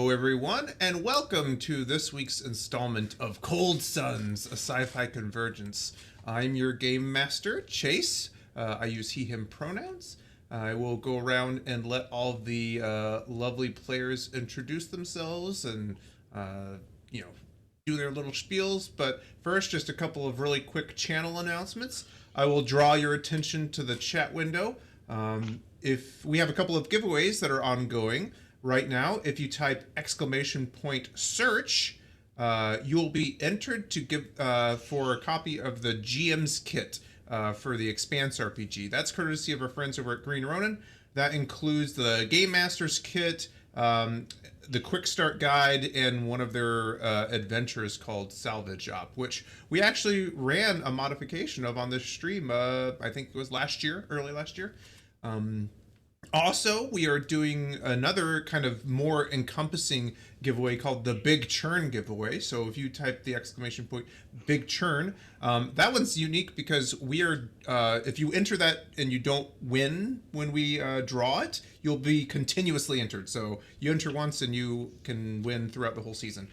Hello, everyone, and welcome to this week's installment of Cold Suns, a sci-fi convergence. I'm your game master, Chase. I use he/him pronouns. I will go around and let all the lovely players introduce themselves and, do their little spiels. But first, just a couple of really quick channel announcements. I will draw your attention to the chat window. If we have a couple of giveaways that are ongoing right now, if you type !search, you'll be entered to give for a copy of the GM's kit for the Expanse RPG. That's courtesy of our friends over at Green Ronin. That includes the Game Master's kit, the Quick Start Guide, and one of their adventures called Salvage Op, which we actually ran a modification of on this stream, I think it was early last year. Also, we are doing another kind of more encompassing giveaway called the Big Churn giveaway. So if you type the ! Big Churn, that one's unique because we are, if you enter that and you don't win when we draw it, you'll be continuously entered. So you enter once and you can win throughout the whole season.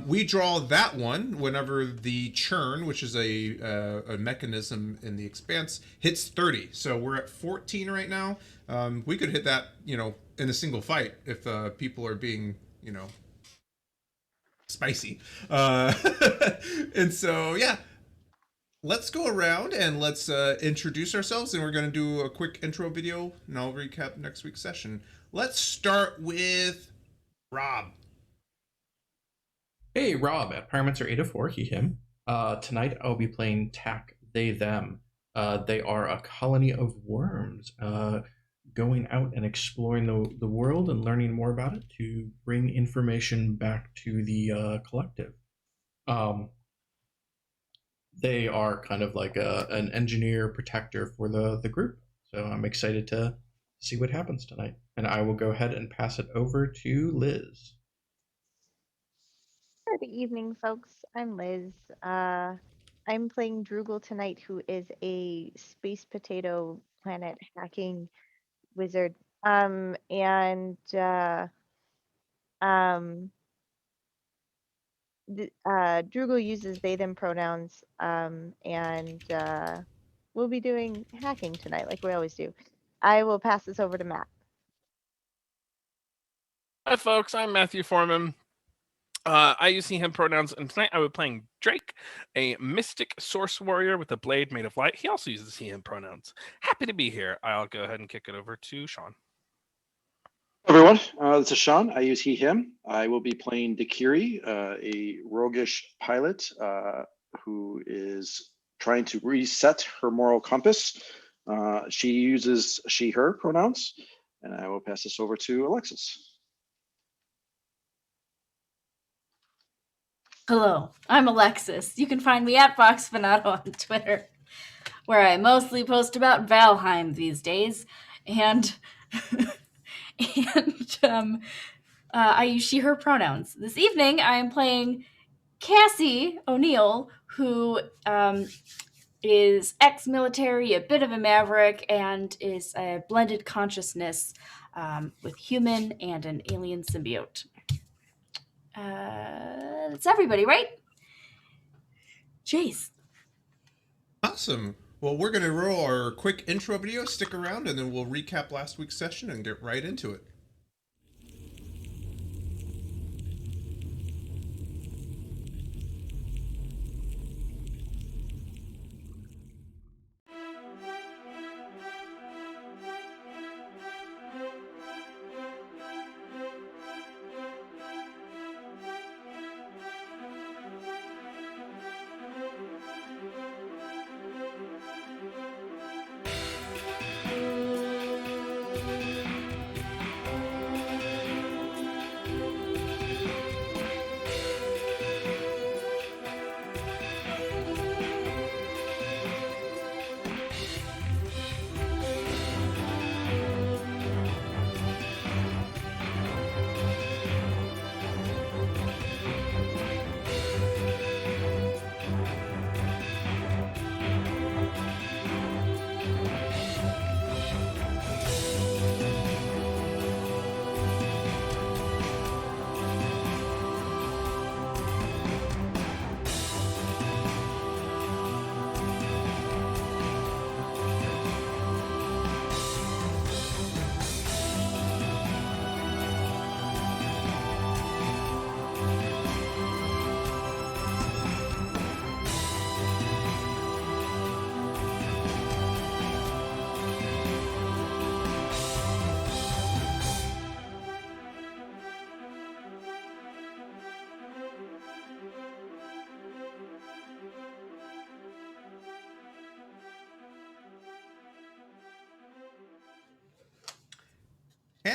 We draw that one whenever the churn, which is a mechanism in the Expanse, hits 30. So we're at 14 right now. We could hit that, in a single fight if people are being, spicy. And so, yeah, let's go around and let's introduce ourselves. And we're going to do a quick intro video, and I'll recap next week's session. Let's start with Rob. Hey, Rob at Parameter 804, he/him. Tonight I'll be playing TAC, they, them. They are a colony of worms going out and exploring the world and learning more about it to bring information back to the collective. They are kind of like an engineer protector for the group. So I'm excited to see what happens tonight. And I will go ahead and pass it over to Liz. Good evening, folks. I'm Liz. I'm playing Droogle tonight, who is a space potato planet hacking wizard. Droogle uses they, them pronouns, we'll be doing hacking tonight, like we always do. I will pass this over to Matt. Hi, folks. I'm Matthew Foreman. I use he/him pronouns, and tonight I will be playing Drake, a mystic source warrior with a blade made of light. He also uses he/him pronouns. Happy to be here. I'll go ahead and kick it over to Sean. Everyone, this is Sean. I use he/him. I will be playing Dakiri, a roguish pilot who is trying to reset her moral compass. She uses she/her pronouns, and I will pass this over to Alexis. Hello, I'm Alexis. You can find me at Foxfanato on Twitter, where I mostly post about Valheim these days, and I use she/her pronouns. This evening, I am playing Cassie O'Neill, who is ex-military, a bit of a maverick, and is a blended consciousness with human and an alien symbiote. That's everybody, right? Chase. Awesome. Well, we're going to roll our quick intro video. Stick around, and then we'll recap last week's session and get right into it.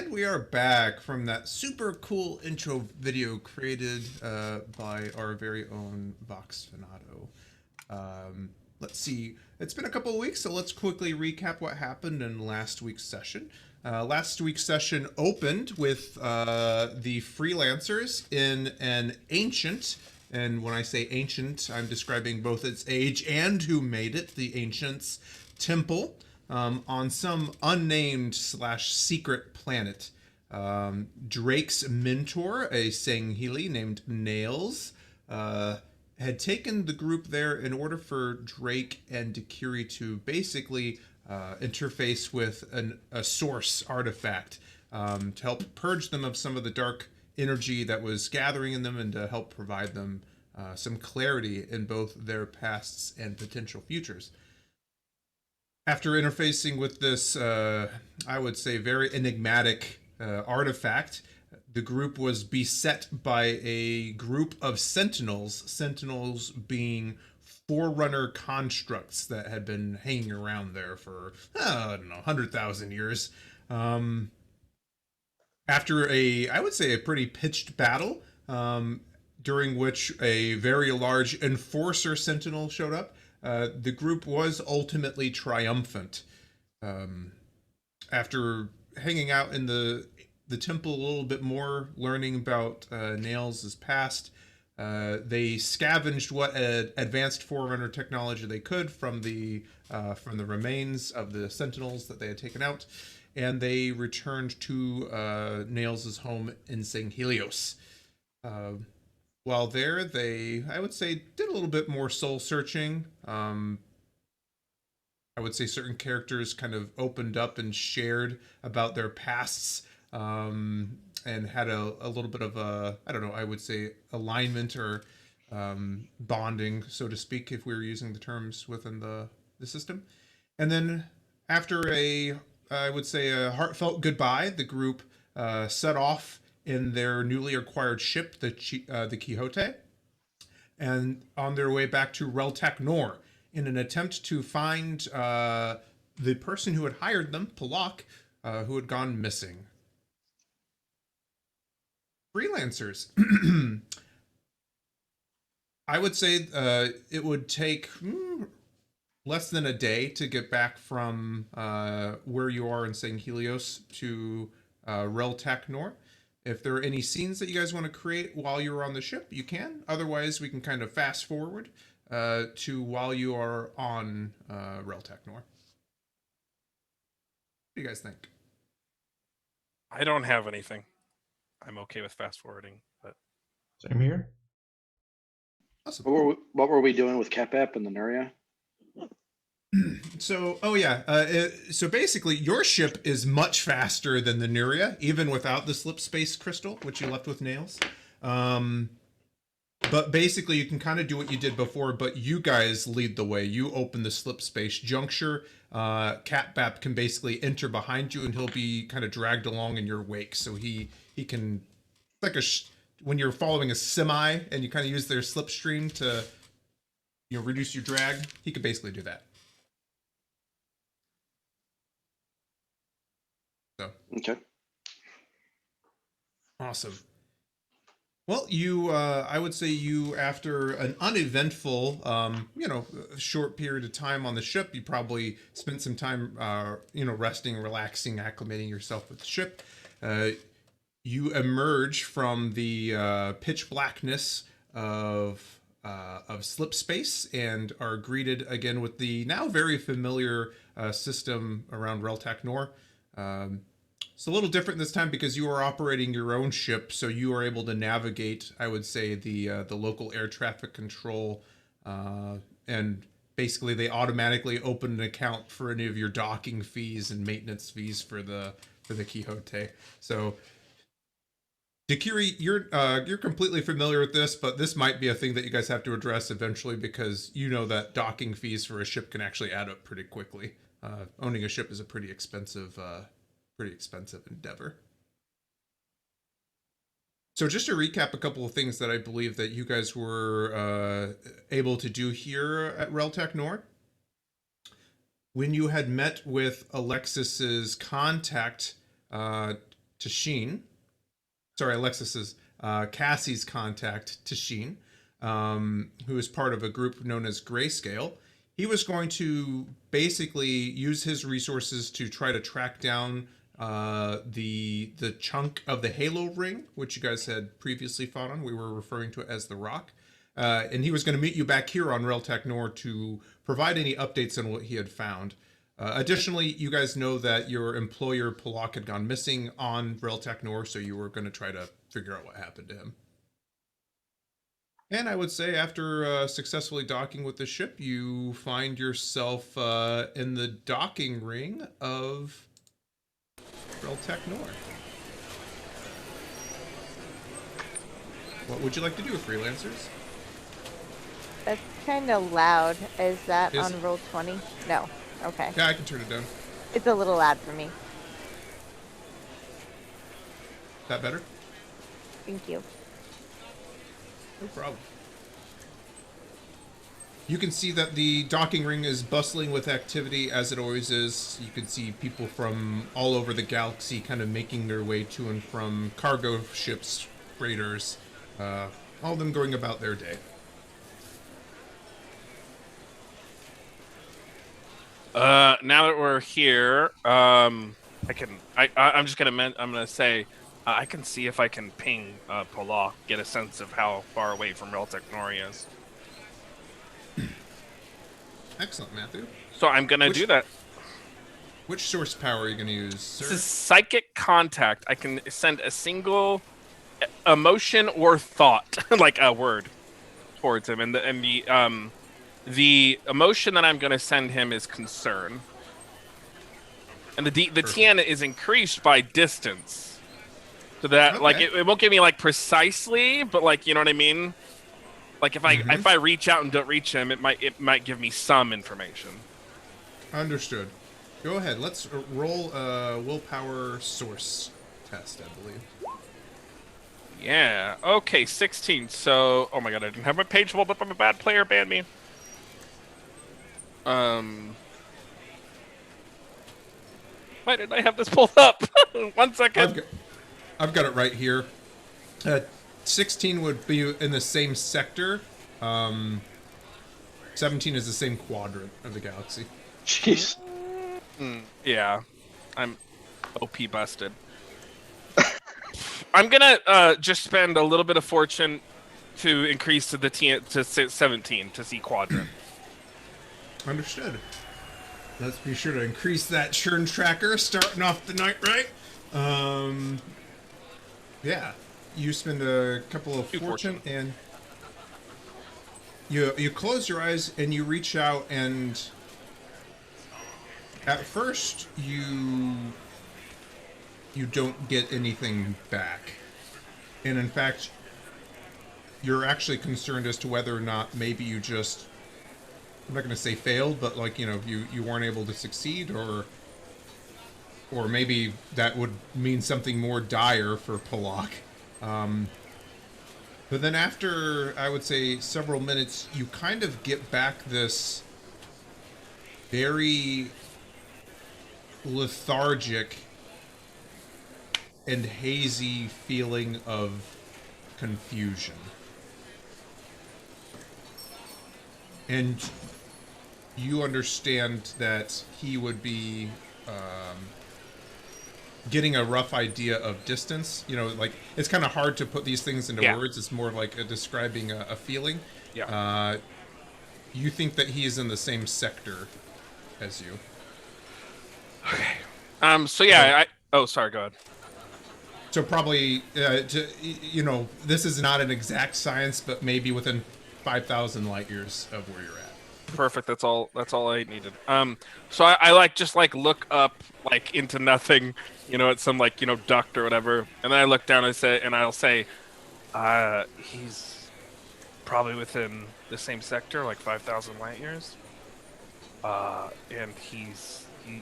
And we are back from that super cool intro video created by our very own Vox Fanato. Let's see, it's been a couple of weeks, so let's quickly recap what happened in last week's session. Last week's session opened with the freelancers in an ancient, and when I say ancient, I'm describing both its age and who made it, the ancients' temple. On some unnamed / secret planet. Drake's mentor, a Sangheli named Nails, had taken the group there in order for Drake and Dakiri to basically interface with a source artifact to help purge them of some of the dark energy that was gathering in them and to help provide them some clarity in both their pasts and potential futures. After interfacing with this, I would say, very enigmatic artifact, the group was beset by a group of sentinels being forerunner constructs that had been hanging around there for, I don't know, 100,000 years. After I would say, a pretty pitched battle, during which a very large enforcer sentinel showed up, the group was ultimately triumphant. After hanging out in the temple a little bit more, learning about Nails' past, they scavenged what advanced Forerunner technology they could from the remains of the Sentinels that they had taken out, and they returned to Nails' home in Sanghelios. While there, they, I would say, did a little bit more soul searching. I would say certain characters kind of opened up and shared about their pasts, and had a little bit of a, I don't know, I would say alignment or bonding, so to speak, if we were using the terms within the system. And then after I would say, a heartfelt goodbye, the group set off in their newly acquired ship, the Quixote, and on their way back to Rel'Tak Nor in an attempt to find the person who had hired them, Pilok, who had gone missing. Freelancers. I would say it would take less than a day to get back from where you are in Sanghelios to Rel'Tak Nor. If there are any scenes that you guys want to create while you're on the ship, you can. Otherwise, we can kind of fast forward to while you are on Rel'Tak Nor. What do you guys think? I don't have anything. I'm okay with fast forwarding, but Same here. Awesome. What were we doing with Capep and the Nuria? So, so basically, your ship is much faster than the Nuria, even without the slip space crystal, which you left with Nails. But basically, you can kind of do what you did before, but you guys lead the way. You open the slip space juncture. Catbap can basically enter behind you, and he'll be kind of dragged along in your wake. So he can, like when you're following a semi, and you kind of use their slipstream to, reduce your drag. He could basically do that. So. Okay. Awesome. Well, you, I would say you, after an uneventful, short period of time on the ship, you probably spent some time, resting, relaxing, acclimating yourself with the ship. You emerge from the pitch blackness of slip space and are greeted again with the now very familiar system around Rel'Tak Nor. It's a little different this time because you are operating your own ship, so you are able to navigate, I would say, the local air traffic control, and basically they automatically open an account for any of your docking fees and maintenance fees for the Quixote. So, Dakiri, you're completely familiar with this, but this might be a thing that you guys have to address eventually because you know that docking fees for a ship can actually add up pretty quickly. Owning a ship is a pretty expensive endeavor. So just to recap a couple of things that I believe that you guys were able to do here at Rel'Tak Nor. When you had met with Alexis's contact to Sheen. Sorry, Alexis's Cassie's contact to Sheen, who is part of a group known as Greyscale. He was going to basically use his resources to try to track down the chunk of the Halo ring, which you guys had previously fought on. We were referring to it as the Rock. And he was going to meet you back here on Rel'Tak Nor to provide any updates on what he had found. Additionally, you guys know that your employer, Pilok, had gone missing on Rel'Tak Nor, so you were going to try to figure out what happened to him. And I would say after successfully docking with the ship, you find yourself in the docking ring of Rel'Tak Nor. What would you like to do, freelancers? That's kind of loud. Is that Is on it? roll 20? No. Okay. Yeah, I can turn it down. It's a little loud for me. That better? Thank you. No problem. You can see that the docking ring is bustling with activity, as it always is. You can see people from all over the galaxy kind of making their way to and from cargo ships, freighters, all of them going about their day. Now that we're here, I'm just gonna say, I can see if I can ping Pilok, get a sense of how far away from Rel'Tak Nor he is. Excellent, Matthew. So I'm gonna do that. Which source power are you going to use, sir? This is psychic contact. I can send a single emotion or thought, like a word, towards him, and the emotion that I'm going to send him is concern, and the TN is increased by distance, so that Okay. like it won't give me like precisely, but like, you know what I mean. Like if I reach out and don't reach him, it might give me some information. Understood. Go ahead. Let's roll a willpower source test, I believe. Yeah. Okay. 16. So, oh my god, I didn't have my page pulled up. I'm a bad player. Ban me. Why didn't I have this pulled up? 1 second. I've got it right here. 16 would be in the same sector. 17 is the same quadrant of the galaxy. Jeez. Yeah, I'm OP busted. I'm gonna just spend a little bit of fortune to increase to the to 17 to see quadrant. Understood. Let's be sure to increase that churn tracker starting off the night right. Yeah, you spend a couple of fortune and you close your eyes and you reach out, and at first you don't get anything back, and in fact you're actually concerned as to whether or not maybe you just, I'm not going to say failed, but like, you know, you weren't able to succeed, or maybe that would mean something more dire for Pilok. But then after, I would say, several minutes, you kind of get back this very lethargic and hazy feeling of confusion. And you understand that he would be getting a rough idea of distance. You know, like, it's kind of hard to put these things into words. It's more like describing a feeling. Yeah. You think that he is in the same sector as you. Okay. So yeah, oh, sorry, go ahead. So probably, you know, this is not an exact science, but maybe within 5,000 light years of where you're at. Perfect. That's all I needed. So I like just like look up like into nothing, you know, at some like, you know, duct or whatever, and then I look down and I'll say, he's probably within the same sector, like 5,000 light years. And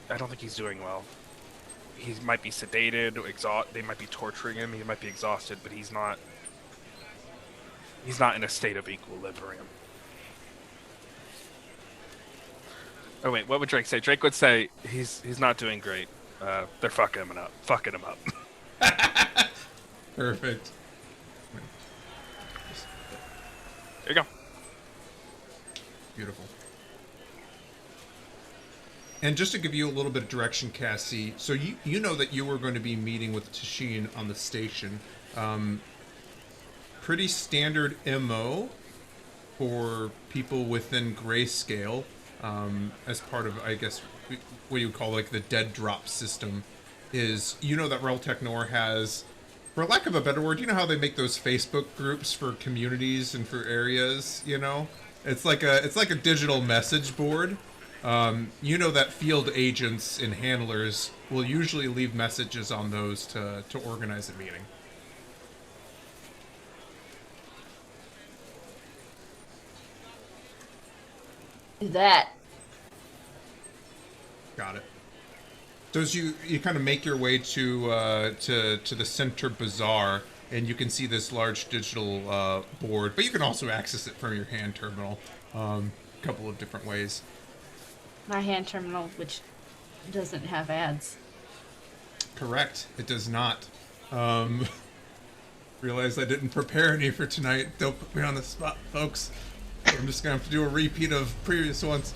I don't think he's doing well. He might be sedated, they might be torturing him. He might be exhausted, but he's not in a state of equilibrium. Oh wait, what would Drake say? Drake would say he's not doing great. They're fucking him up. Perfect. There you go. Beautiful. And just to give you a little bit of direction, Cassie, so you know that you were going to be meeting with Tashin on the station. Pretty standard MO for people within Greyscale, as part of, I guess, what you would call like the dead drop system, is you know that Rel'Tak Nor has, for lack of a better word, you know how they make those Facebook groups for communities and for areas, you know? It's like a digital message board. You know that field agents and handlers will usually leave messages on those to organize a meeting. Do that. Got it. So as you kind of make your way to the center bazaar, and you can see this large digital board, but you can also access it from your hand terminal, a couple of different ways. My hand terminal, which doesn't have ads. Correct. It does not. Realize I didn't prepare any for tonight. Don't put me on the spot, folks. I'm just gonna have to do a repeat of previous ones.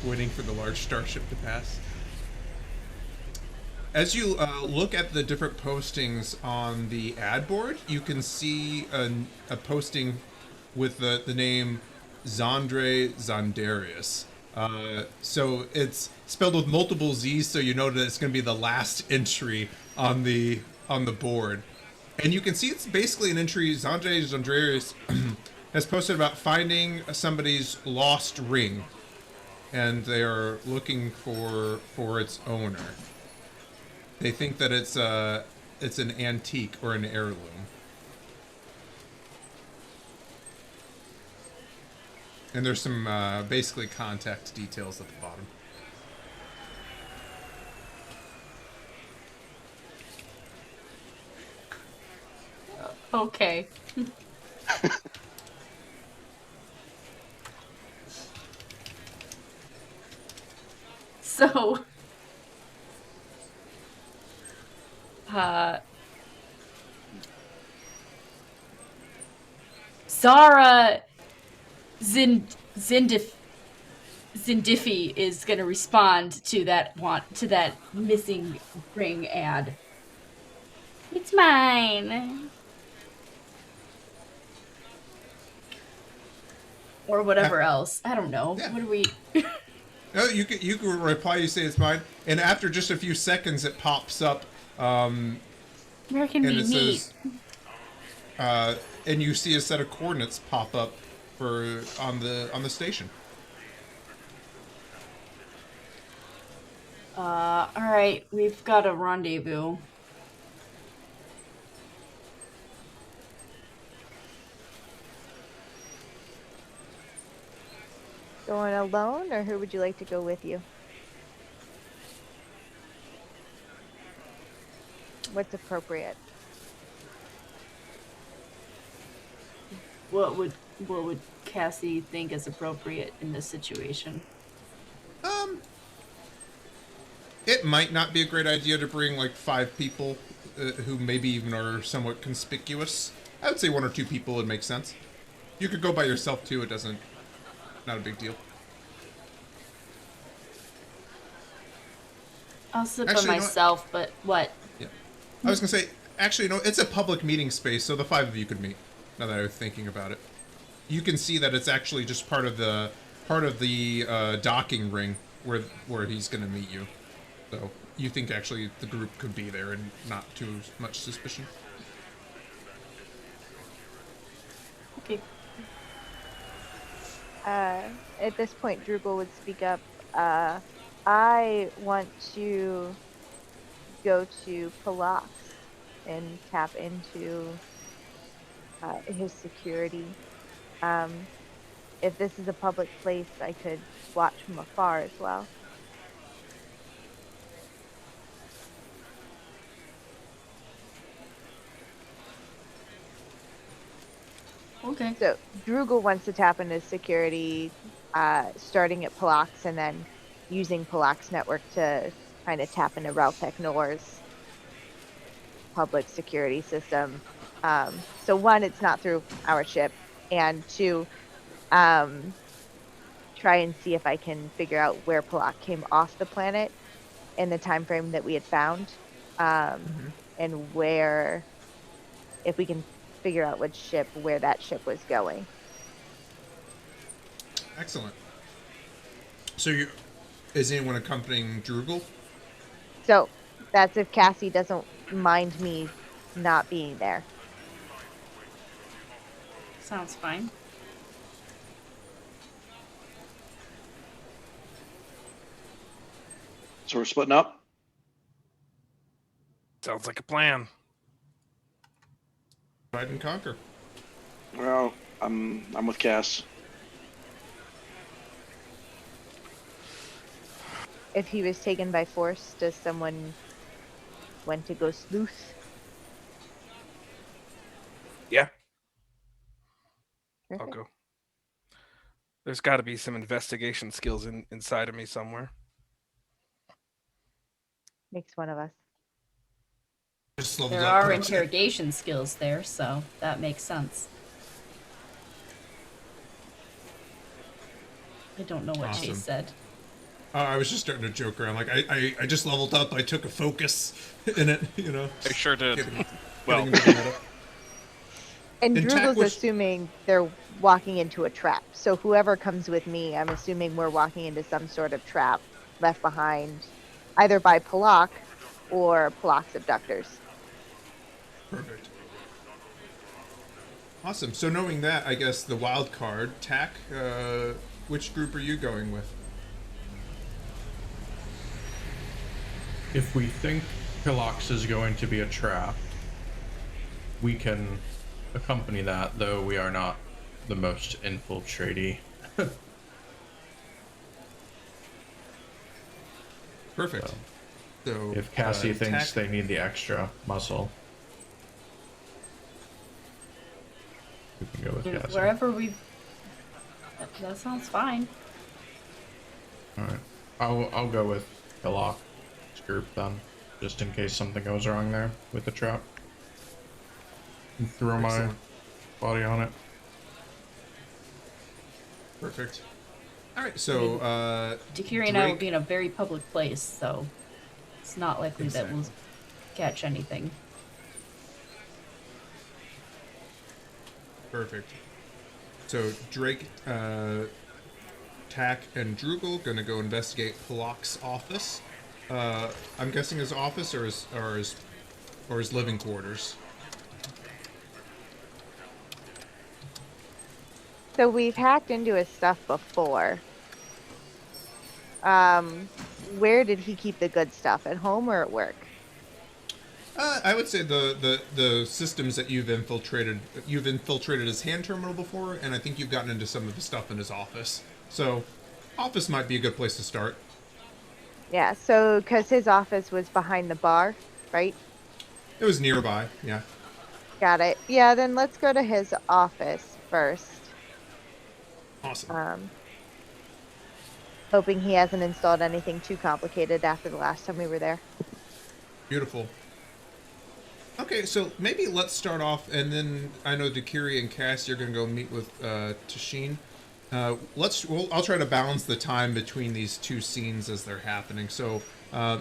Waiting for the large starship to pass. As you look at the different postings on the ad board, you can see a posting with the name Zandre Zandarius. So it's spelled with multiple Z's, so you know that it's going to be the last entry on the board. And you can see it's basically an entry. Zandre Zandarius has posted about finding somebody's lost ring, and they are looking for its owner. They think that it's an antique or an heirloom. And there's some basically contact details at the bottom. Okay. So, Zara Zindifi is gonna respond to that missing ring ad. It's mine. Or whatever else. I don't know. Yeah. What do we? No, you can reply. You say it's mine, and after just a few seconds, it pops up. Where can And we it meet? says, and you see a set of coordinates pop up on the station. All right, we've got a rendezvous. Going alone, or who would you like to go with you? What's appropriate? What would Cassie think is appropriate in this situation? It might not be a great idea to bring like 5 people who maybe even are somewhat conspicuous. I would say 1 or 2 people would make sense. You could go by yourself too. It doesn't. Not a big deal. I'll sit Actually, by you know what? myself, but what? Yeah. I was gonna say, actually, no, it's a public meeting space, so the 5 of you could meet. Now that I was thinking about it, you can see that it's actually just part of the docking ring where he's gonna meet you. So you think actually the group could be there and not too much suspicion. Okay. At this point, Drupal would speak up. I want to go to Pilok and tap into his security. If this is a public place, I could watch from afar as well. Okay. So Drupal wants to tap into security, starting at Pilok's and then using Pilok's network to kind of tap into Rel'Tak Nor's public security system. So one, it's not through our ship, and two, try and see if I can figure out where Pilok came off the planet in the time frame that we had found, and where, if we can figure out where that ship was going. Excellent. So is anyone accompanying Drugel? So that's if Cassie doesn't mind me not being there. Sounds fine. So we're splitting up. Sounds like a plan. Divide and conquer. Well, I'm with Cass. If he was taken by force, does someone want to go sleuth? Yeah, Perfect. I'll go. There's got to be some investigation skills inside of me somewhere. Makes one of us. Just leveled There up, are but- interrogation skills there, so that makes sense. I don't know what Awesome. Chase said. I was just starting to joke around. Like, I just leveled up. I took a focus in it, you know. I sure did. Getting Well, into the meta. And In tech, Drugel's which- assuming they're walking into a trap. So whoever comes with me, I'm assuming we're walking into some sort of trap left behind either by Pilok or Pilok's abductors. Perfect. Awesome. So knowing that, I guess the wild card, Tack, which group are you going with? If we think Kiosks is going to be a trap, we can accompany that, though we are not the most infiltratey. Perfect. So If Cassie thinks Tack- they need the extra muscle, we can go with Cassie. Wherever we... That sounds fine. Alright. I'll go with Pilok's group then, just in case something goes wrong there with the trap. And throw my Excellent. body on it. Perfect. All right. So Dakiri and I will Drake- be in a very public place, so it's not likely that we'll Exactly. catch anything. Perfect. So Drake, Tack, and Drugel gonna go investigate Pilok's office. I'm guessing his office or his living quarters. So we've hacked into his stuff before. Where did he keep the good stuff? At home or at work? I would say the systems that you've infiltrated his hand terminal before, and I think you've gotten into some of the stuff in his office. So, office might be a good place to start. Yeah, so because his office was behind the bar, right? It was nearby, yeah. Got it. Yeah, then let's go to his office first. Awesome. Hoping he hasn't installed anything too complicated after the last time we were there. Beautiful. Okay, so maybe let's start off, and then I know Dakiri and Cassie are going to go meet with Tashin. I'll try to balance the time between these two scenes as they're happening. So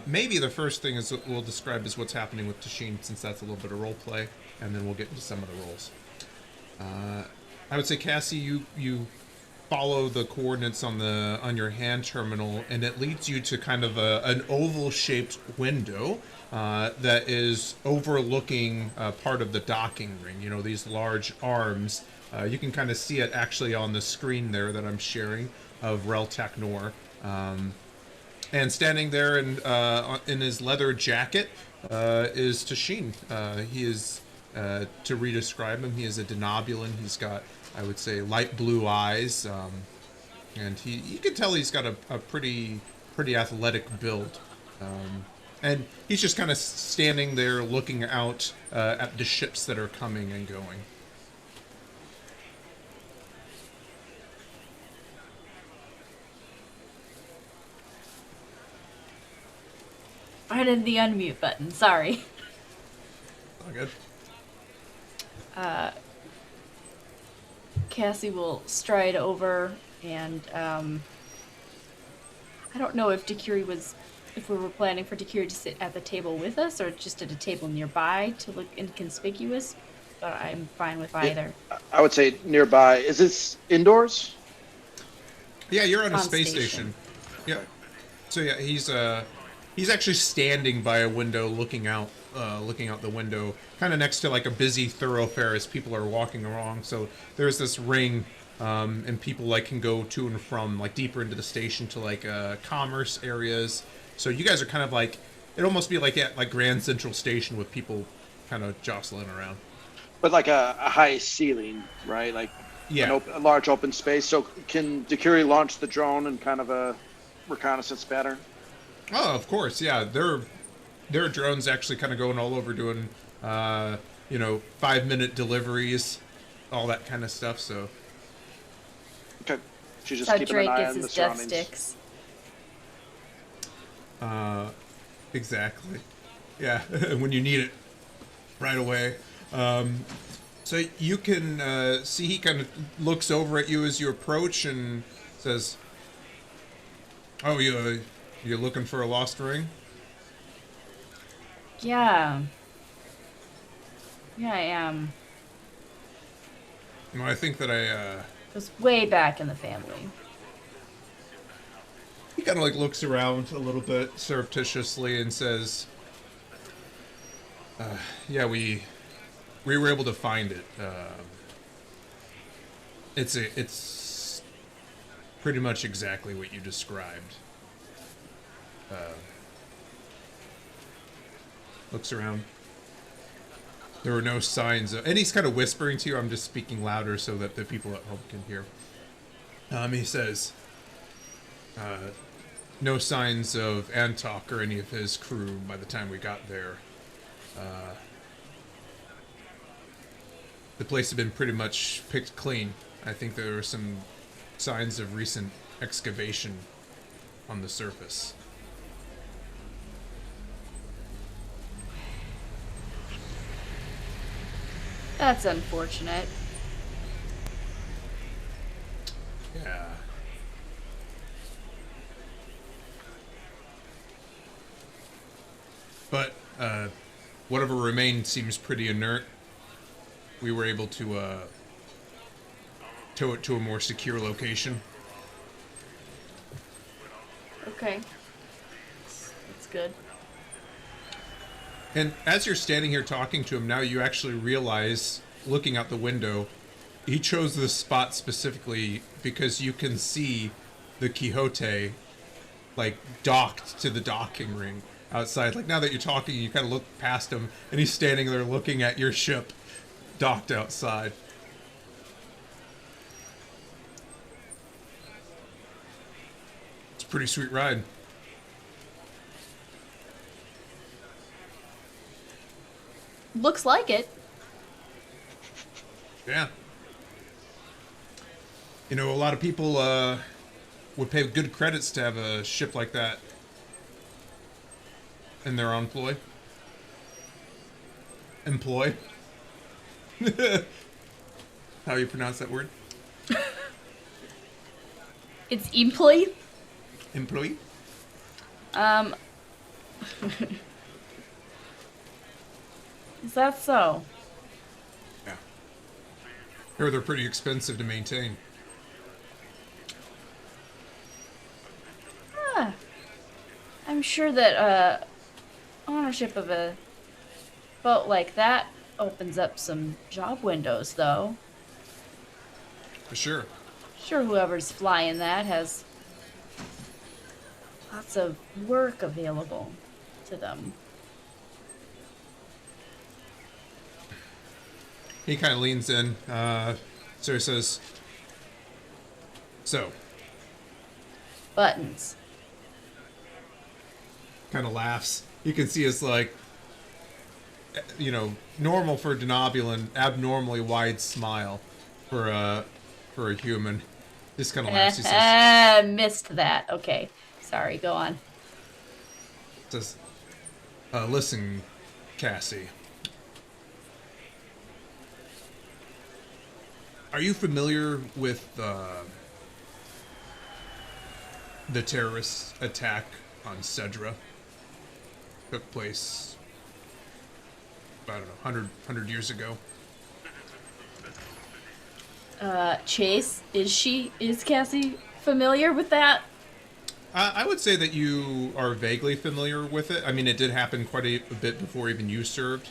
maybe the first thing is we'll describe as what's happening with Tashin, since that's a little bit of role play, and then we'll get into some of the roles. I would say, Cassie, you follow the coordinates on your hand terminal, and it leads you to kind of an oval-shaped window that is overlooking part of the docking ring. You know, these large arms. You can kind of see it actually on the screen there that I'm sharing of Rel'Tak Nor. And standing there in his leather jacket is Tashin. He is, to re-describe him, he is a Denobulan. He's got, I would say, light blue eyes. And you can tell he's got a pretty athletic build. And he's just kind of standing there looking out at the ships that are coming and going. I did the unmute button, sorry. all good. Cassie will stride over and I don't know if if we were planning for Dakiri to sit at the table with us or just at a table nearby to look inconspicuous, but I'm fine with either. I would say nearby. Is this indoors? Yeah, you're on a On space station. station. Yeah. So yeah, he's actually standing by a window, looking out the window, kind of next to like a busy thoroughfare as people are walking along. So there's this ring, and people like can go to and from like deeper into the station to like commerce areas. So you guys are kind of like, it'd almost be like at like Grand Central Station with people kind of jostling around. But like a high ceiling, right? Like Yeah. a large open space. So can Dakiri launch the drone in kind of a reconnaissance pattern? Oh, of course. Yeah, there are drones actually kind of going all over doing, 5-minute deliveries, all that kind of stuff. So Okay. She's just That's how keeping Drake an eye gets on the his death surroundings. sticks. exactly. Yeah, when you need it right away. So you can see he kind of looks over at you as you approach and says, "Oh, you're looking for a lost ring?" Yeah. Yeah, I am. Well, I think that It was way back in the family. He kind of like looks around a little bit surreptitiously and says, "Yeah, we were able to find it. It's pretty much exactly what you described." Looks around. There were no signs of, and he's kind of whispering to you. I'm just speaking louder so that the people at home can hear. He says, no signs of Antok or any of his crew by the time we got there. The place had been pretty much picked clean. I think there were some signs of recent excavation on the surface. That's unfortunate. Yeah. But whatever remained seems pretty inert. We were able to tow it to a more secure location. Okay. That's good. And as you're standing here talking to him now, you actually realize, looking out the window, he chose this spot specifically because you can see the Quixote, like, docked to the docking ring outside. Like, now that you're talking, you kind of look past him, and he's standing there looking at your ship docked outside. It's a pretty sweet ride. Looks like it. Yeah. You know, a lot of people would pay good credits to have a ship like that in their employ. Employ? How you pronounce that word? It's employee. Employee? Is that so? Yeah. Here they're pretty expensive to maintain. I'm sure that ownership of a boat like that opens up some job windows, though. For sure. Sure, whoever's flying that has lots of work available to them. He kind of leans in. So he says, so, Buttons. kind of laughs. You can see it's like, you know, normal for Denobulan, abnormally wide smile for a human. Just kind of laughs. He Missed that. Okay. Sorry, go on. says, listen, Cassie. Are you familiar with the terrorist attack on Cedra? Took place, I don't know, 100 years ago. Chase, is Cassie familiar with that? I would say that you are vaguely familiar with it. I mean, it did happen quite a bit before even you served.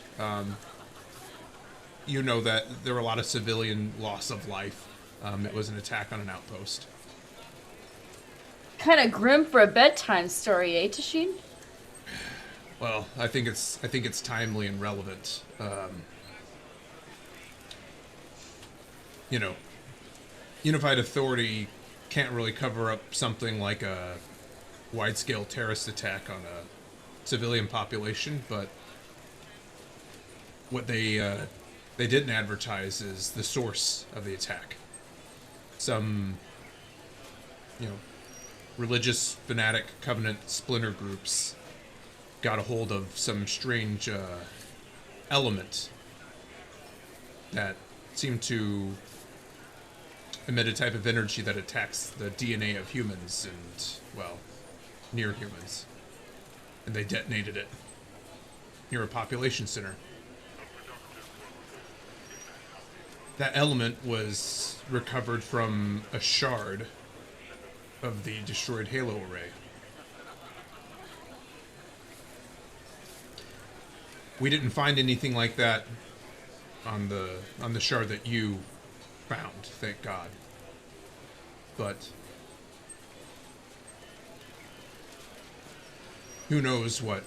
You know that there were a lot of civilian loss of life. It was an attack on an outpost. Kind of grim for a bedtime story, eh, Tashin? Well, I think it's timely and relevant. You know, unified authority can't really cover up something like a wide-scale terrorist attack on a civilian population, but what they didn't advertise is the source of the attack. Some, religious fanatic covenant splinter groups got a hold of some strange element that seemed to emit a type of energy that attacks the DNA of humans and, well, near humans. And they detonated it near a population center. That element was recovered from a shard of the destroyed Halo array. We didn't find anything like that on the shard that you found, thank God. But who knows what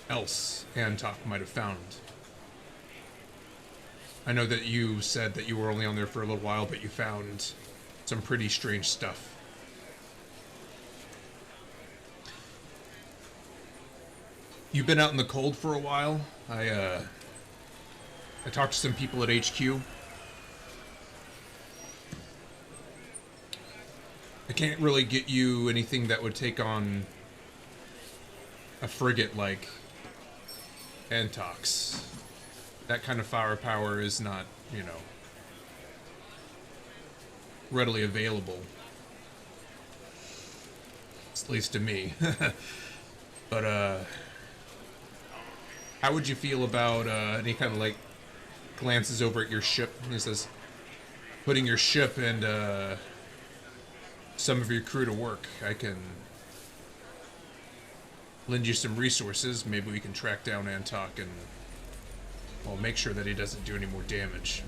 else Antok might have found. I know that you said that you were only on there for a little while, but you found some pretty strange stuff. You've been out in the cold for a while. I talked to some people at HQ. I can't really get you anything that would take on a frigate like Antok's. That kind of firepower is not, readily available. At least to me. But, how would you feel about, any kind of, glances over at your ship? He says, putting your ship and, some of your crew to work. I can lend you some resources. Maybe we can track down Antok and, well, make sure that he doesn't do any more damage.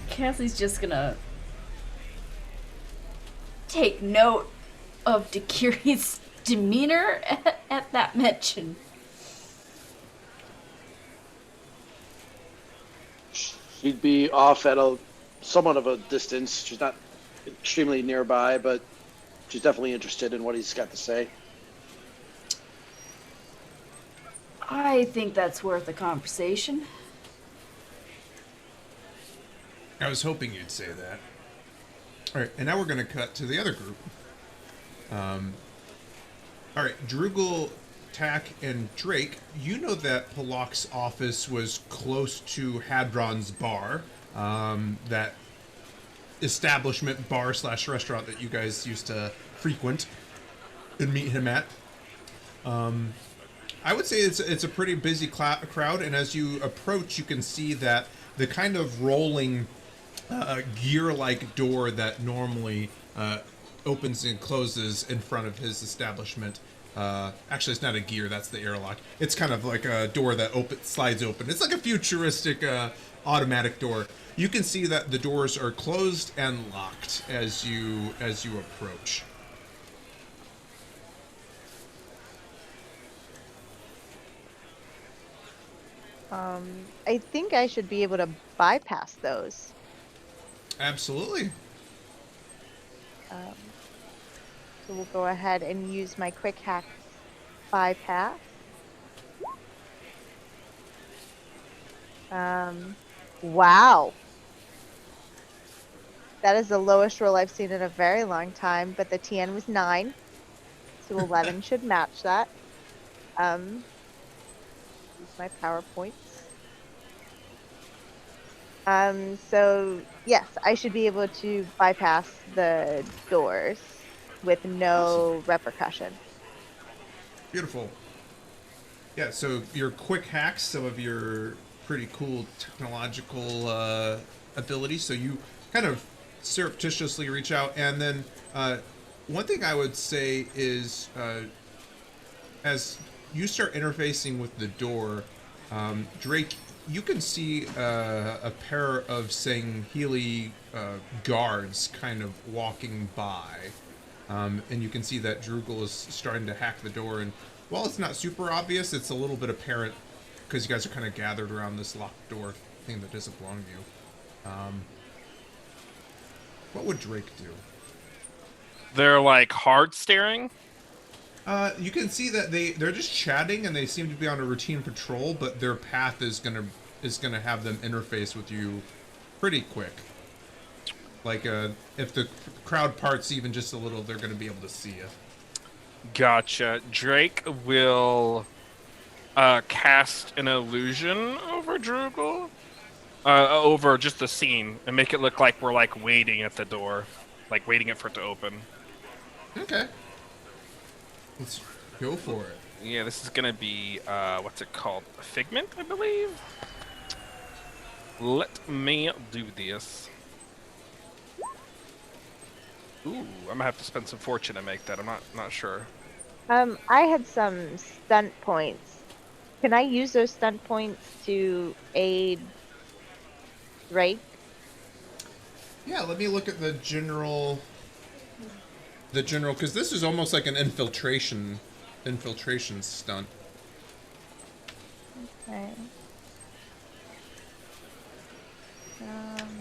Cassie's just gonna take note of Dakiri's demeanor at that mention. She'd be off at somewhat of a distance. She's not extremely nearby, but she's definitely interested in what he's got to say. I think that's worth a conversation. I was hoping you'd say that. Alright, and now we're going to cut to the other group. Alright, Drugel, Tak, and Drake, you know that Pilok's office was close to Hadron's bar. That establishment, bar/restaurant that you guys used to frequent and meet him at. I would say it's a pretty busy crowd, and as you approach, you can see that the kind of rolling gear-like door that normally opens and closes in front of his establishment. Actually, it's not a gear, that's the airlock. It's kind of like a door that slides open. It's like a futuristic automatic door. You can see that the doors are closed and locked as you approach. I think I should be able to bypass those. Absolutely. So we'll go ahead and use my quick hack bypass. Wow. That is the lowest roll I've seen in a very long time, but the TN was 9. So 11 should match that. use my PowerPoints. So yes, I should be able to bypass the doors with no repercussion. Beautiful. Yeah, so your quick hacks, some of your pretty cool technological abilities. So you kind of surreptitiously reach out, and then one thing I would say is as you start interfacing with the door, Drake, you can see a pair of Sangheli guards kind of walking by. And you can see that Droogle is starting to hack the door. And while it's not super obvious, it's a little bit apparent because you guys are kind of gathered around this locked door thing that doesn't belong to you. What would Drake do? They're like hard staring. You can see that they're just chatting and they seem to be on a routine patrol, but their path is gonna have them interface with you pretty quick. Like if the crowd parts even just a little, they're gonna be able to see you. Gotcha. Drake will cast an illusion over Droogle, over just the scene, and make it look like we're like waiting at the door, like waiting for it to open. Okay. Let's go for it. Yeah, this is gonna be what's it called? A figment, I believe. Let me do this. Ooh, I'm gonna have to spend some fortune to make that. I'm not sure. I had some stunt points. Can I use those stunt points to aid Drake? Yeah, let me look at the general, because this is almost like an infiltration stunt. Okay.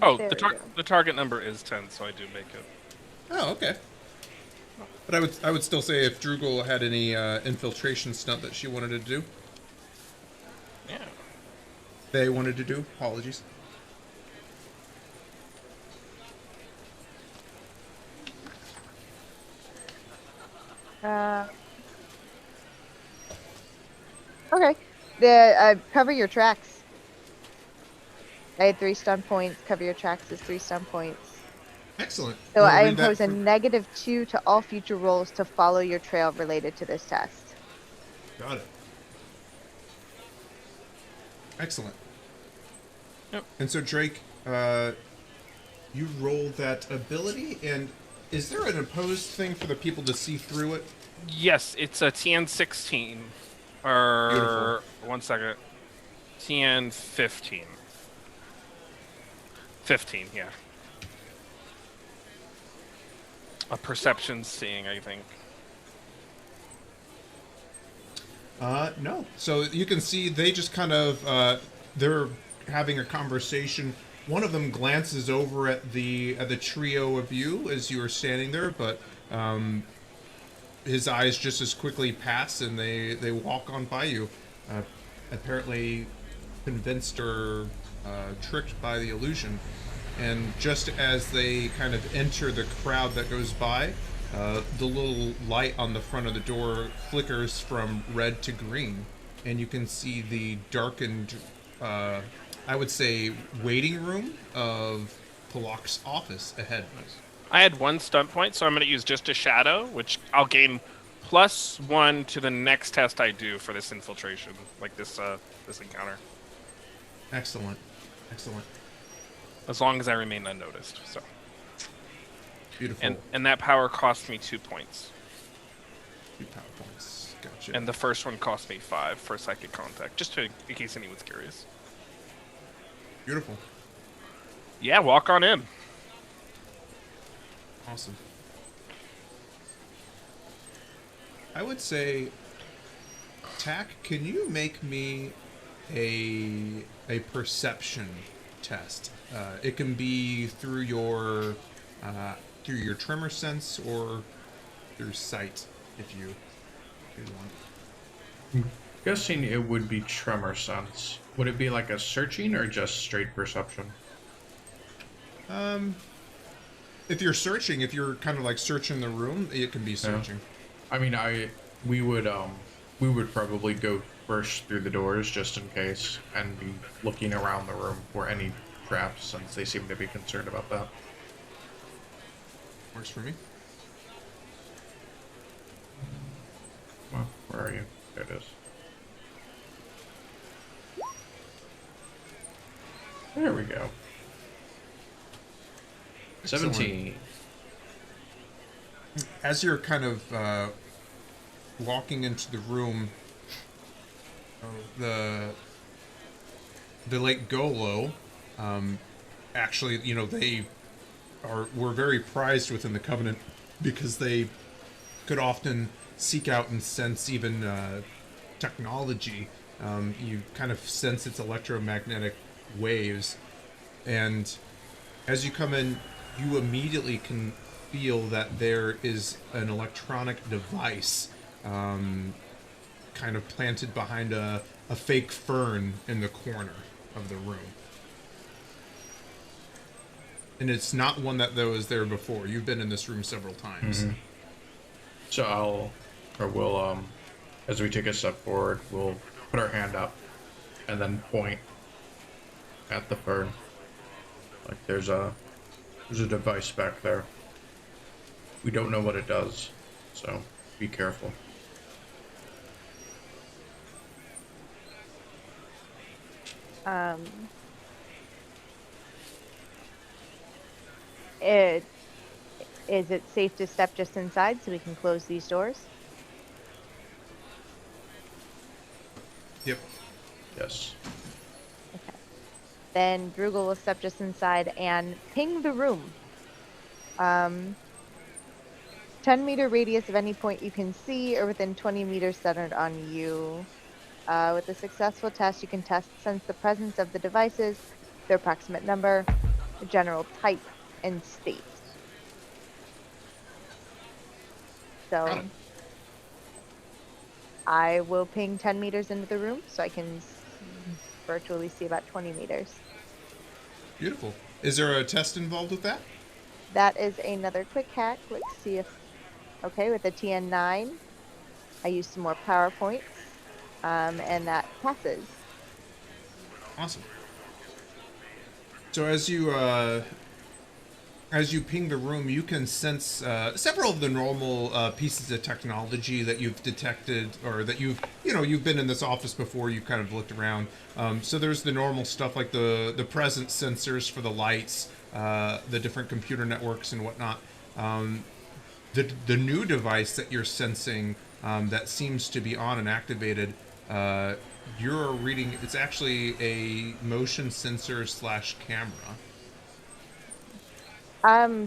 Oh, there we go. the target number is 10, so I do make it. Oh, okay. But I would still say if Droogle had any infiltration stunt that she wanted to do. Yeah. They wanted to do. Apologies. Okay. The cover your tracks. I had 3 stun points. Cover your tracks is 3 stun points. Excellent. So You wanna I read that impose a for- -2 to all future rolls to follow your trail related to this test. Got it. Excellent. Yep. And so Drake, you roll that ability, and is there an opposed thing for the people to see through it? Yes, it's a TN16. Or Beautiful. 1 second. TN15. 15, yeah. A perception seeing, I think. No. So you can see they just kind of they're having a conversation. One of them glances over at the trio of you as you are standing there, but his eyes just as quickly pass and they walk on by you, apparently convinced or tricked by the illusion. And just as they kind of enter the crowd that goes by, the little light on the front of the door flickers from red to green, and you can see the darkened, I would say, waiting room of Pilok's office ahead. I had 1 stunt point, so I'm going to use just a shadow, which I'll gain +1 to the next test I do for this infiltration, like this encounter. Excellent. Excellent. As long as I remain unnoticed. So. Beautiful. And that power cost me 2 points. 2 power points. Gotcha. And the first one cost me 5 for psychic contact, just in case anyone's curious. Beautiful. Yeah, walk on in. Awesome. I would say, Tack, can you make me a perception test? It can be through your tremor sense or through sight, if you want. I'm guessing it would be tremor sense. Would it be like a searching or just straight perception? If you're searching, if you're kind of like searching the room, it can be searching. I mean, we would we would probably go first through the doors just in case, and be looking around the room for any traps, since they seem to be concerned about that. Works for me. Well, where are you? There it is. There we go. Excellent. 17. As you're kind of walking into the room, the Lake Golo, actually, you know, were very prized within the Covenant because they could often seek out and sense even technology. You kind of sense its electromagnetic waves, and as you come in, you immediately can feel that there is an electronic device kind of planted behind a fake fern in the corner of the room. And it's not one that was there before. You've been in this room several times. Mm-hmm. So we'll, as we take a step forward, we'll put our hand up and then point at the fern. Like there's a device back there. We don't know what it does, so be careful. Is it safe to step just inside so we can close these doors? Yep. Yes. Okay. Then Drugel will step just inside and ping the room. 10-meter radius of any point you can see or within 20 meters centered on you. With a successful test, you can sense the presence of the devices, their approximate number, the general type, and state. So I will ping 10 meters into the room so I can virtually see about 20 meters. Beautiful. Is there a test involved with that? That is another quick hack. Let's see if... Okay, with a TN9, I use some more power points, and that passes. Awesome. So as you ping the room, you can sense several of the normal pieces of technology that you've detected, or that you've been in this office before. You've kind of looked around. So there's the normal stuff like the presence sensors for the lights, the different computer networks and whatnot. The new device that you're sensing that seems to be on and activated. You're reading. It's actually a motion sensor / camera.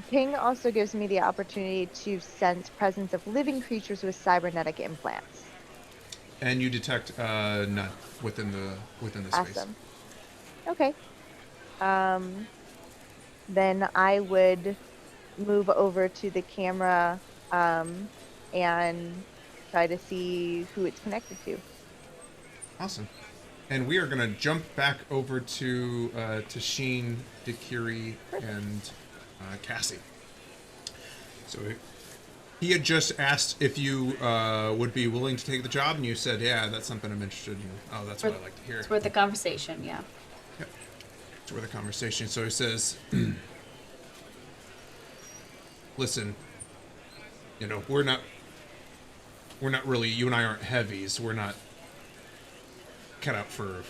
Ping also gives me the opportunity to sense presence of living creatures with cybernetic implants. And you detect none within the space. Awesome. Okay. Then I would move over to the camera and try to see who it's connected to. Awesome. And we are going to jump back over to Sheen, Dakiri, and Cassie. So he had just asked if you would be willing to take the job, and you said, yeah, that's something I'm interested in. Oh, that's what I like to hear. It's worth the conversation, yeah. Yep. It's worth the conversation. So he says, listen, we're not really, you and I aren't heavies. We're not cut out for,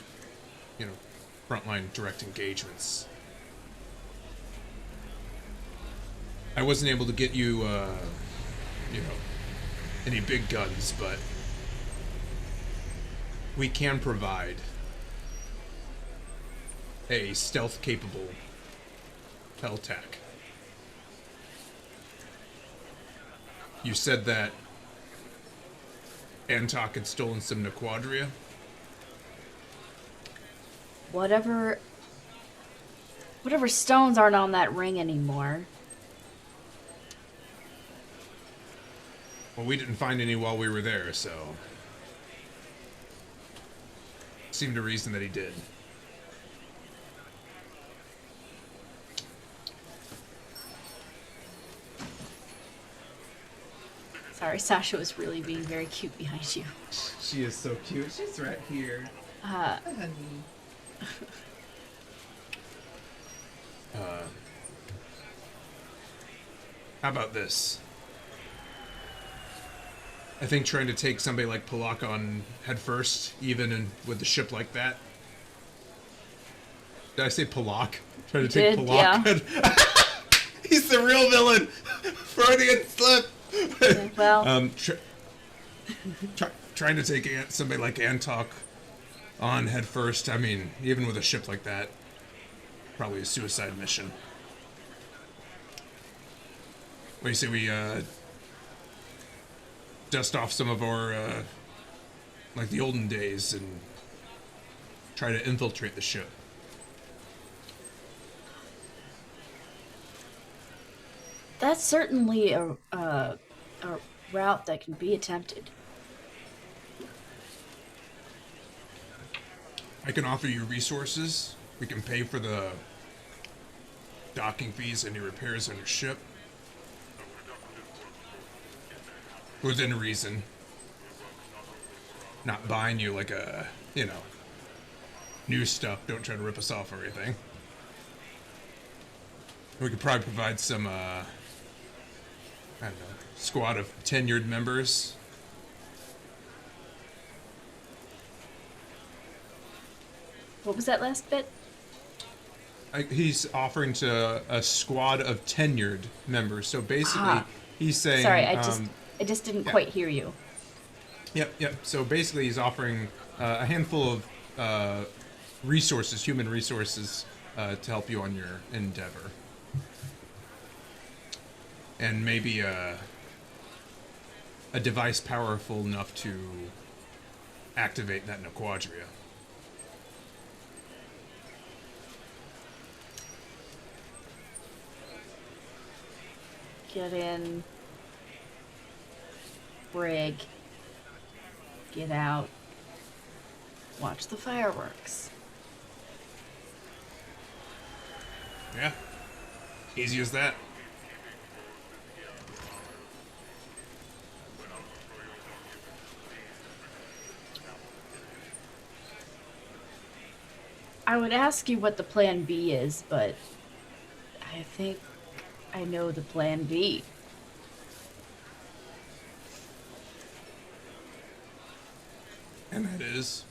frontline direct engagements. I wasn't able to get you, any big guns, but we can provide a stealth-capable Rel'Tak. You said that Antok had stolen some Nequadria? Whatever stones aren't on that ring anymore. Well, we didn't find any while we were there, so... seemed a reason that he did. Sorry. Sorry, Sasha was really being very cute behind you. She is so cute. She's right here. Uh, Honey. How about this? I think trying to take somebody like Pilok on head first, even with the ship like that. Did I say Pilok? Trying to take did, Pilok. yeah. He's the real villain. Freudian slip. Yeah, well, Trying to take somebody like Antok on head first. I mean, even with a ship like that, probably a suicide mission. What do you say we dust off some of our like the olden days and try to infiltrate the ship? that's certainly a route that can be attempted. I can offer you resources. We can pay for the docking fees, any repairs on your ship. Within reason. Not buying you like a, new stuff. Don't try to rip us off or anything. We could probably provide some, I don't know, squad of tenured members. What was that last bit? He's offering to a squad of tenured members. So basically, he's saying... Sorry, I just didn't quite hear you. Yep. So basically, he's offering a handful of resources, human resources, to help you on your endeavor. And maybe a device powerful enough to activate that Naquadria. Get in. Brig. Get out. Watch the fireworks. Yeah. Easy as that. I would ask you what the plan B is, but I think I know the plan B. And that is...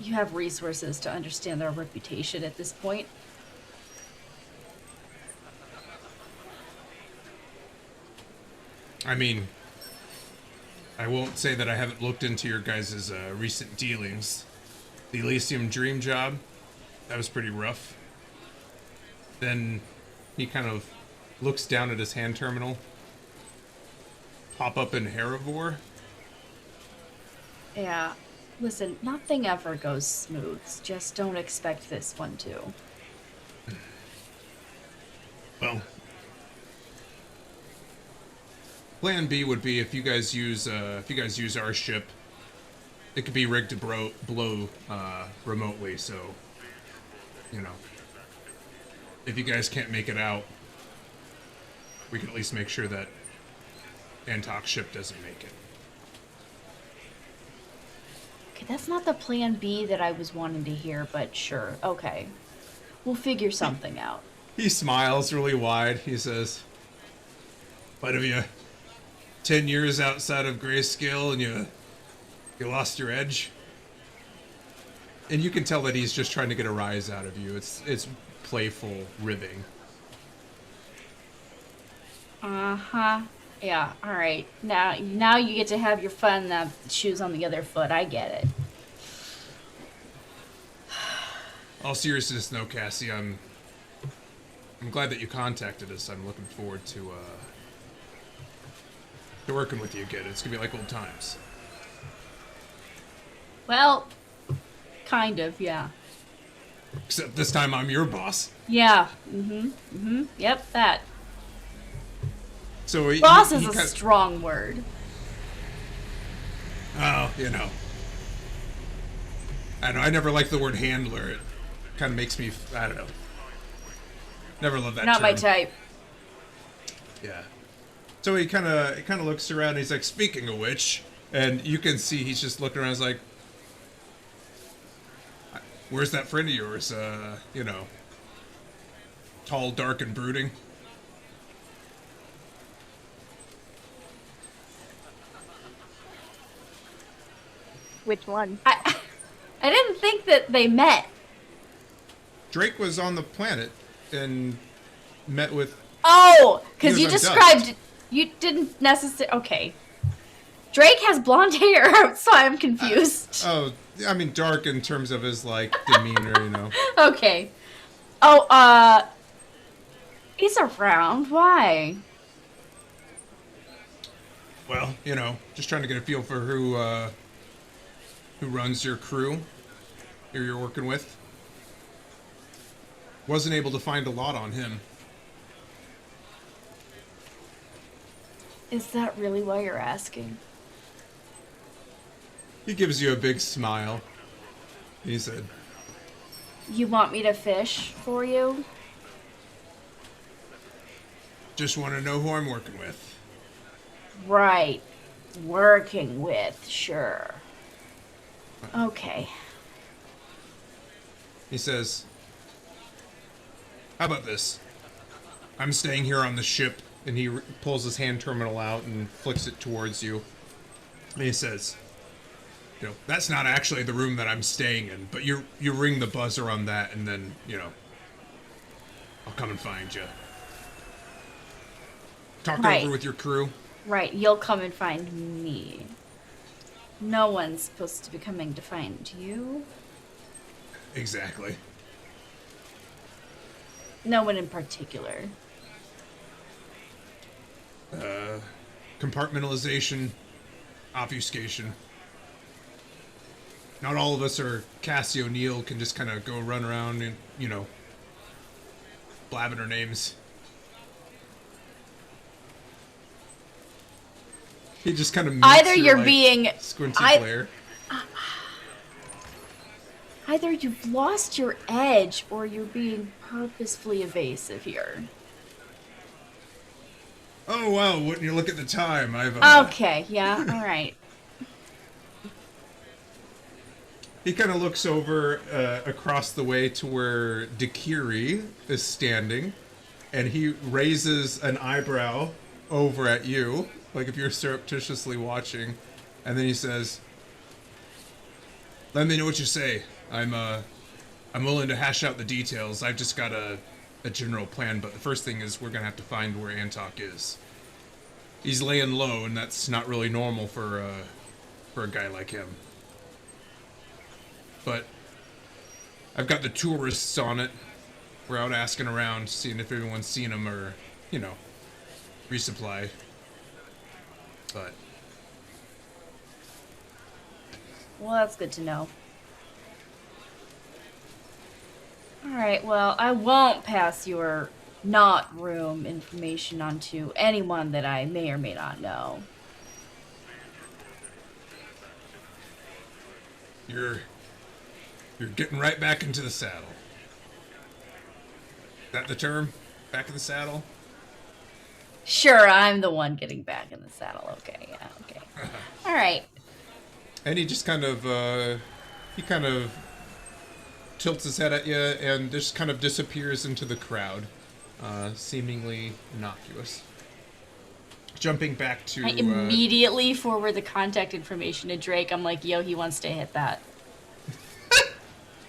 You have resources to understand their reputation at this point. I mean, I won't say that I haven't looked into your guys' recent dealings. The Elysium Dream job, that was pretty rough. Then he kind of looks down at his hand terminal. Pop up in Herivore. Yeah. Listen, nothing ever goes smooth. Just don't expect this one to. Well, plan B would be if you guys use our ship, it could be rigged to blow remotely. So, if you guys can't make it out, we can at least make sure that Antok's ship doesn't make it. Okay, that's not the plan B that I was wanting to hear, but sure. Okay. We'll figure something out. He smiles really wide. He says, "What have you? 10 years outside of Greyscale, and you lost your edge." And you can tell that he's just trying to get a rise out of you. It's playful ribbing. Uh-huh. Yeah, alright. Now you get to have your fun, shoes on the other foot. I get it. All seriousness, no, Cassie, I'm glad that you contacted us. I'm looking forward to working with you again. It's gonna be like old times. Well, kind of, yeah. Except this time I'm your boss. Yeah. Yep, that. So Boss is a strong word. Oh, I don't know. I never liked the word handler. It kind of makes me, I don't know. Never loved that Not term. my type. Yeah. So he kind of looks around. And he's like, speaking of which, and you can see he's just looking around. He's like, where's that friend of yours? You know, tall, dark, and brooding. Which one? I didn't think that they met. Drake was on the planet and met with. Oh, He because was you on described. Dust. You didn't necessarily. Okay. Drake has blonde hair, so I'm confused. Oh, I mean, dark in terms of his like demeanor, you know. Okay. Oh, he's around. Why? Well, you know, just trying to get a feel for who runs your crew, who you're working with. Wasn't able to find a lot on him. Is that really why you're asking? He gives you a big smile. He said, You want me to fish for you? just want to know who I'm working with. Right. Working with, sure. Okay. He says, how about this? I'm staying here on the ship, and he pulls his hand terminal out and flicks it towards you. And he says, you know, that's not actually the room that I'm staying in, but you ring the buzzer on that, and then, you know, I'll come and find you. Talk Right. over with your crew. Right, you'll come and find me. No one's supposed to be coming to find you. Exactly. No one in particular. Compartmentalization, obfuscation. Not all of us are Cassie O'Neill, can just kind of go run around and, you know, blabbing our names. He just kind of Either you're being... squinty glare. Either you've lost your edge or you're being purposefully evasive here. Oh wow! Wouldn't you look at the time? I've Okay, yeah, alright. He kind of looks over across the way to where Dakiri is standing, and he raises an eyebrow over at you, like if you're surreptitiously watching, and then he says, "Let me know what you say. I'm willing to hash out the details. I've just got a general plan, but the first thing is we're gonna have to find where Antok is. He's laying low, and that's not really normal for a guy like him. But I've got the tourists on it. We're out asking around, seeing if anyone's seen him or, you know, resupply. But Well, that's good to know. Alright, well, I won't pass your not room information on to anyone that I may or may not know. you're getting right back into the saddle. Is that the term? Back in the saddle? Sure, I'm the one getting back in the saddle. Okay, yeah, okay. Alright. And he just kind of tilts his head at you and just kind of disappears into the crowd, seemingly innocuous. Jumping back to I immediately forward the contact information to Drake. I'm like, yo, he wants to hit that.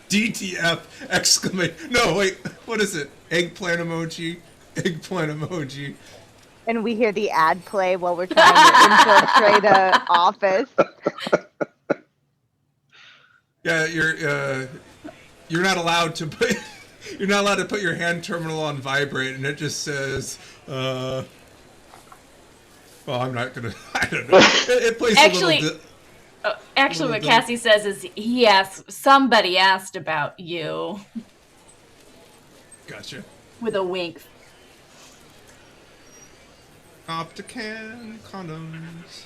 DTF exclamation. No, wait, what is it? Eggplant emoji? Eggplant emoji. And we hear the ad play while we're trying to infiltrate a office. Yeah, you're not allowed to put your hand terminal on vibrate, and it just says well, I'm not gonna. I don't know. It plays Actually, a little. Actually, little what Cassie says is somebody asked about you. Gotcha. With a wink. Optican condoms.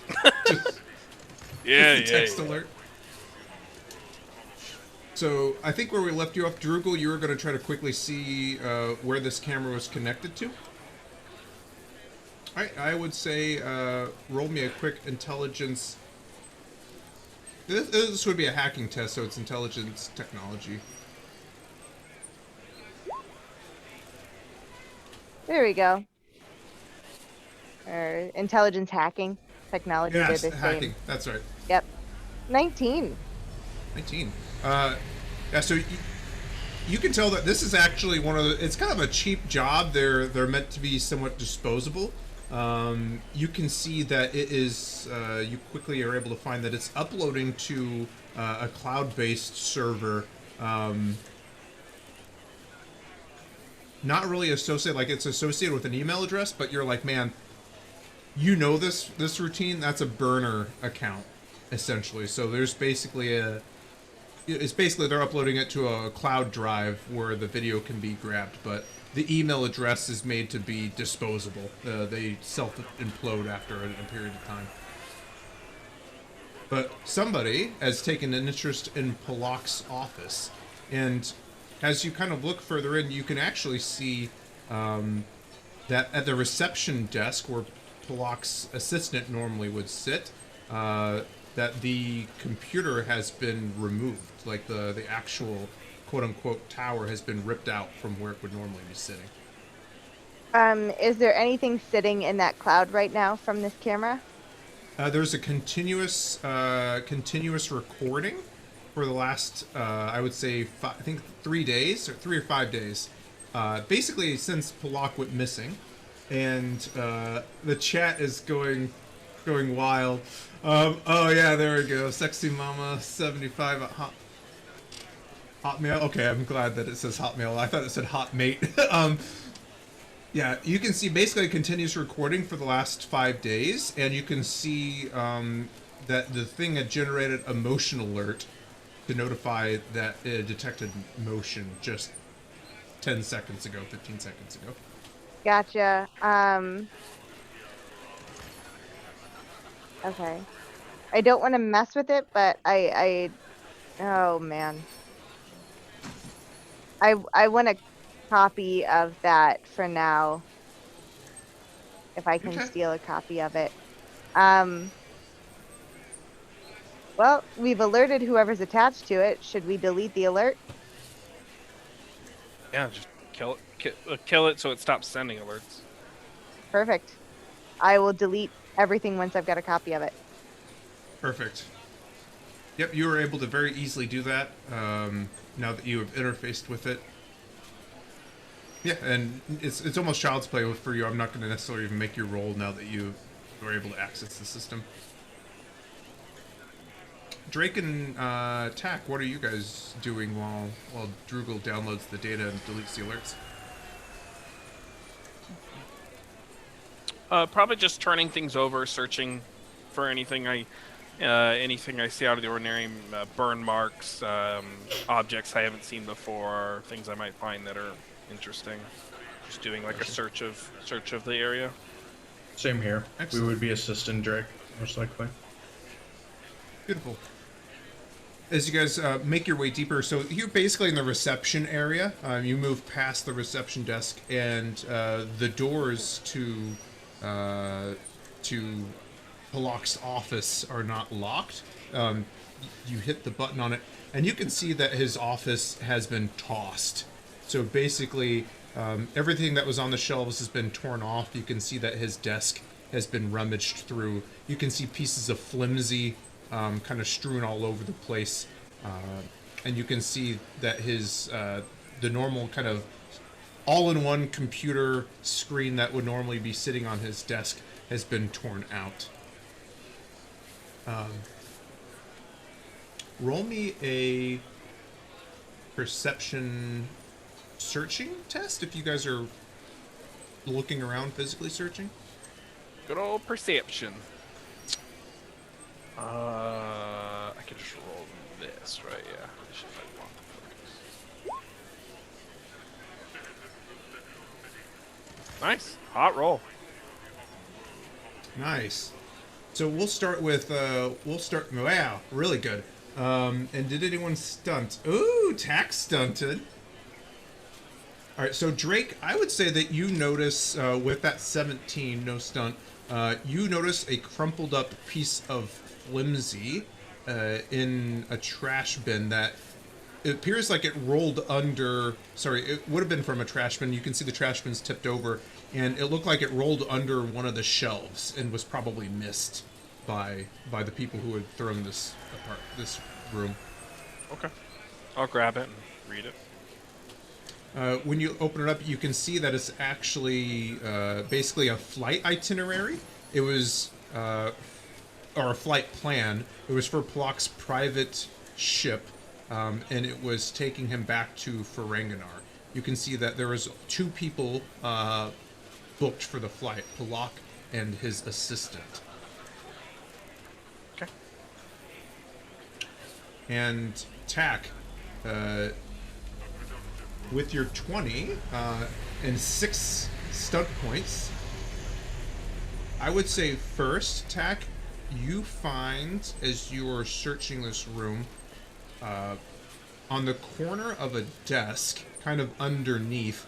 Yeah, Just the text alert. So I think where we left you off, Drugel, you were going to try to quickly see where this camera was connected to. I would say roll me a quick intelligence. This would be a hacking test, so it's intelligence technology. There we go. Or intelligence hacking technology. Yes, They're the hacking. same. That's right. Yep. 19. 19. Yeah. So you can tell that this is actually one of the. It's kind of a cheap job. They're meant to be somewhat disposable. You can see that it is. You quickly are able to find that it's uploading to a cloud-based server. Not really associated, like it's associated with an email address, but you're like, man, you know this routine. That's a burner account, essentially. So there's basically it's basically they're uploading it to a cloud drive where the video can be grabbed, but the email address is made to be disposable. They self-implode after a period of time. But somebody has taken an interest in Pilok's office, and as you kind of look further in, you can actually see that at the reception desk where Pilok's assistant normally would sit, that the computer has been removed. Like the actual quote-unquote tower has been ripped out from where it would normally be sitting. Is there anything sitting in that cloud right now from this camera? There's a continuous recording for the last, I would say, I think 3 days, or 3 or 5 days. Basically, since Pilok went missing, and the chat is going wild. Oh yeah, there we go. Sexy Mama 75 at Hotmail. Okay, I'm glad that it says Hotmail. I thought it said Hot Mate. Yeah, you can see basically a continuous recording for the last 5 days, and you can see that the thing had generated a motion alert to notify that it detected motion just 10 seconds ago, 15 seconds ago. Gotcha. Okay. I don't want to mess with it, but oh man. I want a copy of that for now. If I can Okay. steal a copy of it. Well, we've alerted whoever's attached to it. Should we delete the alert? Yeah, just kill it. Kill it so it stops sending alerts. Perfect. I will delete everything once I've got a copy of it. Perfect. Yep, you were able to very easily do that now that you have interfaced with it. Yeah, and it's almost child's play for you. I'm not going to necessarily even make your roll now that you were able to access the system. Drake and Tack, what are you guys doing while Droogle downloads the data and deletes the alerts? Probably just turning things over, searching for anything I see out of the ordinary, burn marks, objects I haven't seen before, things I might find that are interesting. Just doing like a search of the area. Same here. Excellent. We would be assisting Drake, most likely. Beautiful. As you guys make your way deeper, so you're basically in the reception area. You move past the reception desk, and the doors to Pilok's office are not locked. You hit the button on it, and you can see that his office has been tossed. So basically, everything that was on the shelves has been torn off. You can see that his desk has been rummaged through. You can see pieces of flimsy kind of strewn all over the place. And you can see that his the normal kind of all-in-one computer screen that would normally be sitting on his desk has been torn out. Roll me a perception searching test if you guys are looking around, physically searching. Good old perception. I could just roll this, right? Yeah. I should find one. Nice. Hot roll. Nice. So we'll start with wow, really good. And did anyone stunt? Ooh, Tack stunted. All right, so Drake, I would say that you notice with that 17, no stunt, you notice a crumpled up piece of flimsy in a trash bin that it appears like it rolled under. Sorry, it would have been from a trash bin. You can see the trash bin's tipped over, and it looked like it rolled under one of the shelves and was probably missed by the people who had thrown this apart, this room. Okay. I'll grab it and read it. When you open it up, you can see that it's actually basically a flight itinerary. It was, or a flight plan. It was for Pilok's private ship, and it was taking him back to Ferengi. You can see that there was 2 people booked for the flight, Pilok and his assistant. Okay. And Tack, with your 20 and 6 stunt points, I would say first, Tack, you find, as you are searching this room, on the corner of a desk, kind of underneath,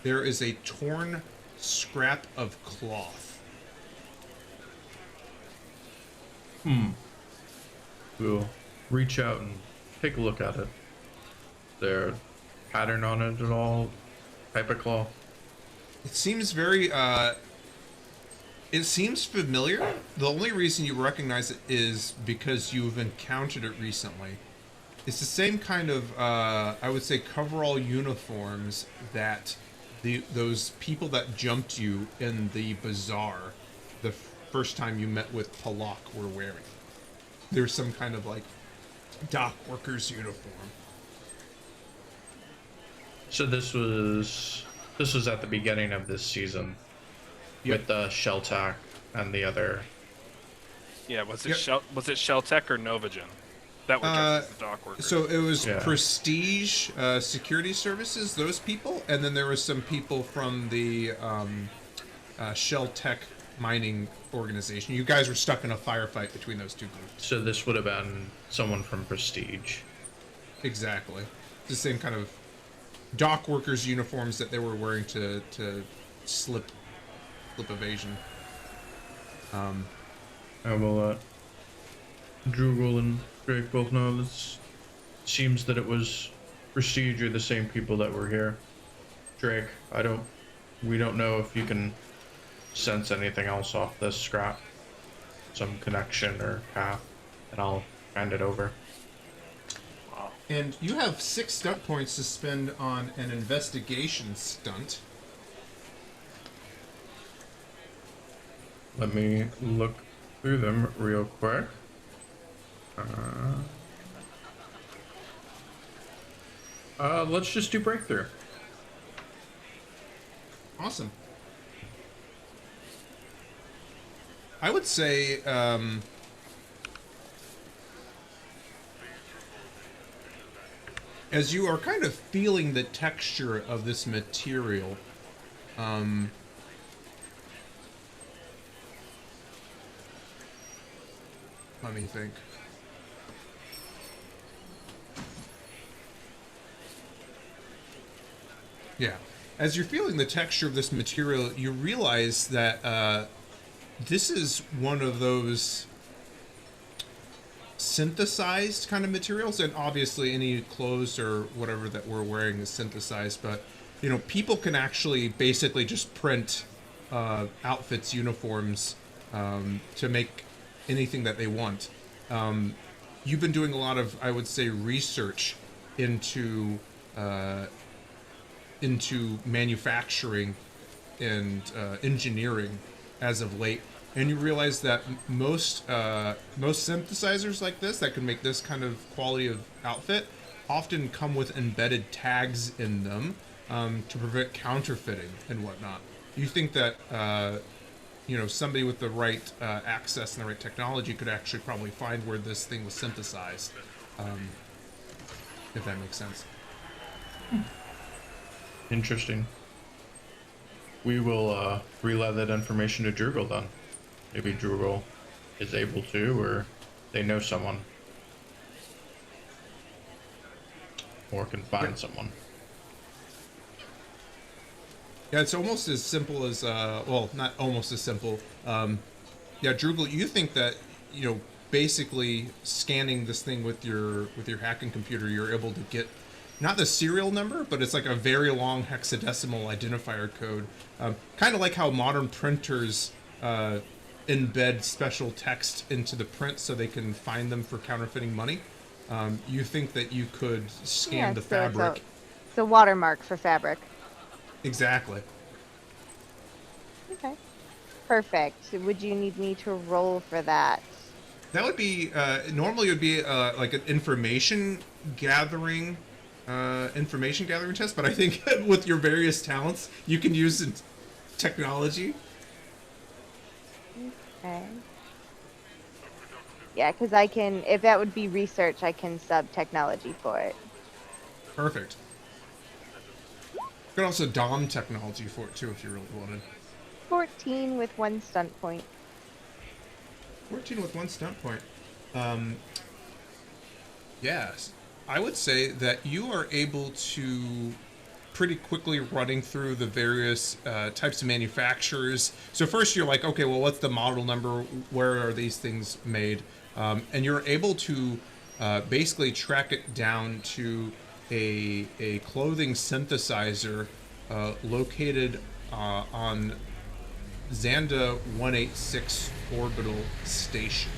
there is a torn scrap of cloth. We'll reach out and take a look at it. There pattern on it at all? Type of cloth? It seems very, it seems familiar. The only reason you recognize it is because you've encountered it recently. It's the same kind of, I would say, coverall uniforms that those people that jumped you in the bazaar the first time you met with Pilok were wearing. There's some kind of, like, dock workers uniform. So this was at the beginning of this season, with the Rel'Tak and the other. Yeah, was it Rel'Tak or Novagen? That was the dock workers. So it was Prestige Security Services, those people, and then there was some people from the Rel'Tak mining organization. You guys were stuck in a firefight between those 2 groups. So this would have been someone from Prestige. Exactly. The same kind of dock workers uniforms that they were wearing to slip evasion. I will let Drugel and Drake both know this. Seems that it was Prestige or the same people that were here. Drake, we don't know if you can sense anything else off this scrap. Some connection or path, and I'll hand it over. And you have 6 stunt points to spend on an investigation stunt. Let me look through them real quick. Let's just do breakthrough. Awesome. I would say, as you are kind of feeling the texture of this material, let me think. Yeah. As you're feeling the texture of this material, you realize that this is one of those synthesized kind of materials, and obviously any clothes or whatever that we're wearing is synthesized, but you know, people can actually basically just print outfits, uniforms, to make anything that they want. You've been doing a lot of, I would say, research into manufacturing and engineering as of late, and you realize that most synthesizers like this that can make this kind of quality of outfit often come with embedded tags in them to prevent counterfeiting and whatnot. You think that you know, somebody with the right access and the right technology could actually probably find where this thing was synthesized, if that makes sense. Interesting. We will relay that information to Drugel then. Maybe Drugel is able to, or they know someone. Or can find someone. Yeah, it's almost as simple as well, not almost as simple. Yeah, Drupal, you think that basically scanning this thing with your hacking computer, you're able to get not the serial number, but it's like a very long hexadecimal identifier code, kind of like how modern printers embed special text into the print so they can find them for counterfeiting money. You think that you could scan the fabric? It's a watermark for fabric. Exactly. Okay. Perfect. Would you need me to roll for that? That would be normally it would be like an information gathering test, but I think with your various talents, you can use technology. Okay. Yeah, because I can. If that would be research, I can sub technology for it. Perfect. You could also dom technology for it too if you really wanted. 14 with 1 stunt point. 14 with 1 stunt point. Yes. I would say that you are able to pretty quickly running through the various types of manufacturers. So first you're like, okay, well, what's the model number? Where are these things made? And you're able to basically track it down to a clothing synthesizer located on Xanda 186 orbital station.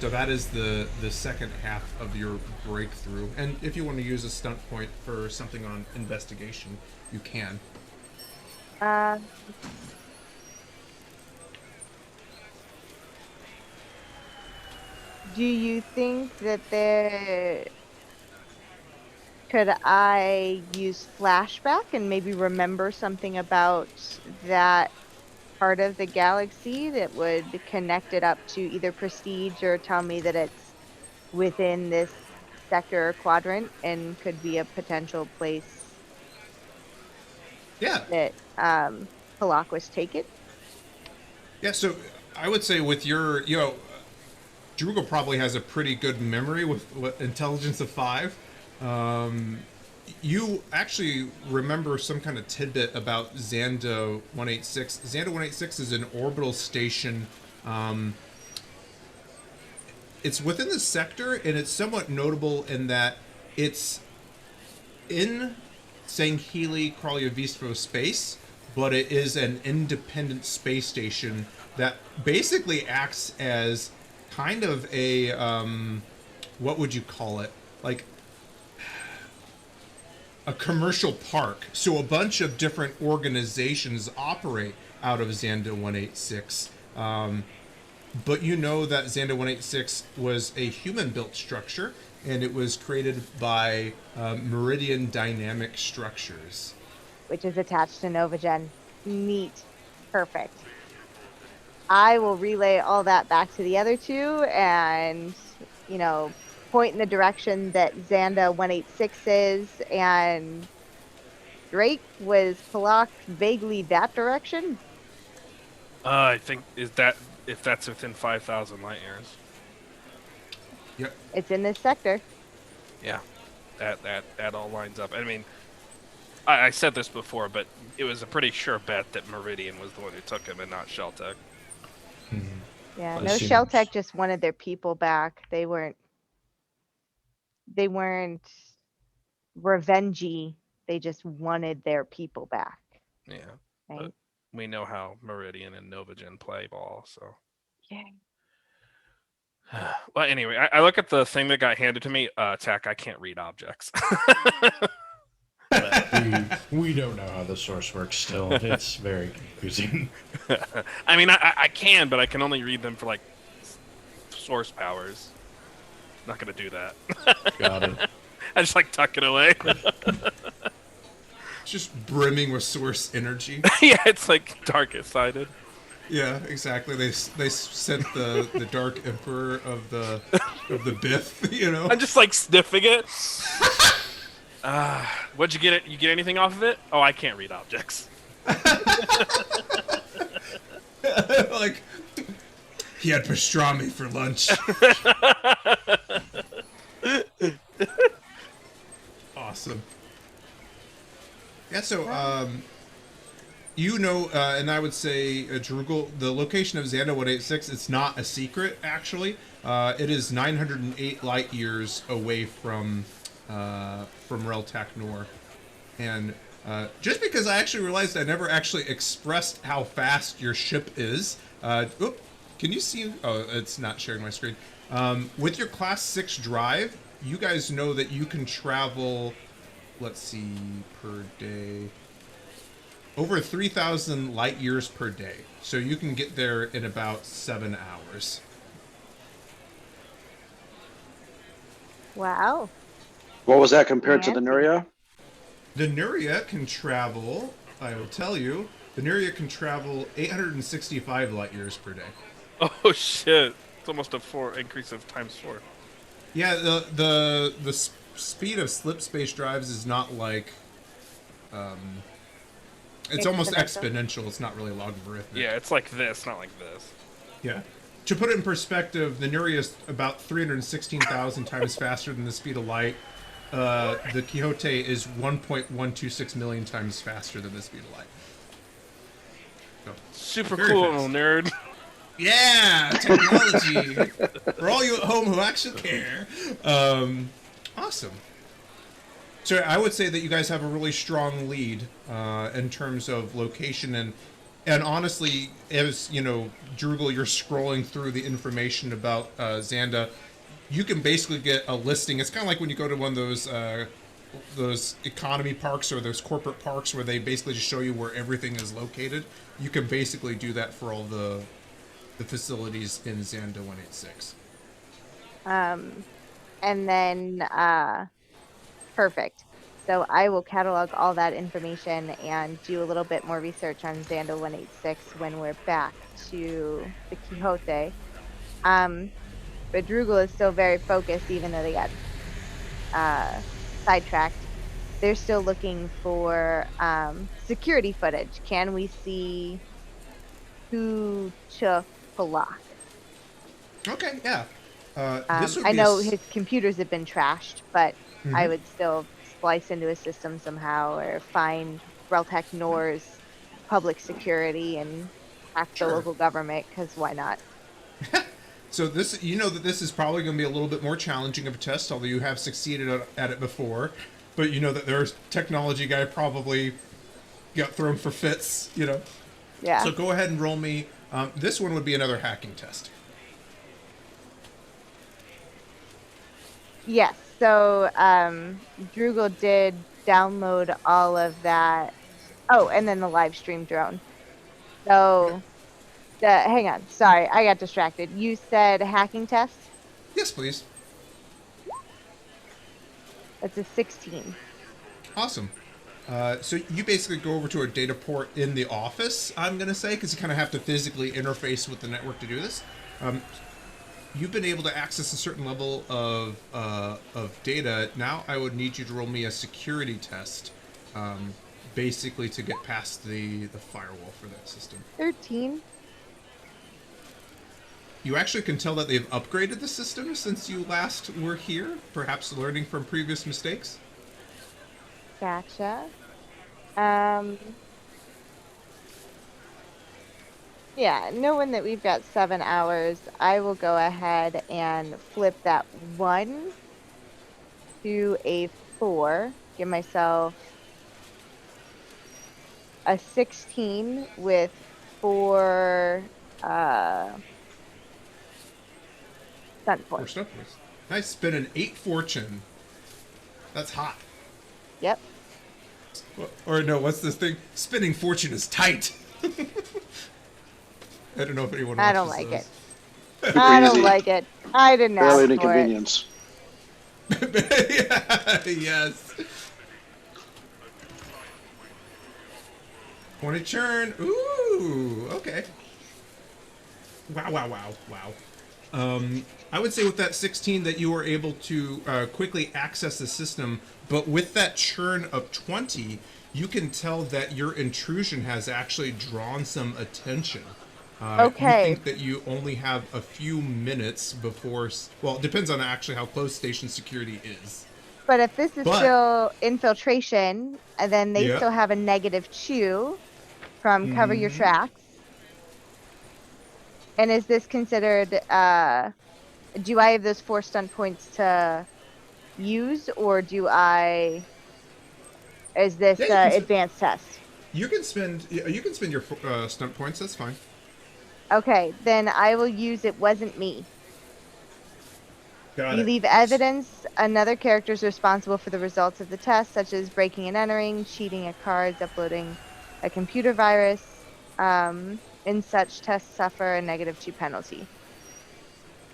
So that is the second half of your breakthrough. And if you want to use a stunt point for something on investigation, you can. Do you think that could I use flashback and maybe remember something about that part of the galaxy that would connect it up to either prestige or tell me that it's within this sector or quadrant and could be a potential place that Pilok was taken? Yeah, so I would say with your, Drugal probably has a pretty good memory with intelligence of 5. You actually remember some kind of tidbit about Xanda 186. Xanda 186 is an orbital station. It's within the sector, and it's somewhat notable in that it's in Sangheli Kralyavistvo space, but it is an independent space station that basically acts as kind of a, what would you call it? Like a commercial park. So a bunch of different organizations operate out of Xanda 186. But you know that Xanda 186 was a human-built structure, and it was created by Meridian Dynamic Structures. Which is attached to Novagen. Neat. Perfect. I will relay all that back to the other two and, point in the direction that Xanda 186 is, and Drake, was Pilok vaguely that direction? I think if that's within 5,000 light years. Yep. It's in this sector. Yeah, that all lines up. I mean, I said this before, but it was a pretty sure bet that Meridian was the one who took him and not Sheltec. Mm-hmm. Yeah, But no, it seems- Sheltec just wanted their people back. They weren't revengey. They just wanted their people back. Yeah, Right? but we know how Meridian and Novagen play ball, so. Yeah. Well, anyway, I look at the thing that got handed to me. Tech, I can't read objects. we don't know how the source works still. It's very confusing. I mean, I can, but I can only read them for, like, source powers. Not going to do that. Got it. I just, like, tuck it away. It's just brimming with source energy. Yeah, it's, like, darkest-sided. Yeah, exactly. They sent the Dark Emperor of the Biff, I'm just, like, sniffing it. What'd you get? You get anything off of it? Oh, I can't read objects. Like, he had pastrami for lunch. Awesome. Yeah, so you know, and I would say, Drugel, the location of Xanda 186, it's not a secret, actually. It is 908 light years away from Rel'Tak Nor. And just because I actually realized I never actually expressed how fast your ship is. Can you see? Oh, it's not sharing my screen. With your Class 6 drive, you guys know that you can travel, let's see, per day, over 3,000 light years per day. So you can get there in about 7 hours. Wow. What was that compared to the Fancy. Nuria? The Nuria can travel, I will tell you, the Nuria can travel 865 light years per day. Oh shit! It's almost a increase of ×4. Yeah, the speed of slip space drives is not like, it's almost exponential. It's not really logarithmic. Yeah, it's like this, not like this. Yeah. To put it in perspective, the Nuria is about 316,000 times faster than the speed of light. The Quixote is 1.126 million times faster than the speed of light. So, Super very cool, fast. nerd. Yeah, technology. For all you at home who actually care. Awesome. So I would say that you guys have a really strong lead in terms of location, and honestly, as you know, Drugel, you're scrolling through the information about Xanda. You can basically get a listing. It's kind of like when you go to one of those economy parks or those corporate parks where they basically just show you where everything is located. You can basically do that for all the facilities in Xanda 186. And then, perfect. So I will catalog all that information and do a little bit more research on Xanda 186 when we're back to the Quixote. But Drugel is still very focused, even though they got sidetracked. They're still looking for security footage. Can we see who took Pilok? Okay, yeah. This would I be know his computers have been trashed, but Mhm. I would still splice into his system somehow or find Rel'Tak Nor's public security and hack the Sure. local government, because why not? So this, you know that this is probably going to be a little bit more challenging of a test, although you have succeeded at it before. But you know that there's technology guy probably got thrown for fits, you know. Yeah. So go ahead and roll me. This one would be another hacking test. Yes. So Drugel did download all of that. Oh, and then the live stream drone. So hang on. Sorry, I got distracted. You said hacking test? Yes, please. That's a 16. Awesome. So you basically go over to a data port in the office, I'm going to say, because you kind of have to physically interface with the network to do this. You've been able to access a certain level of data. Now I would need you to roll me a security test, basically to get past the firewall for that system. 13. You actually can tell that they've upgraded the system since you last were here, perhaps learning from previous mistakes. Gotcha. Yeah, knowing that we've got 7 hours, I will go ahead and flip that 1 to a 4. Give myself a 16 with 4 stunt Four points. stuff points. Nice. Spin an 8 fortune. That's hot. Yep. Or no, what's this thing? Spinning fortune is tight. I don't know if anyone watches I don't like those. it. I don't easy. like it. I didn't Fairly an ask for it. inconvenience. Yes. 20 churn. Ooh, okay. Wow. I would say with that 16 that you were able to quickly access the system, but with that churn of 20, you can tell that your intrusion has actually drawn some attention. Okay. You think that you only have a few minutes before... Well, it depends on actually how close station security is. But if this is But- still infiltration, and then they Yeah. still have a negative chew, from Cover Your Mhm. Tracks. And is this considered, do I have those 4 stunt points to use, or is Yeah, this advanced test? you can spend your stunt points. That's fine. Okay, then I will use It Wasn't Me. Got You it. leave evidence another character is responsible for the results of the test, such as breaking and entering, cheating at cards, uploading a computer virus. In such tests suffer a -2 penalty.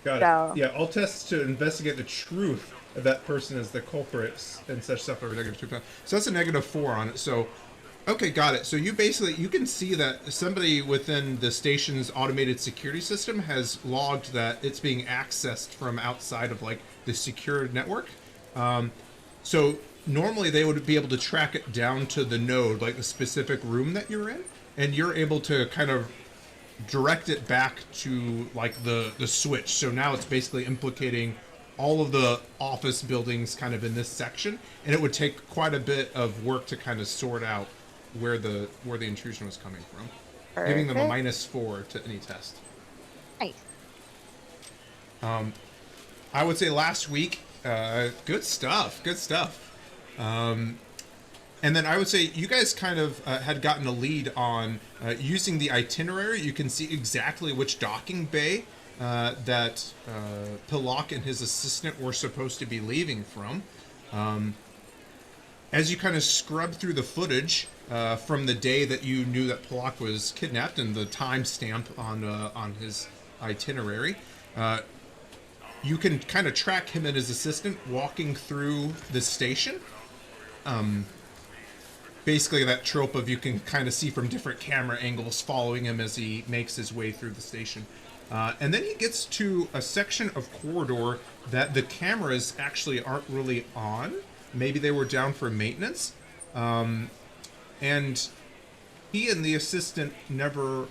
Got it. So, Yeah, all tests to investigate the truth of that person as the culprits and such stuff are -2 pounds. So that's a -4 on it. So, okay, got it. So you can see that somebody within the station's automated security system has logged that it's being accessed from outside of like the secured network. So normally they would be able to track it down to the node, like the specific room that you're in, and you're able to kind of direct it back to like the switch. So now it's basically implicating all of the office buildings kind of in this section, and it would take quite a bit of work to kind of sort out where the intrusion was coming from, giving them a perfect. -4 to any test. Nice. I would say last week, good stuff, good stuff. And then I would say you guys kind of had gotten a lead on using the itinerary. You can see exactly which docking bay that Pilok and his assistant were supposed to be leaving from. As you kind of scrub through the footage from the day that you knew that Pilok was kidnapped and the timestamp on his itinerary, you can kind of track him and his assistant walking through the station. Basically that trope of you can kind of see from different camera angles following him as he makes his way through the station. And then he gets to a section of corridor that the cameras actually aren't really on. Maybe they were down for maintenance. And he and the assistant never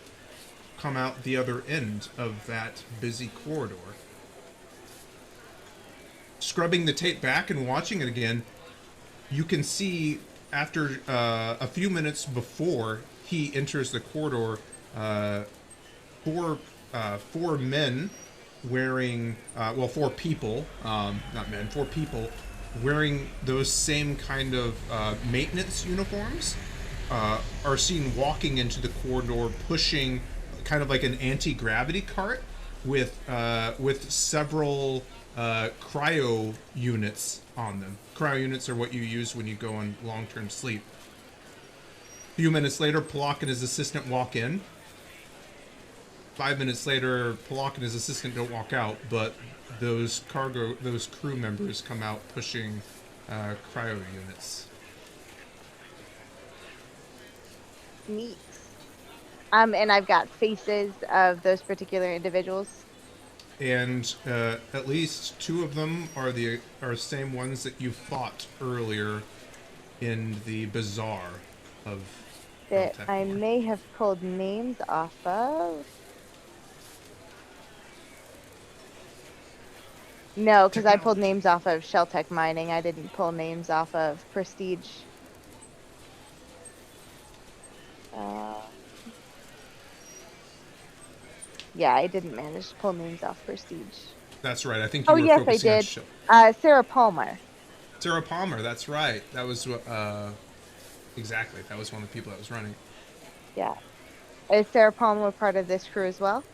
come out the other end of that busy corridor. Scrubbing the tape back and watching it again, you can see after a few minutes before he enters the corridor, four men wearing, 4 people, not men, 4 people wearing those same kind of maintenance uniforms are seen walking into the corridor, pushing kind of like an anti-gravity cart with several cryo units on them. Cryo units are what you use when you go on long-term sleep. A few minutes later, Pilok and his assistant walk in. 5 minutes later, Pilok and his assistant don't walk out, but those crew members come out pushing cryo units. Neat. And I've got faces of those particular individuals. And at least 2 of them are the same ones that you fought earlier in the bazaar of That Rel'Tak I Nor. may have pulled names off of. No, because I pulled names off of Shelltech Mining. I didn't pull names off of Prestige. Yeah, I didn't manage to pull names off Prestige. That's right. I think you Oh, were yes, I focusing on did. Sarah Palmer. Sarah Palmer. That's right. That was exactly. That was one of the people that was running. Yeah. Is Sarah Palmer part of this crew as well?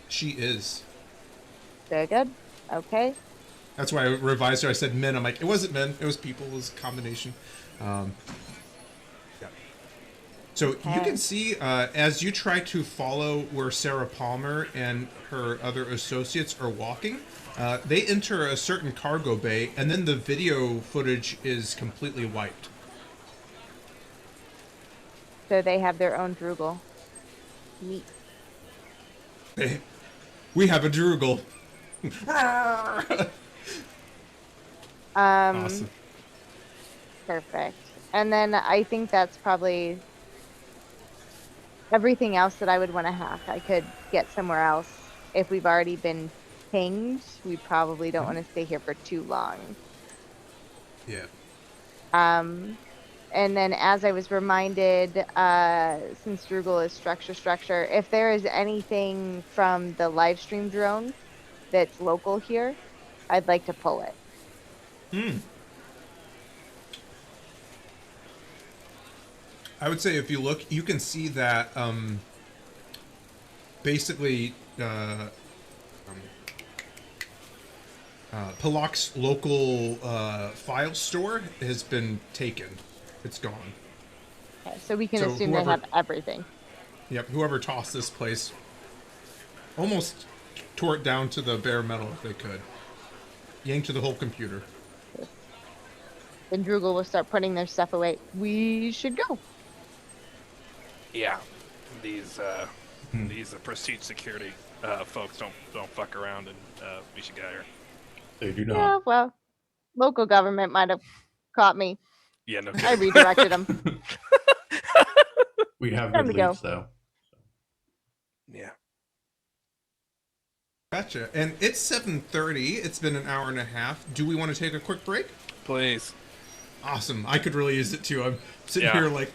She is. Very good. Okay. That's why I revised her. I said men. I'm like, it wasn't men. It was people. It was a combination. Yeah. So you can see as you try to follow where Sarah Palmer and her other associates are walking, they enter a certain cargo bay, and then the video footage is completely wiped. So they have their own Droogle. Neat. We have a Droogle. Awesome. Perfect. And then I think that's probably everything else that I would want to hack. I could get somewhere else. If we've already been pinged, we probably don't want to stay here for too long. Yeah. And then as I was reminded, since Droogle is structure, if there is anything from the live stream drone that's local here, I'd like to pull it. I would say if you look, you can see that basically Pilok's local file store has been taken. It's gone. Okay, so we can So assume they whoever- have everything. Yep, whoever tossed this place almost tore it down to the bare metal if they could. Yanked to the whole computer. Then Droogle will start putting their stuff away. We should go. Yeah, these prestige security folks don't fuck around, and we should get out of here. They do Yeah, not. well, local government might have caught me. Yeah, no I kidding. redirected them. We have Time good to go. leads, though. Yeah. Gotcha. And it's 7:30. It's been an hour and a half. Do we want to take a quick break? Please. Awesome. I could really use it too. I'm sitting Yeah. here like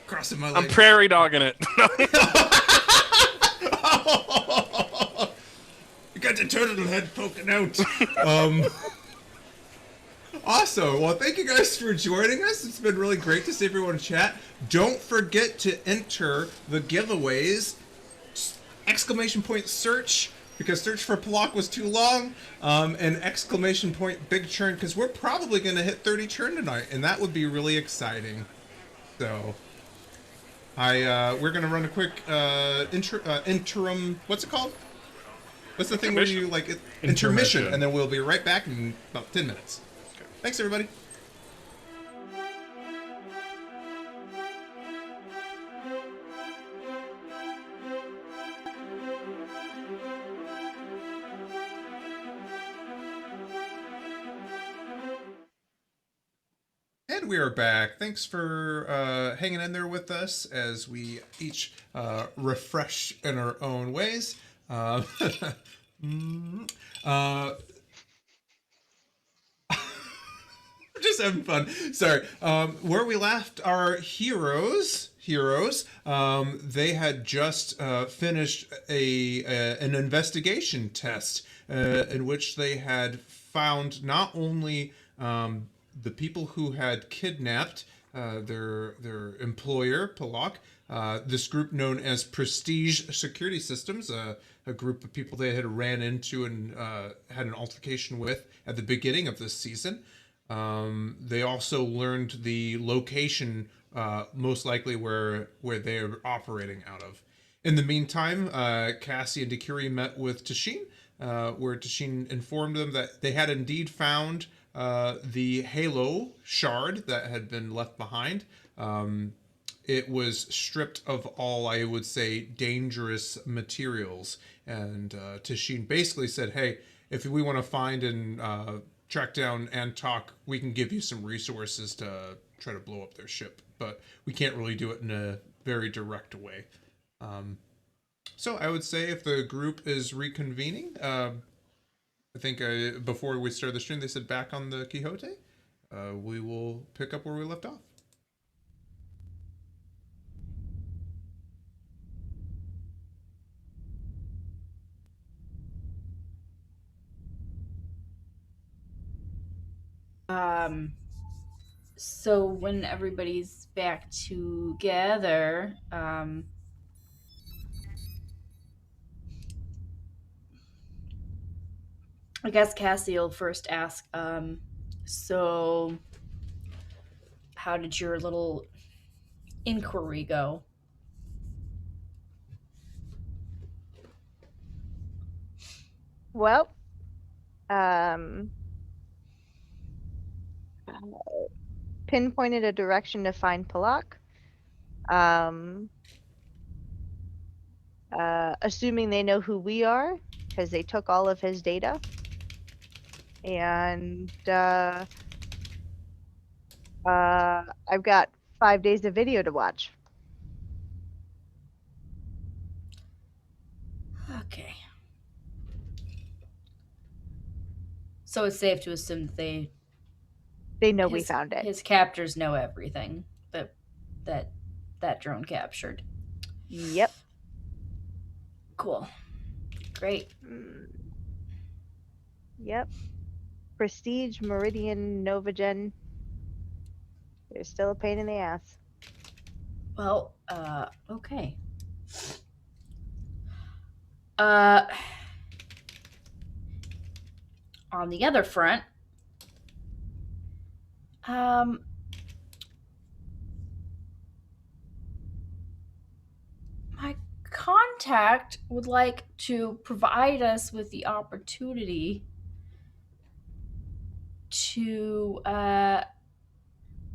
crossing my I'm legs. prairie dogging it. You got your turtle head poking out. Awesome. Well, thank you guys for joining us. It's been really great to see everyone chat. Don't forget to enter the giveaways. Exclamation point search, because search for Pilok was too long. And exclamation point big churn, because we're probably going to hit 30 churn tonight, and that would be really exciting. So, we're going to run a quick interim. What's it called? What's the thing where you like intermission, and then we'll be right back in about 10 minutes. Okay. Thanks, everybody. And we are back. Thanks for hanging in there with us as we each refresh in our own ways. We're just having fun. Sorry. Where we left our heroes, they had just finished an investigation test in which they had found not only the people who had kidnapped their employer, Pilok, this group known as Prestige Security Systems, a group of people they had ran into and had an altercation with at the beginning of this season. They also learned the location, most likely where they're operating out of. In the meantime, Cassie and Dakiri met with Tashin, where Tashin informed them that they had indeed found the Halo shard that had been left behind. It was stripped of all, I would say, dangerous materials. And Tashin basically said, hey, if we want to find and track down Antok, we can give you some resources to try to blow up their ship. But we can't really do it in a very direct way. So I would say if the group is reconvening, I think before we started the stream, they said back on the Quixote. We will pick up where we left off. So when everybody's back together, I guess Cassie will first ask, so how did your little inquiry go? Well, pinpointed a direction to find Pilok. Assuming they know who we are, because they took all of his data. And I've got 5 days of video to watch. Okay. So it's safe to assume that they They know we found it. His captors know everything that drone captured. Yep. Cool. Great. Yep. Prestige, Meridian, Novagen. They're still a pain in the ass. Well, okay. On the other front, my contact would like to provide us with the opportunity to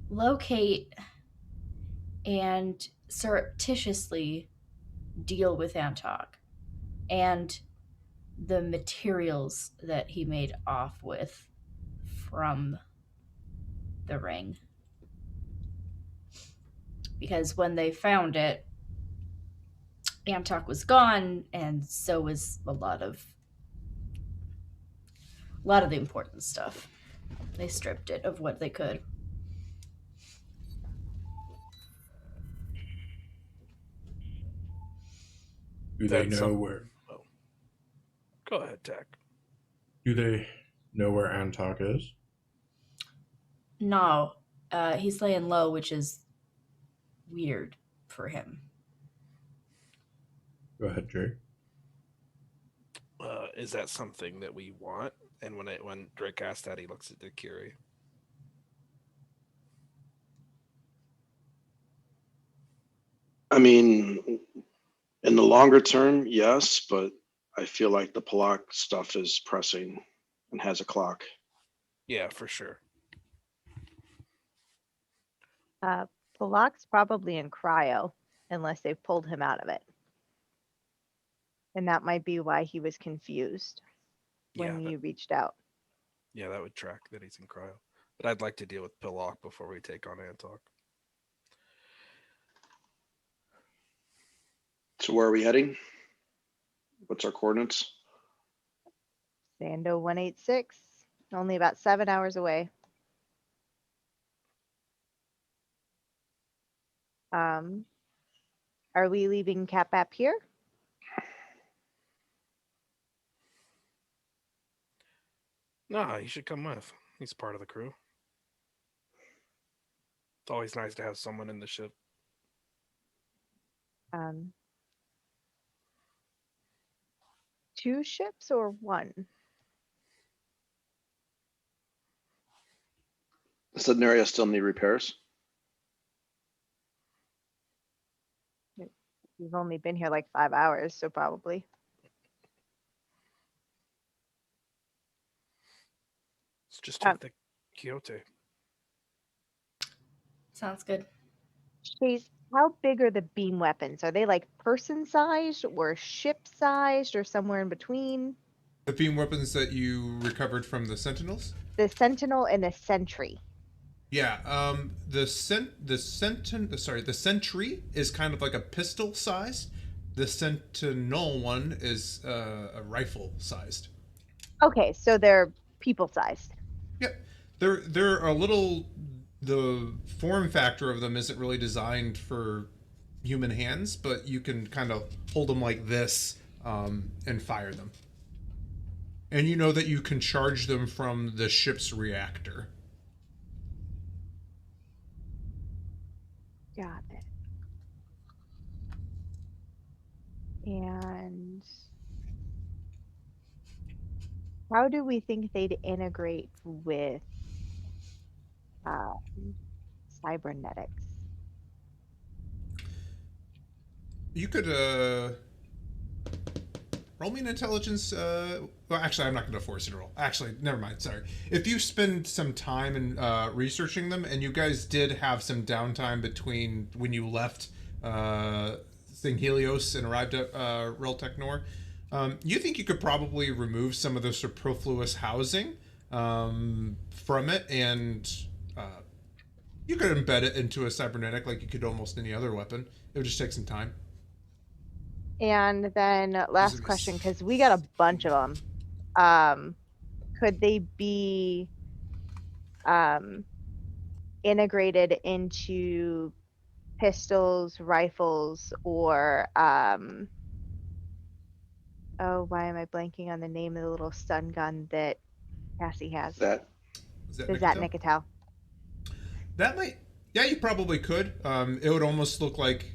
locate and surreptitiously deal with Antok and the materials that he made off with from the ring. Because when they found it, Antok was gone, and so was a lot of the important stuff. They stripped it of what they could. Do they That's know where? Oh. Go ahead, Tech. Do they know where Antok is? No, he's laying low, which is weird for him. Go ahead, Jay. Is that something that we want? And when Drake asked that, he looks at Dakiri. I mean, in the longer term, yes, but I feel like the Pilok stuff is pressing and has a clock. Yeah, for sure. Pilok's probably in cryo, unless they've pulled him out of it. And that might be why he was confused when you reached out. Yeah, that would track that he's in cryo. But I'd like to deal with Pilok before we take on Antok. So where are we heading? What's our coordinates? Sando 186, only about 7 hours away. Are we leaving Cap here? No, he should come with. He's part of the crew. It's always nice to have someone in the ship. 2 ships or 1? Does the area still need repairs? We've only been here like 5 hours, so probably. Let's just take the Quixote. Sounds good. Chase, how big are the beam weapons? Are they like person sized or ship sized or somewhere in between? The beam weapons that you recovered from the Sentinels? The Sentinel and the Sentry. Yeah, the Sentry is kind of like a pistol sized. The Sentinel one is a rifle sized. Okay, so they're people sized. Yep, they're a little. The form factor of them isn't really designed for human hands, but you can kind of hold them like this and fire them. And you know that you can charge them from the ship's reactor. Got it. And how do we think they'd integrate with cybernetics? You could roll me an intelligence. Well, actually, I'm not going to force you to roll. Actually, never mind. Sorry. If you spend some time in researching them, and you guys did have some downtime between when you left Sanghelios and arrived at Rel'Tak Nor, you think you could probably remove some of the superfluous housing from it, and you could embed it into a cybernetic like you could almost any other weapon. It would just take some time. And then last question, because we got a bunch of them. Could they be integrated into pistols, rifles, or oh, why am I blanking on the name of the little stun gun that Cassie has? That Is that The Zat Nicotel? Nicotel. That might. Yeah, you probably could. It would almost look like,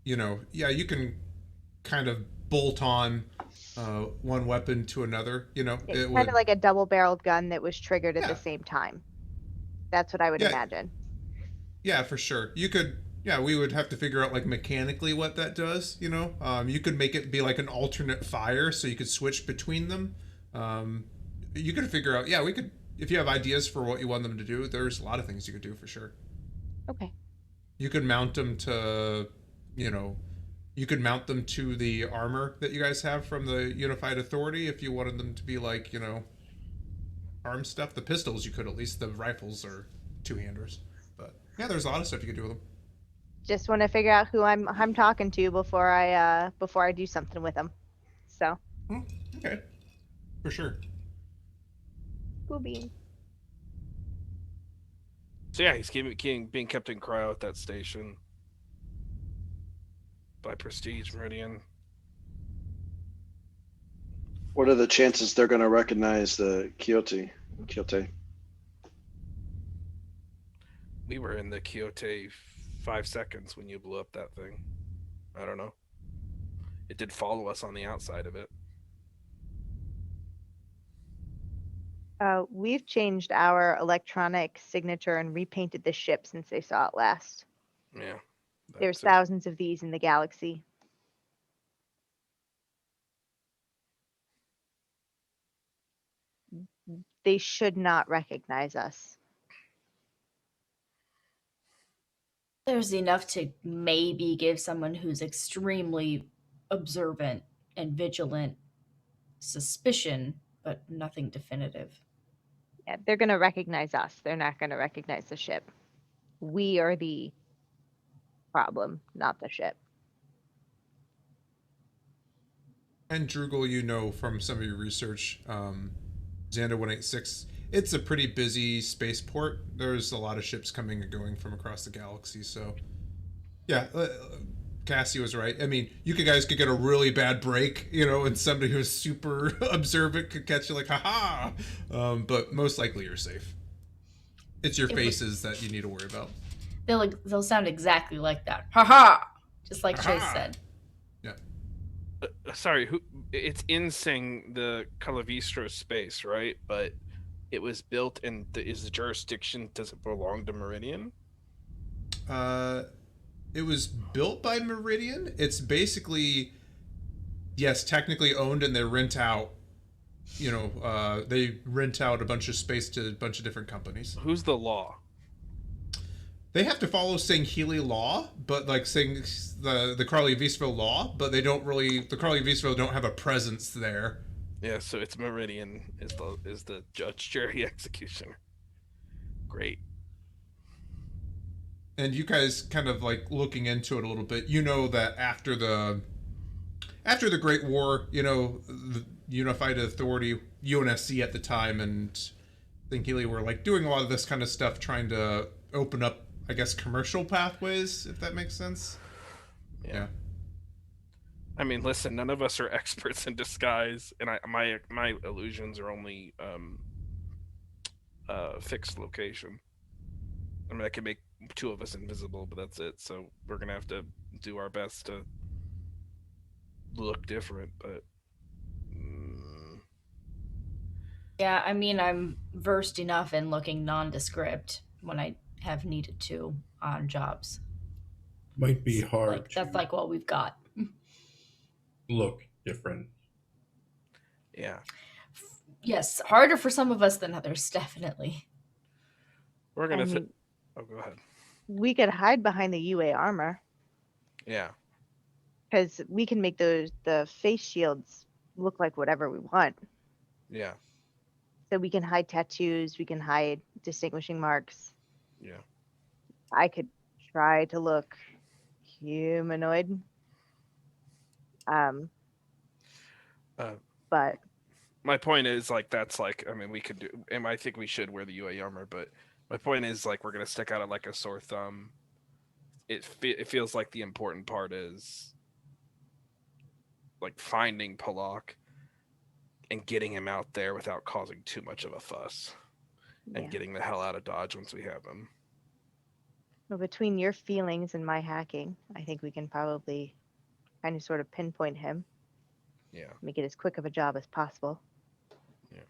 yeah, you can kind of bolt on one weapon to another. It's It kind of would. like a double-barreled gun that was triggered at the Yeah, same time. That's what I would yeah, imagine. yeah, for sure. You could. Yeah, we would have to figure out like mechanically what that does. You could make it be like an alternate fire, so you could switch between them. Um, you could figure out. Yeah, we could. If you have ideas for what you want them to do, there's a lot of things you could do for sure. Okay. You could mount them to, you know, you could mount them to the armor that you guys have from the Unified Authority if you wanted them to be like, arm stuff. The pistols you could at least. The rifles are two-handers. But yeah, there's a lot of stuff you could do with them. Just want to figure out who I'm talking to before I do something with them. So, Okay, for sure. cool beans. So yeah, he's being kept in cryo at that station by Prestige Meridian. What are the chances they're going to recognize the Quixote? We were in the Quixote 5 seconds when you blew up that thing. I don't know. It did follow us on the outside of it. We've changed our electronic signature and repainted the ship since they saw it last. Yeah. There's too. thousands of these in the galaxy. They should not recognize us. There's enough to maybe give someone who's extremely observant and vigilant suspicion, but nothing definitive. Yeah, they're going to recognize us. They're not going to recognize the ship. We are the problem, not the ship. And Drugel, from some of your research, Xander 186, it's a pretty busy spaceport. There's a lot of ships coming and going from across the galaxy. So, yeah, Cassie was right. I mean, you guys could get a really bad break, and somebody who's super observant could catch you like, haha. But most likely you're safe. It's your faces that you need to worry about. They'll sound exactly like that. Ha ha! Just like Chase Ha-ha. said. Yeah. Sorry, it's in Sing the Calavistro space, right? But it was built in is the jurisdiction, does it belong to Meridian? It was built by Meridian. It's basically, yes, technically owned, and they rent out. They rent out a bunch of space to a bunch of different companies. Who's the law? They have to follow Sangheli law, but like saying the Carly Visvo law, but they don't really. The Carly Visvo don't have a presence there. Yeah, so it's Meridian is the judge, jury, executioner. Great. And you guys kind of like looking into it a little bit. You know that after the Great War, the Unified Authority, UNSC at the time, and Sangheli were like doing a lot of this kind of stuff, trying to open up, I guess, commercial pathways, if that makes sense. Yeah. I mean, listen, none of us are experts in disguise, and my illusions are only fixed location. I mean, I can make two of us invisible, but that's it. So we're gonna have to do our best to look different. But Yeah, I mean, I'm versed enough in looking nondescript when I have needed to on jobs. Might be hard That's like what we've got. look different. yeah, Yes, harder for some of us than others, definitely. we're gonna. I mean, Oh, go ahead. we could hide behind the UA armor Yeah, because we can make the face shields look like whatever we want. yeah, So we can hide tattoos, we can hide distinguishing marks. yeah. I could try to look humanoid. But My point is, like, that's like, I mean, we could do, and I think we should wear the UA armor, but My point is, like, we're gonna stick out like a sore thumb. It feels like the important part is like finding Pilok and getting him out there without causing too much of a fuss, and Yeah. getting the hell out of Dodge once we have him. Well, between your feelings and my hacking, I think we can probably kind of sort of pinpoint him, Yeah. make it as quick of a job as possible. Yeah.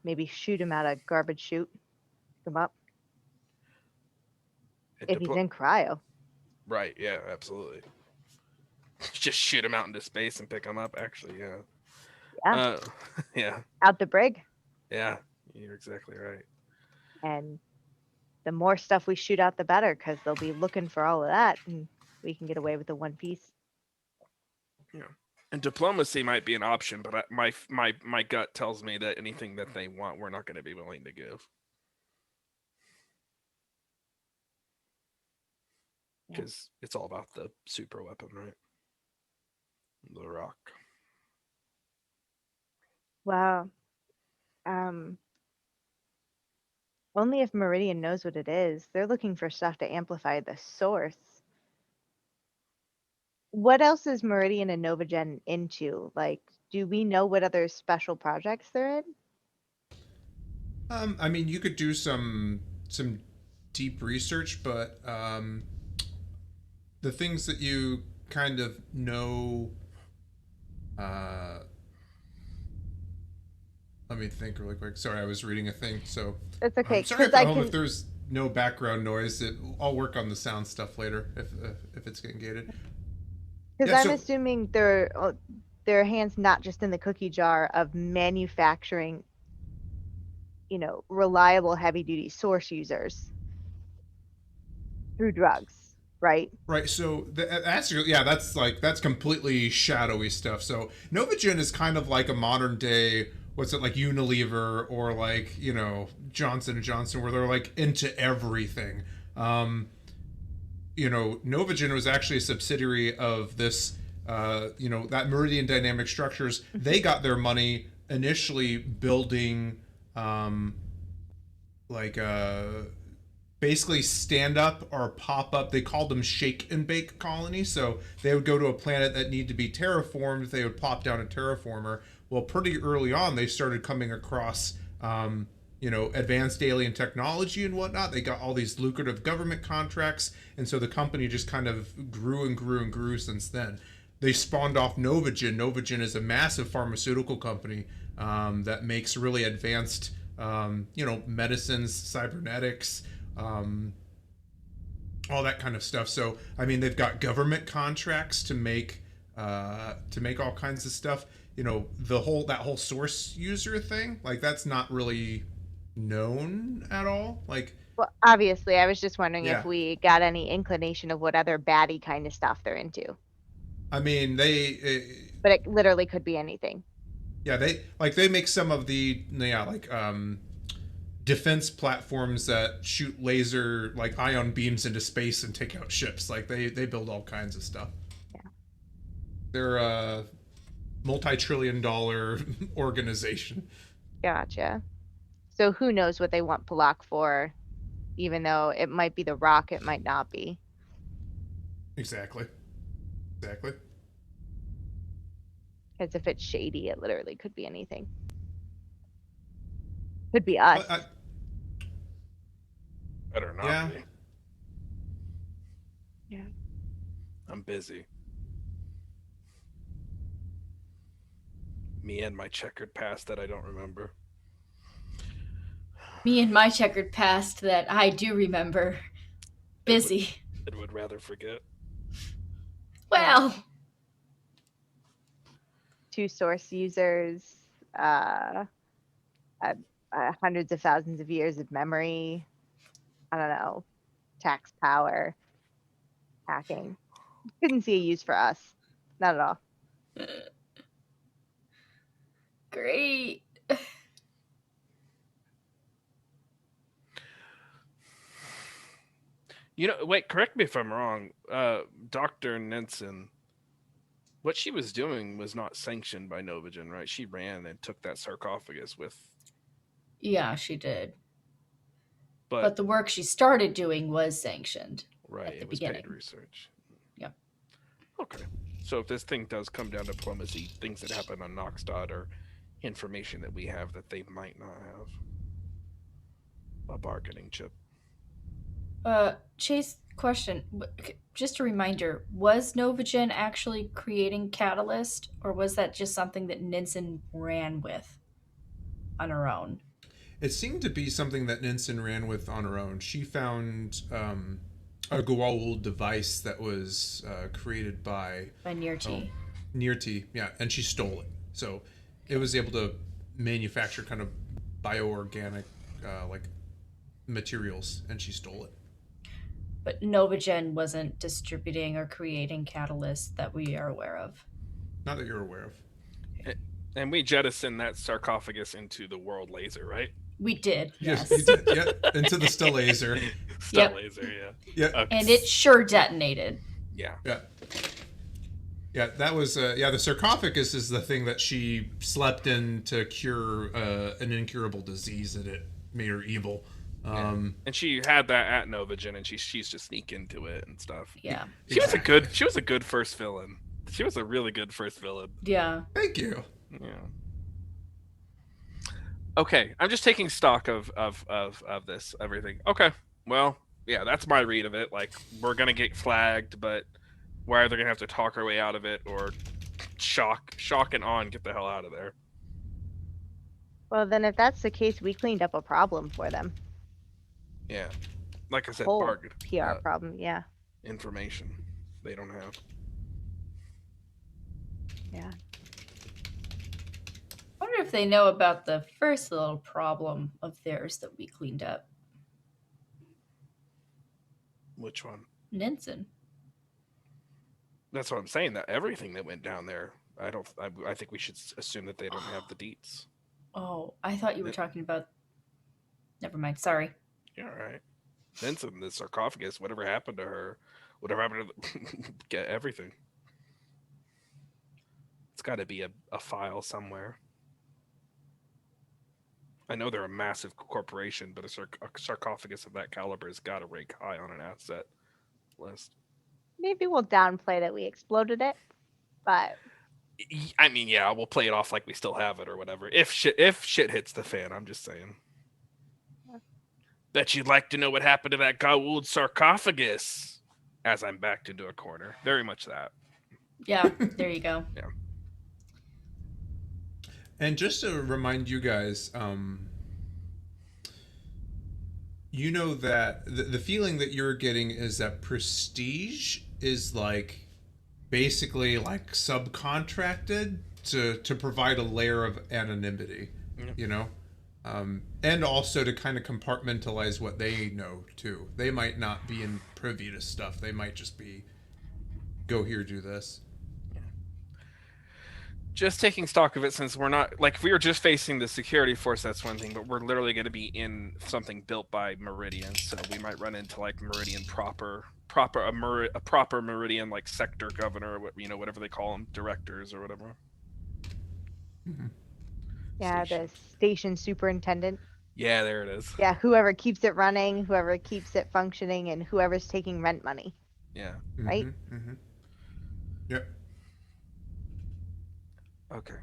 Maybe shoot him out a garbage chute, pick him up. If he's in cryo. Right, yeah, absolutely. Just shoot him out into space and pick him up, actually, yeah. Yeah. Yeah. Out the brig. Yeah, you're exactly right. And the more stuff we shoot out, the better, because they'll be looking for all of that, and we can get away with the one piece. Yeah. And diplomacy might be an option, but my gut tells me that anything that they want, we're not going to be willing to give. Because it's all about the super weapon, right? The rock. Wow. Only if Meridian knows what it is. They're looking for stuff to amplify the source. What else is Meridian and Novagen into? Like, do we know what other special projects they're in? I mean, you could do some deep research, but the things that you kind of know. Let me think really quick. Sorry, I was reading a thing, so It's okay. sorry Because at I home can. if there's no background noise. I'll work on the sound stuff later if it's getting gated. Because Yeah, I'm so- assuming their hands not just in the cookie jar of manufacturing, reliable heavy duty source users through drugs, right? Right, so that's completely shadowy stuff. So Novagen is kind of like a modern day, what's it like, Unilever or like Johnson and Johnson, where they're like into everything. Novagen was actually a subsidiary of this, that Meridian Dynamic Structures. They got their money initially building, like basically stand up or pop up. They called them shake and bake colonies. So they would go to a planet that needed to be terraformed. They would plop down a terraformer. Well, pretty early on, they started coming across, advanced alien technology and whatnot. They got all these lucrative government contracts. And so the company just kind of grew and grew and grew since then. They spawned off Novagen. Novagen is a massive pharmaceutical company that makes really advanced, medicines, cybernetics, all that kind of stuff. So I mean, they've got government contracts to make all kinds of stuff. That whole source user thing, like that's not really known at all. Like, Well, obviously, I was just wondering Yeah. if we got any inclination of what other baddie kind of stuff they're into. I mean, But it literally could be anything. they make some of the defense platforms that shoot laser like ion beams into space and take out ships. Like they build all kinds of stuff. Yeah. They're a multi-trillion-dollar organization. Gotcha. So who knows what they want Pilok for, even though it might be the rock, it might not be. Exactly. Because if it's shady, it literally could be anything. Could be us. Better not Yeah. be. Yeah. I'm busy. Me and my checkered past that I don't remember. Me and my checkered past that I do remember. Busy. I would rather forget. Well, Two source users, hundreds of thousands of years of memory. I don't know, tax power, hacking. Couldn't see a use for us. Not at all. great. Wait, correct me if I'm wrong. Dr. Nenson, what she was doing was not sanctioned by Novagen, right? She ran and took that sarcophagus with. Yeah, she did. But the work she started doing was sanctioned. right, at the it was beginning. paid research. Yep. Okay. So if this thing does come down to diplomacy, things that happen on Noxdod are information that we have that they might not have. A bargaining chip. Chase, question. Just a reminder, was Novagen actually creating Catalyst, or was that just something that Ninsen ran with on her own? It seemed to be something that Ninsen ran with on her own. She found a Goa'uld device that was created by Nirti. Nirti, yeah, and she stole it. So it was able to manufacture kind of bioorganic like materials, and she stole it. But Novagen wasn't distributing or creating catalysts that we are aware of. Not that you're aware of. And we jettisoned that sarcophagus into the world laser, right? We did, yes. You did, yeah, into the still laser. Still Yep. laser, yeah. Yeah. Okay. And it sure detonated. Yeah. Yeah. Yeah, that was the sarcophagus is the thing that she slept in to cure an incurable disease that it made her evil. And she had that at Novagen, and she used to sneak into it and stuff. Yeah. She was a good first villain. She was a really good first villain. Yeah. Thank you. Yeah. Okay, I'm just taking stock of this everything. Okay, well, yeah, that's my read of it. Like, we're gonna get flagged, but we're either gonna have to talk our way out of it or shock and on, get the hell out of there. Well, then if that's the case, we cleaned up a problem for them. Yeah, like I said, Whole bargain PR problem, yeah. information they don't have. Yeah. I wonder if they know about the first little problem of theirs that we cleaned up. Which one? Ninsen. That's what I'm saying. That everything that went down there, I think we should assume that they don't have the deets. Oh, I thought you were talking about. Never mind. Sorry. Yeah, all right. Vincent, the sarcophagus, whatever happened to her, whatever happened to get everything. It's got to be a file somewhere. I know they're a massive corporation, but a sarcophagus of that caliber has got to rank high on an asset list. Maybe we'll downplay that we exploded it, but I mean, yeah, we'll play it off like we still have it or whatever. If shit hits the fan, I'm just saying. Yeah. Bet you'd like to know what happened to that Goa'uld sarcophagus. As I'm backed into a corner, very much that. Yeah, there you go. Yeah. And just to remind you guys, you know that the feeling that you're getting is that prestige is like basically like subcontracted to provide a layer of anonymity, you know, and also to kind of compartmentalize what they know too. They might not be in privy to stuff. They might just be go here, do this. Just taking stock of it, since we're not, like, if we were just facing the security force, that's one thing, but we're literally going to be in something built by Meridian, so we might run into like Meridian proper Meridian, like sector governor, whatever they call them, directors or whatever. Mm-hmm. yeah, the station superintendent. Yeah, there it is. Yeah, whoever keeps it running, whoever keeps it functioning, and whoever's taking rent money. Yeah. Right? Mm-hmm. Yep. Okay.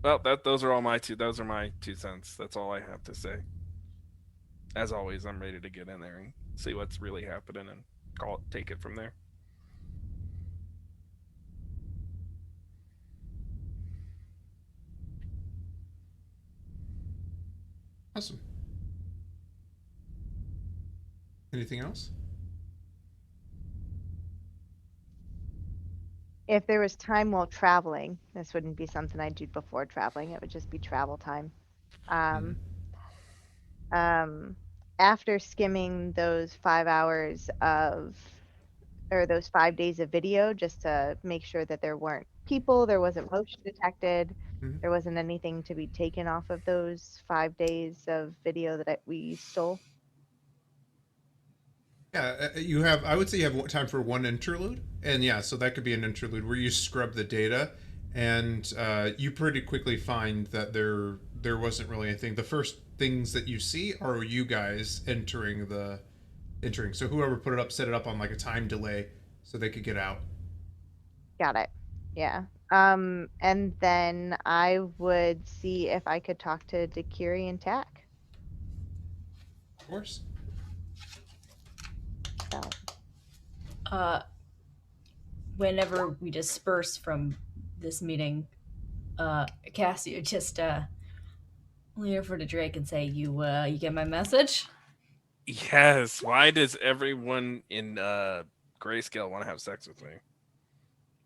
Well, those are my 2 cents. That's all I have to say. As always, I'm ready to get in there and see what's really happening and take it from there. Awesome. Anything else? If there was time while traveling, this wouldn't be something I'd do before traveling. It would just be travel time. After skimming those 5 hours or those 5 days of video, just to make sure that there weren't people, there wasn't motion detected, there wasn't anything to be taken off of those 5 days of video that we stole. Yeah, you have. I would say you have time for one interlude, and yeah, so that could be an interlude where you scrub the data, and you pretty quickly find that there wasn't really anything. The first things that you see, or are you guys entering? So whoever put it up set it up on like a time delay so they could get out. Got it. Yeah. And then I would see if I could talk to Dakiri and Tack. Of course. So Whenever we disperse from this meeting, Cassie would just lean over to Drake and say, "You get my message?" Yes. Why does everyone in Greyscale want to have sex with me?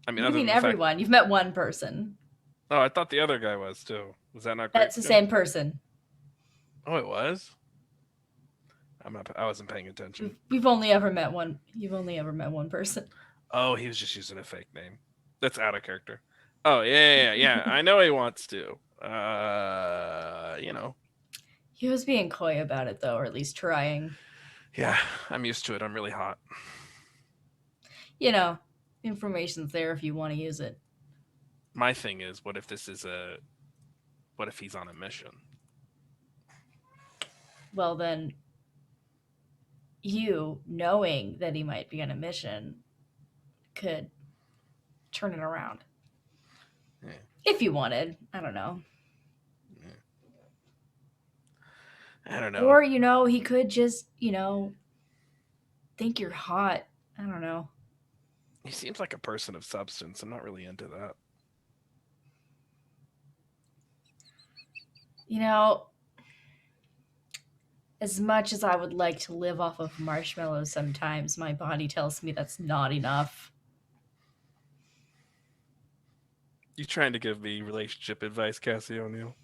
I mean, You other mean than the fact. everyone? You've met one person. Oh, I thought the other guy was too. Was that not That's the Greyscale? same person. Oh, it was. I wasn't paying attention. We've only ever met one. You've only ever met one person. Oh, he was just using a fake name. That's out of character. Oh yeah. I know he wants to. You know. He was being coy about it, though, or at least trying. Yeah, I'm used to it. I'm really hot. You know, information's there if you want to use it. My thing is, what if he's on a mission? Well, then, you, knowing that he might be on a mission, could turn it around. Yeah. If you wanted. I don't know. I don't know. Or, he could just, think you're hot. I don't know. He seems like a person of substance. I'm not really into that. As much as I would like to live off of marshmallows sometimes, my body tells me that's not enough. You trying to give me relationship advice, Cassie O'Neill?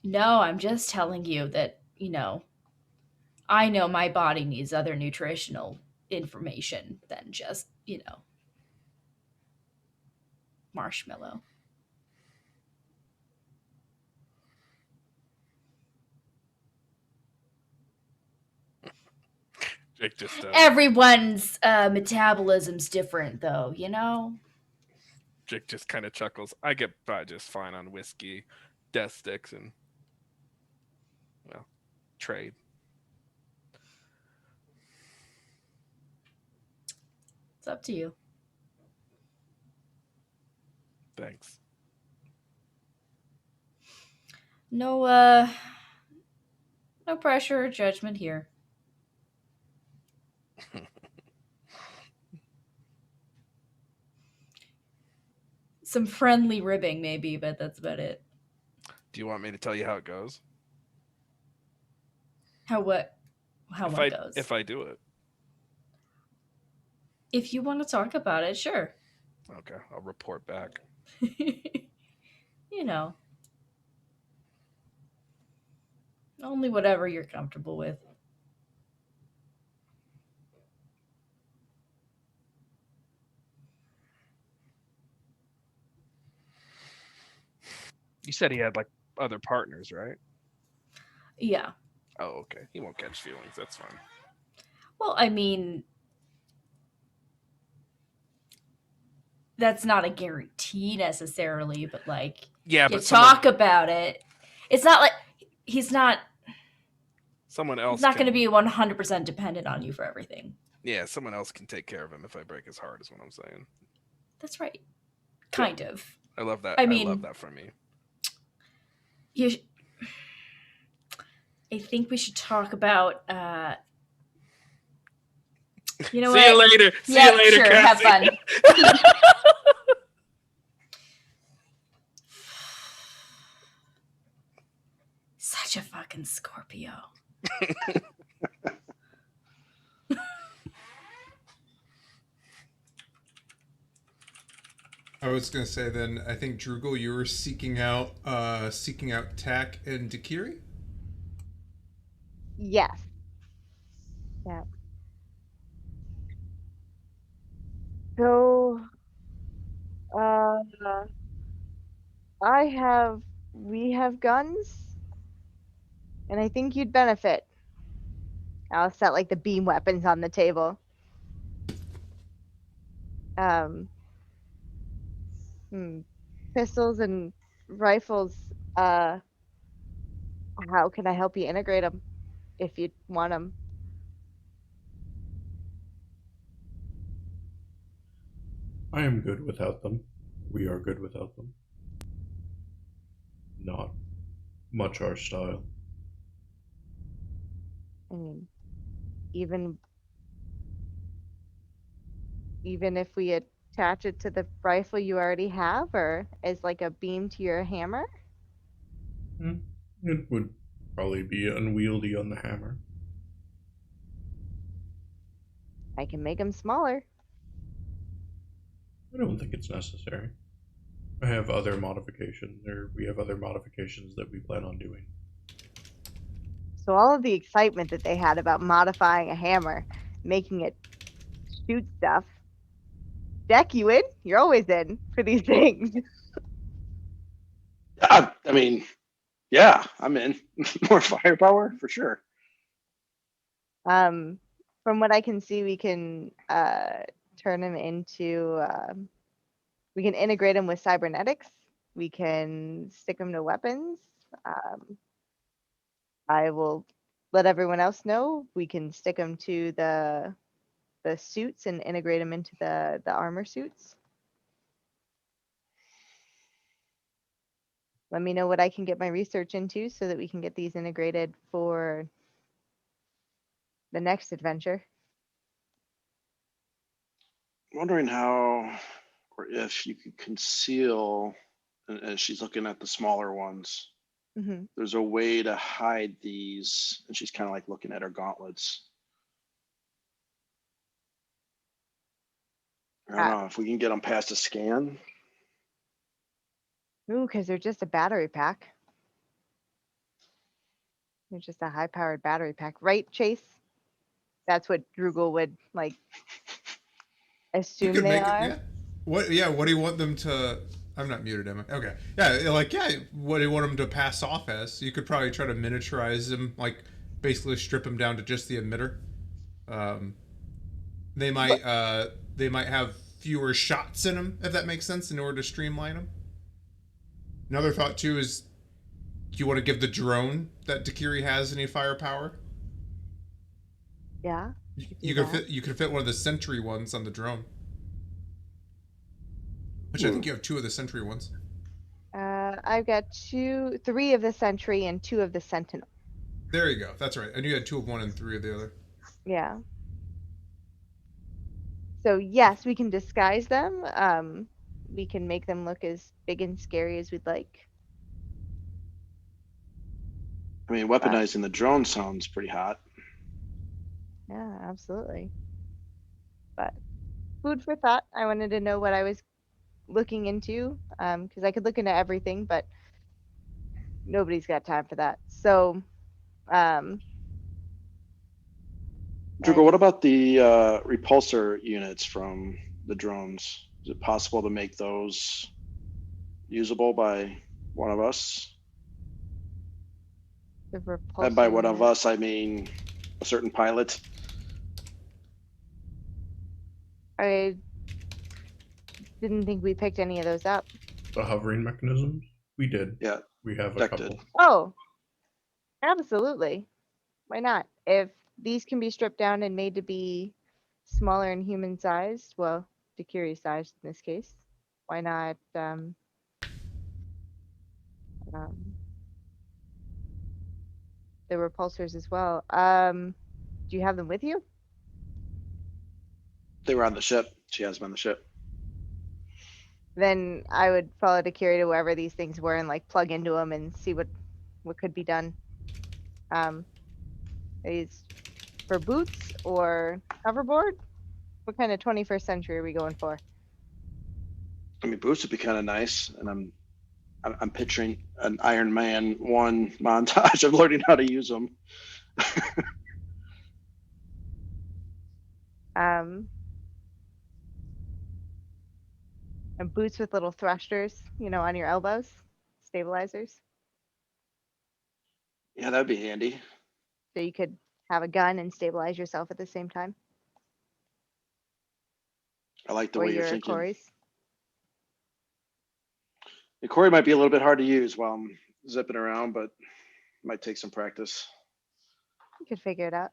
No, I'm just telling you that, I know my body needs other nutritional information than just, marshmallow. Jake just Everyone's metabolism's different, though, Jake just kind of chuckles. I get by just fine on whiskey, death sticks, and trade. It's up to you. Thanks. No pressure or judgment here. Some friendly ribbing, maybe, but that's about it. Do you want me to tell you how it goes? How it goes? If I do it. If you want to talk about it, sure. Okay, I'll report back. Only whatever you're comfortable with. You said he had like other partners, right? Yeah. Oh, okay. He won't catch feelings. That's fine. Well, I mean, that's not a guarantee necessarily, but yeah, you but talk about it. It's not like he's not. Someone else. He's not going to be 100% dependent on you for everything. Yeah, someone else can take care of him if I break his heart. Is what I'm saying. That's right. Kind of. I love that. I mean, I love that from me. I think we should talk about. See you later. See you later, sure. Cassie. Have fun. Such a fucking Scorpio. I was gonna say then. I think Drugel, you were seeking out Tack and Dakiri. Yes. Yeah. So, we have guns, and I think you'd benefit. I'll set the beam weapons on the table. Pistols and rifles how can I help you integrate them if you want them? I am good without them. We are good without them. Not much our style. I mean, even if we attach it to the rifle you already have, or as like a beam to your hammer? It would probably be unwieldy on the hammer. I can make them smaller. I don't think it's necessary. I have other modifications, or we have other modifications that we plan on doing. So all of the excitement that they had about modifying a hammer, making it shoot stuff. Deck, you in? You're always in for these things. I mean, yeah, I'm in. More firepower for sure. From what I can see, we can turn them into. We can integrate them with cybernetics. We can stick them to weapons. I will let everyone else know. We can stick them to the suits and integrate them into the armor suits. Let me know what I can get my research into so that we can get these integrated for the next adventure. I'm wondering how or if you could conceal, and she's looking at the smaller ones. Mm-hmm. There's a way to hide these, and she's kind of like looking at her gauntlets. I don't know if we can get them past a scan. Ooh, because they're just a battery pack. They're just a high-powered battery pack, right, Chase? That's what Drugel would like You assume could they make it, are. yeah. What? Yeah. What do you want them to? I'm not muted, am I? Okay. Yeah. Like, yeah. What do you want them to pass off as? You could probably try to miniaturize them, like basically strip them down to just the emitter. Um, they might. They might have fewer shots in them, if that makes sense, in order to streamline them. Another thought too is, do you want to give the drone that Dakiri has any firepower? Yeah. You could fit. You could fit one of the sentry ones on the drone. Which I think you have 2 of the sentry ones. I've got 3 of the sentry and 2 of the sentinel. There you go. That's right. I knew you had 2 of one and 3 of the other. Yeah. So yes, we can disguise them. We can make them look as big and scary as we'd like. I mean, weaponizing the drone sounds pretty hot. Yeah, absolutely. But food for thought. I wanted to know what I was looking into, because I could look into everything, but nobody's got time for that. So, Drugo, what as about the repulsor units from the drones? Is it possible to make those usable by one of us? the And by repulsor one of unit. us, I mean a certain pilot. I didn't think we picked any of those up. The hovering mechanisms? We did. Yeah, We have a Deck couple. did. Oh, absolutely. Why not? If these can be stripped down and made to be smaller and human sized, well, Dakiri sized in this case, why not the repulsors as well? Do you have them with you? They were on the ship. She has them on the ship. Then I would follow Dakiri to wherever these things were and like plug into them and see what could be done. These for boots or hoverboard? What kind of 21st century are we going for? I mean, boots would be kind of nice, and I'm picturing an Iron Man 1 montage of learning how to use them. And boots with little thrusters, on your elbows, stabilizers. Yeah, that'd be handy. So you could have a gun and stabilize yourself at the same time. I like the Or way you're your thinking. Corey's. The Corey might be a little bit hard to use while I'm zipping around, but Might take some practice. You could figure it out.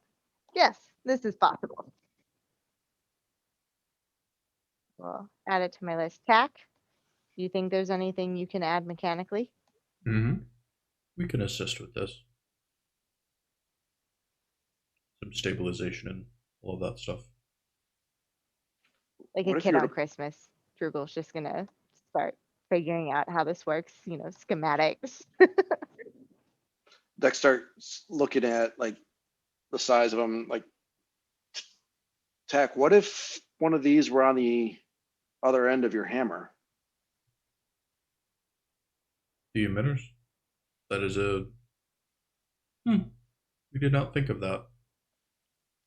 Yes, this is possible. Well, add it to my list. Tack, do you think there's anything you can add mechanically? Mm-hmm. We can assist with this. Some stabilization and all of that stuff. Like What a if kid you're on to- Christmas. Drugel's just gonna start figuring out how this works, schematics. Dex starts looking at like the size of them. Like, Tack, what if one of these were on the other end of your hammer? The emitters? That is a... We did not think of that.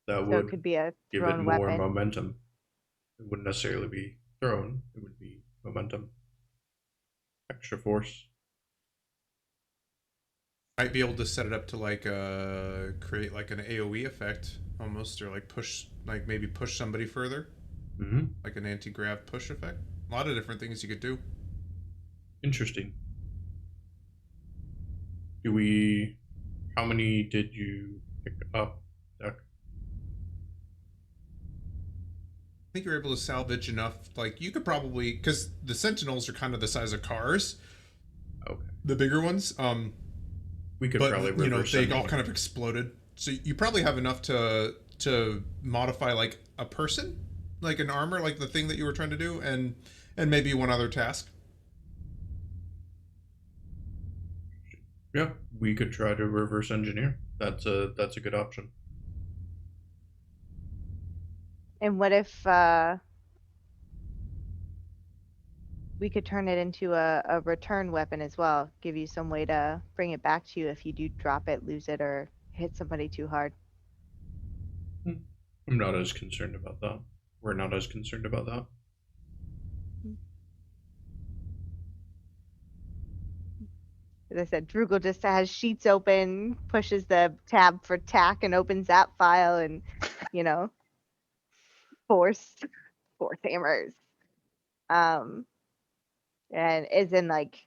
That So it would could be a give it thrown more weapon. momentum. It wouldn't necessarily be thrown, it would be momentum. Extra force. Might be able to set it up to like create like an AoE effect almost, or like push, like maybe push somebody further, Mm-hmm. like an anti-grav push effect. A lot of different things you could do. Interesting. Do we... How many did you pick up, Deck? I think you're able to salvage enough. Like you could probably, because the Sentinels are kind of the size of cars, Okay. the bigger ones. We could But probably you know reverse they all engineer. kind of exploded. So you probably have enough to modify like a person, like an armor, like the thing that you were trying to do, and maybe one other task. Yeah, we could try to reverse engineer. That's a good option. And what if we could turn it into a return weapon as well? Give you some way to bring it back to you if you do drop it, lose it, or hit somebody too hard. I'm not as concerned about that. We're not as concerned about that. As I said, Drugel just has sheets open, pushes the tab for tack and opens that file and, force hammers. And is in like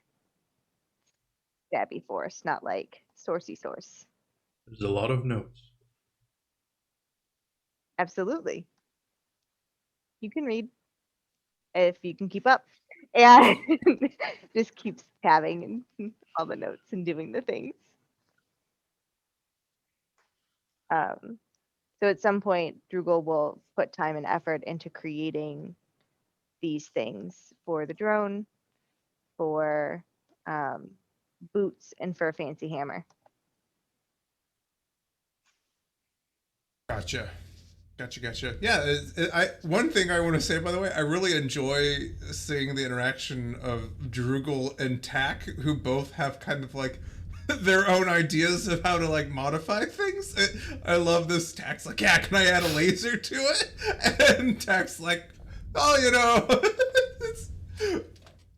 stabby force, not like sourcey source. There's a lot of notes. Absolutely. You can read if you can keep up. And just keeps tabbing and all the notes and doing the things. So at some point, Drugel will put time and effort into creating these things for the drone, for boots, and for a fancy hammer. Gotcha. Yeah, one thing I want to say, by the way, I really enjoy seeing the interaction of Drugel and Tack, who both have kind of like their own ideas of how to like modify things. I love this. Tack's like, yeah, can I add a laser to it? And Tack's like, oh, it's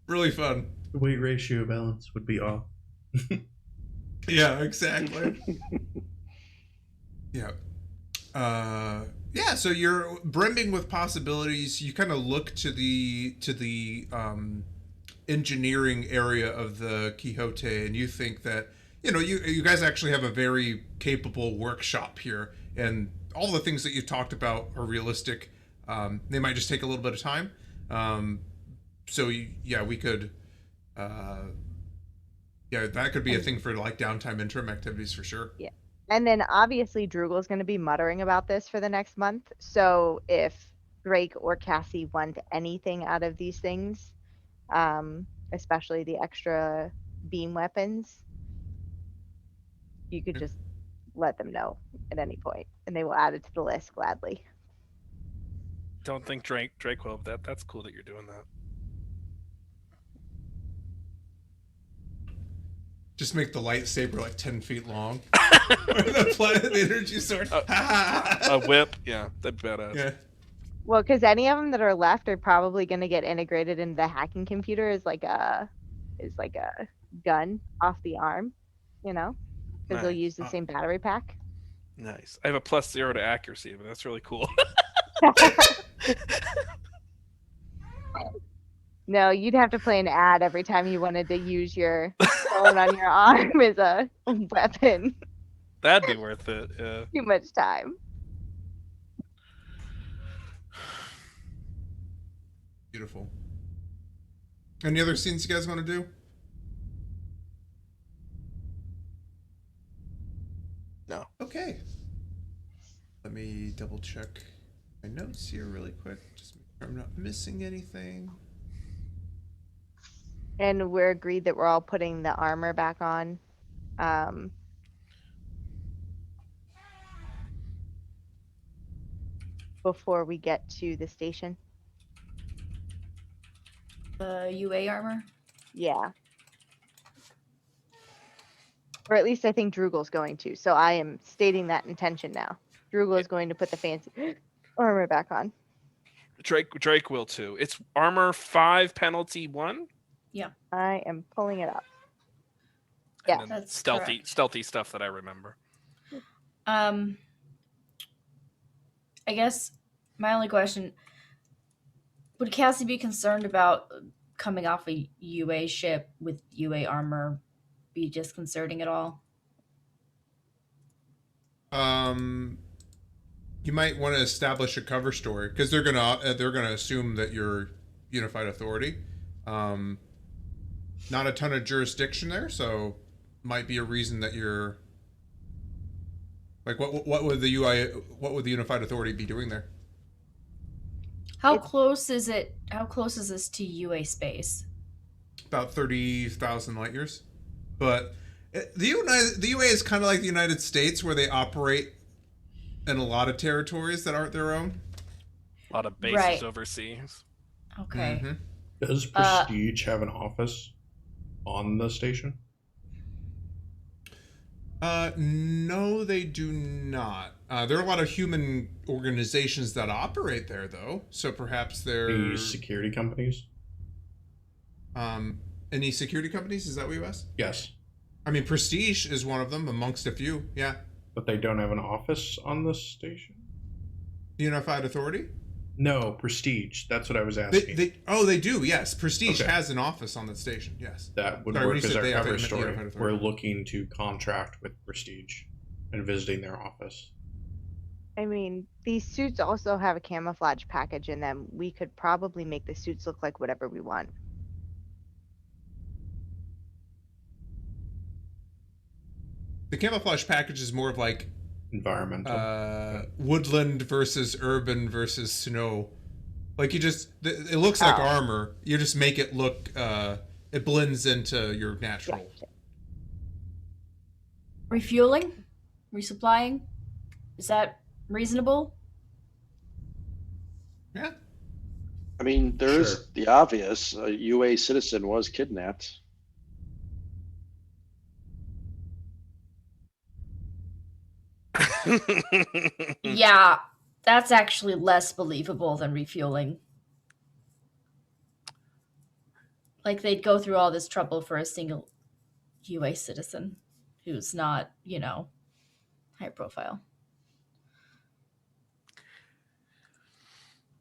really fun. The weight ratio balance would be off. Yeah, exactly. Yeah. Yeah, so you're brimming with possibilities. You kind of look to the engineering area of the Quixote, and you think that you guys actually have a very capable workshop here, and all the things that you talked about are realistic. They might just take a little bit of time. So we could. That could be a thing for like downtime interim activities for sure. Yeah. And then obviously Drugel's going to be muttering about this for the next month. So if Drake or Cassie want anything out of these things, especially the extra beam weapons, you could just let them know at any point, and they will add it to the list gladly. Don't think Drake will. That's cool that you're doing that. Just make the lightsaber like 10 feet long. the energy sword. A whip, yeah, that'd be badass. Yeah. Well, because any of them that are left are probably going to get integrated into the hacking computer as like a gun off the arm, because they'll Nice. use the same battery pack. Nice. I have a +0 to accuracy, but that's really cool. No, you'd have to play an ad every time you wanted to use your phone on your arm as a weapon. That'd be worth it. Yeah. Too much time. Beautiful. Any other scenes you guys want to do? No. Okay. Let me double check my notes here really quick. Just make sure I'm not missing anything. And we're agreed that we're all putting the armor back on. Before we get to the station. UA armor? Yeah. Or at least I think Drugel's going to. So I am stating that intention now. Drugel is going to put the fancy armor back on. Drake will too. It's armor 5, penalty 1. I am pulling it up. And Yeah, then that's stealthy correct. stealthy stuff that I remember. I guess my only question, would Cassie be concerned about coming off a UA ship with UA armor be disconcerting at all? You might want to establish a cover story because they're gonna assume that you're unified authority. Not a ton of jurisdiction there, so might be a reason that you're like what would the unified authority be doing there? How close is it? How close is this to UA space? About 30,000 light years. But the UA is kind of like the United States, where they operate in a lot of territories that aren't their own. A lot of bases Right. overseas. Okay. Mm-hmm. Does Prestige have an office on the station? No, they do not. There are a lot of human organizations that operate there, though. So perhaps they're Any security companies? any security companies? Is that what you asked? Yes, I mean, Prestige is one of them amongst a few. Yeah, but they don't have an office on the station? Unified Authority. No, Prestige. That's what I was They asking. they do. Yes, Prestige Okay. has an office on the station. Yes. That would Sorry, when work you as said our they, I thought cover you meant story. Unified We're Authority. looking to contract with Prestige and visiting their office. I mean, these suits also have a camouflage package in them. We could probably make the suits look like whatever we want. The camouflage package is more of like Environmental. woodland versus urban versus snow. Like you just, it looks like Oh. armor. You just make it look, it blends into your natural. Yeah. Refueling? Resupplying? Is that reasonable? Yeah. I mean, there is Sure. the obvious. A UA citizen was kidnapped. Yeah, that's actually less believable than refueling. Like they'd go through all this trouble for a single UA citizen who's not, high profile.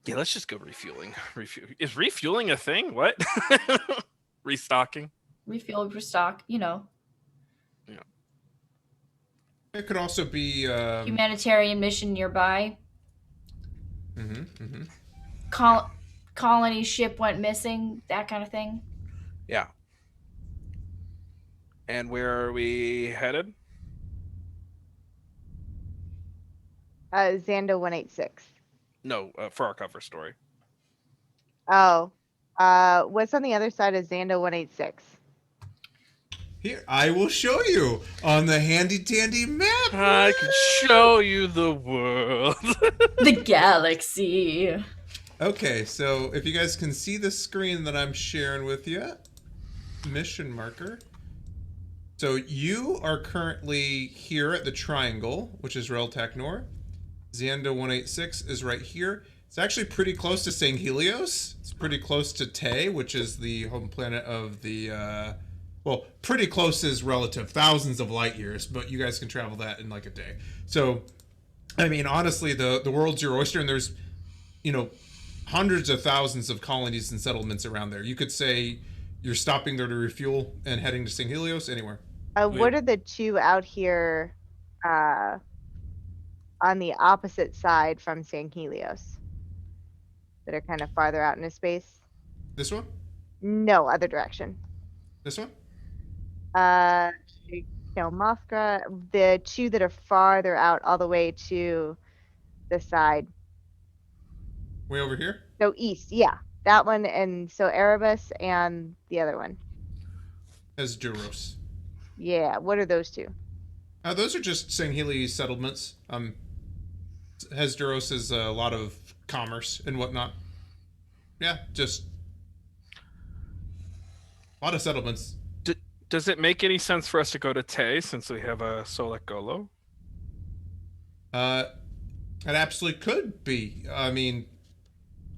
Yeah, let's just go refueling. Is refueling a thing? What? Restocking? Refuel, restock, It could also be, humanitarian mission nearby. mm-hmm. Colony ship went missing, that kind of thing. Yeah. And where are we headed? Xando 186. No, for our cover story. Oh. What's on the other side of Xando 186? Here, I will show you on the handy dandy map. I can show you the world. The galaxy. Okay, so if you guys can see the screen that I'm sharing with you, mission marker. So you are currently here at the triangle, which is Rel'Tak Nor. Xando 186 is right here. It's actually pretty close to Sanghelios. It's pretty close to Te, which is the home planet of the, well, pretty close is relative, thousands of light years, but you guys can travel that in like a day. So, I mean, honestly, the world's your oyster, and there's, hundreds of thousands of colonies and settlements around there. You could say you're stopping there to refuel and heading to Sanghelios, anywhere. What are the two out here on the opposite side from Sanghelios that are kind of farther out into space? This one? No, other direction. This one? Mothra, the two that are farther out all the way to the side. Way over here? So east, yeah. That one, and so Erebus and the other one. Hesduros. Yeah, what are those two? Those are just Sangheli settlements. Hesduros is a lot of commerce and whatnot. Yeah, just a lot of settlements. Does it make any sense for us to go to Te since we have a Solek Golo? It absolutely could be. I mean,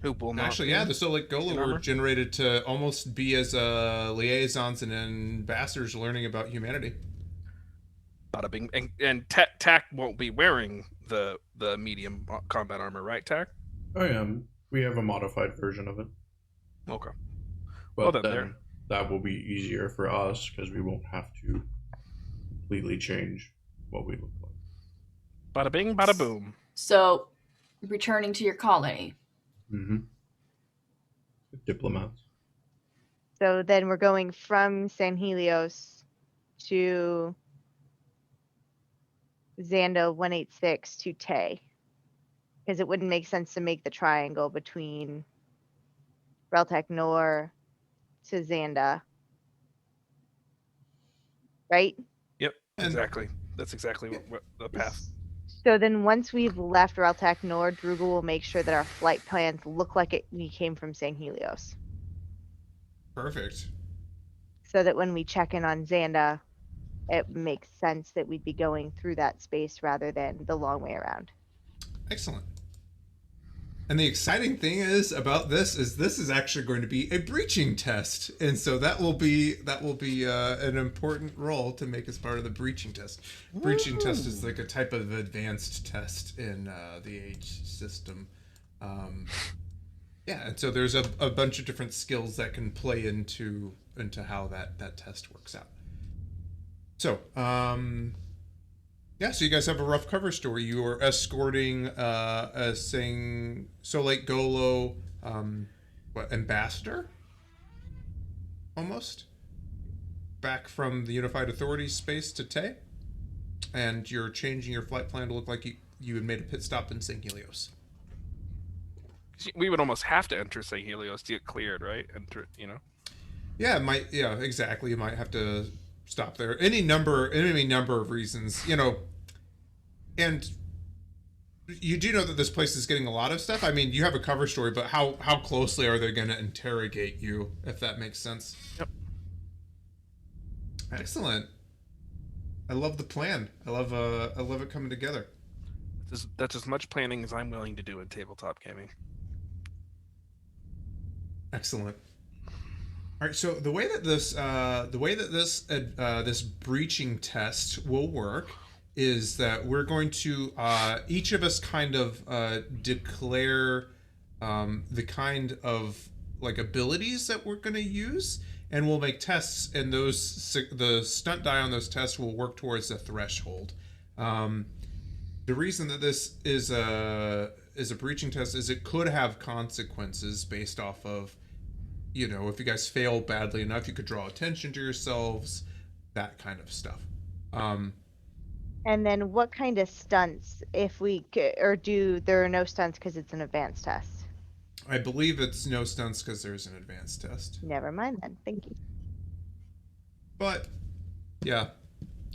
Who will not actually, be yeah, the Solek Golo in were armor? generated to almost be as liaisons and ambassadors learning about humanity. Bada bing. And Tack won't be wearing the medium combat armor, right, Tack? I am. We have a modified version of it. Okay. But Well, then then that will be easier for us because we won't have to completely change what we look like. Bada bing, bada boom. So, returning to your colony. Mm-hmm. Diplomats. So then we're going from Sanghelios to Xanda 186 to Te. Because it wouldn't make sense to make the triangle between Rel'Tak Nor to Xanda. Right? Yep, And- exactly. That's exactly what the path. So then once we've left Rel'Tak Nor, Drugel will make sure that our flight plans look like we came from Sanghelios. Perfect. So that when we check in on Xanda, it makes sense that we'd be going through that space rather than the long way around. Excellent. And the exciting thing is about this is actually going to be a breaching test, and so that will be an important role to make as part of the breaching test. Breaching test is like a type of advanced test in the Age system. Yeah, and so there's a bunch of different skills that can play into how that test works out. So, yeah, so you guys have a rough cover story. You are escorting a Solek Golo ambassador? Almost? Back from the Unified Authorities space to Te. And you're changing your flight plan to look like you had made a pit stop in Sanghelios. We would almost have to enter Sanghelios to get cleared, right? Enter, Yeah, exactly. You might have to stop there. Any number of reasons, and you do know that this place is getting a lot of stuff. I mean, you have a cover story, but how closely are they going to interrogate you, if that makes sense? Yep. Excellent. I love the plan. I love it coming together. That's as much planning as I'm willing to do in tabletop gaming. Excellent. All right, so the way that this breaching test will work is that we're going to each of us kind of declare the kind of like abilities that we're going to use, and we'll make tests, and the stunt die on those tests will work towards a threshold. The reason that this is a breaching test is it could have consequences based off of, if you guys fail badly enough, you could draw attention to yourselves, that kind of stuff. And then what kind of stunts, there are no stunts because it's an advanced test? I believe it's no stunts because there's an advanced test. Never mind then. Thank you. But, yeah.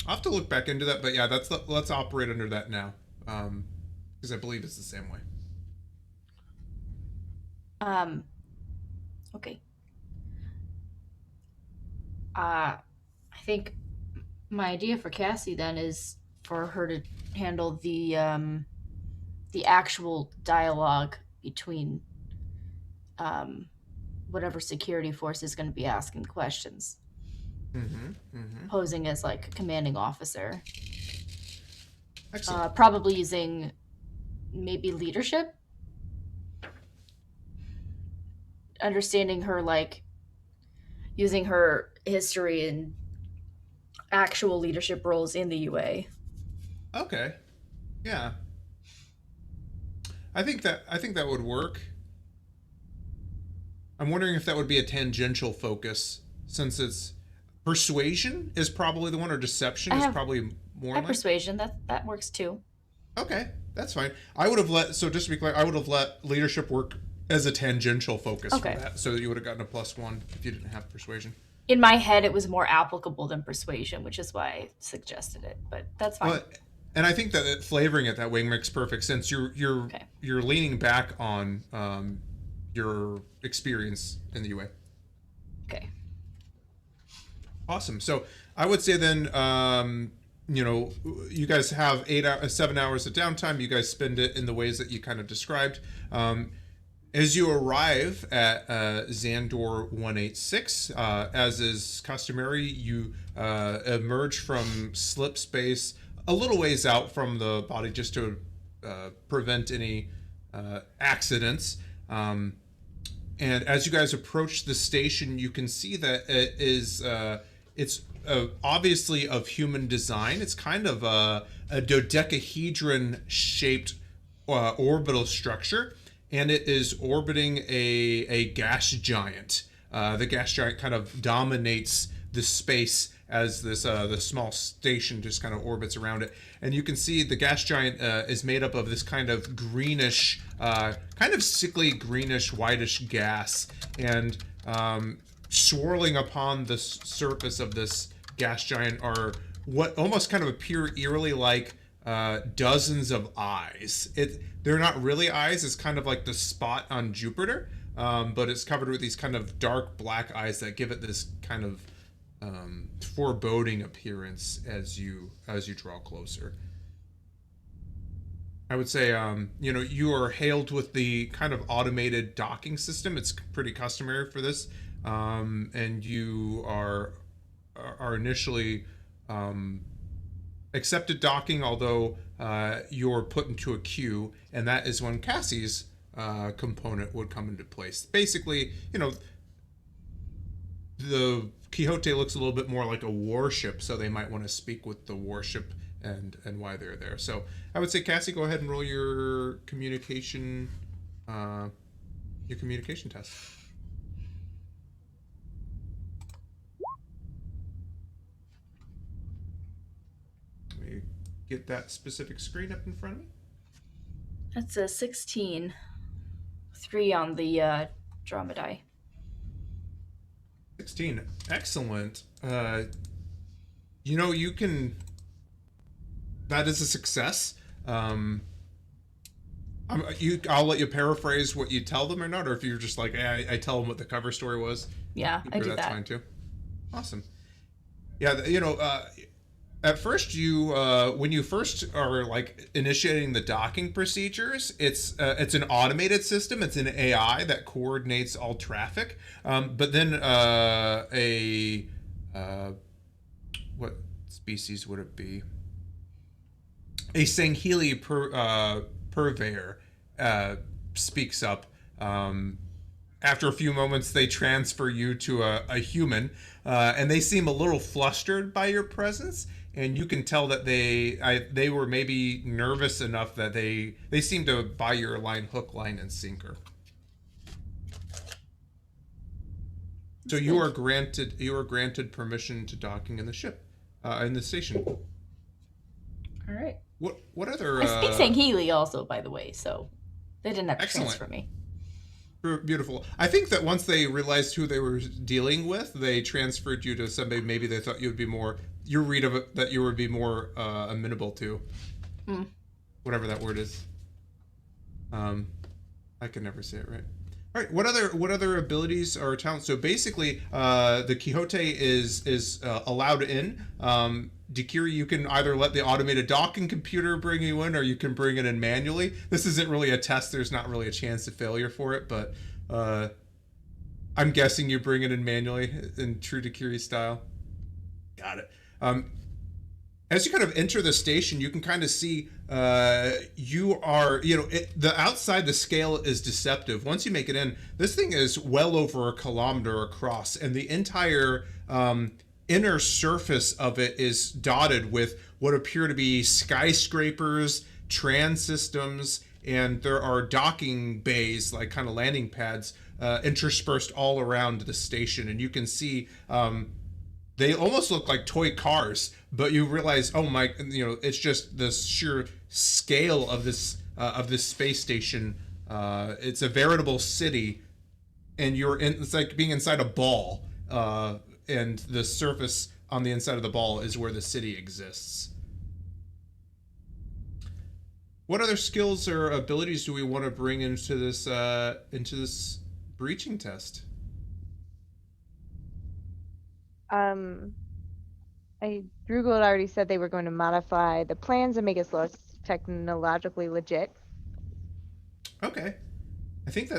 I'll have to look back into that, but yeah, let's operate under that now. Because I believe it's the same way. Okay. I think my idea for Cassie then is for her to handle the actual dialogue between whatever security force is going to be asking questions. Posing as like a commanding officer. Excellent. Probably using maybe leadership. understanding her, like, using her history and actual leadership roles in the UA. Okay. Yeah. I think that would work. I'm wondering if that would be a tangential focus, since it's persuasion is probably the one, or deception is probably more like persuasion. That works too. Okay, that's fine. I would have let, so just to be clear, I would have let leadership work as a tangential focus for that, so you would have gotten a +1 if you didn't have persuasion. In my head, it was more applicable than persuasion, which is why I suggested it. But that's fine. And I think that flavoring it that way makes perfect sense. You're leaning back on your experience in the UA. Okay. Awesome. So I would say then, you guys have 7 hours of downtime. You guys spend it in the ways that you kind of described. As you arrive at Xandor 186, as is customary, you emerge from slip space a little ways out from the body just to prevent any accidents. And as you guys approach the station, you can see that it is it's obviously of human design. It's kind of a dodecahedron shaped orbital structure, and it is orbiting a gas giant. The gas giant kind of dominates the space as this the small station just kind of orbits around it. And you can see the gas giant is made up of this kind of greenish, kind of sickly greenish, whitish gas. And swirling upon the surface of this gas giant are what almost kind of appear eerily like dozens of eyes. They're not really eyes. It's kind of like the spot on Jupiter, but it's covered with these kind of dark black eyes that give it this kind of foreboding appearance as you draw closer. I would say, you are hailed with the kind of automated docking system. It's pretty customary for this, and you are initially accepted docking, although you're put into a queue, and that is when Cassie's component would come into place. Basically, the Quixote looks a little bit more like a warship, so they might want to speak with the warship and why they're there. So I would say, Cassie, go ahead and roll your communication test. Let me get that specific screen up in front of me. That's a 16. 3 on the drama die. 16. Excellent. You can... That is a success. I'll let you paraphrase what you tell them or not, or if you're just like, I tell them what the cover story was. Yeah, I do that's that. Fine too. Awesome. Yeah, at first when you first are like initiating the docking procedures, it's an automated system. It's an AI that coordinates all traffic. But then what species would it be? A Sanghelios purveyor speaks up. After a few moments, they transfer you to a human, and they seem a little flustered by your presence. And you can tell that they were maybe nervous enough that they seem to buy your line, hook, line, and sinker. So you are granted permission to docking in the ship, in the station. All right. What other? I speak Sangheli also, by the way, so they didn't have to Excellent. transfer me. Beautiful. I think that once they realized who they were dealing with, they transferred you to somebody maybe they thought you would be more, your read of it, that you would be more amenable to. Whatever that word is. I can never say it right. All right. What other abilities or talents? So basically, the Quixote is allowed in. Dikiri, you can either let the automated docking computer bring you in, or you can bring it in manually. This isn't really a test. There's not really a chance of failure for it, but I'm guessing you bring it in manually in true Dikiri style. Got it. as you kind of enter the station, you can kind of see you are, the outside, the scale is deceptive. Once you make it in, this thing is well over a kilometer across, and the entire inner surface of it is dotted with what appear to be skyscrapers, tran systems, and there are docking bays, like kind of landing pads, interspersed all around the station. And you can see they almost look like toy cars, but you realize, oh my, it's just the sheer scale of this space station. It's a veritable city, and it's like being inside a ball, and the surface on the inside of the ball is where the city exists. What other skills or abilities do we want to bring into this breaching test? Drugel had already said they were going to modify the plans and make us less technologically legit. Okay, I think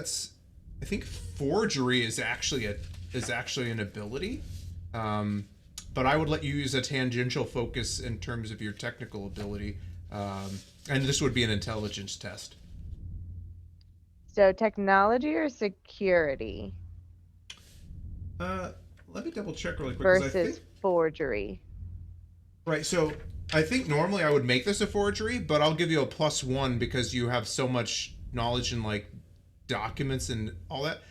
forgery is actually an ability, but I would let you use a tangential focus in terms of your technical ability, and this would be an intelligence test. So technology or security Let me double check really quick. versus forgery. Right, so I think normally I would make this a forgery, but I'll give you a +1 because you have so much knowledge in like documents and all that.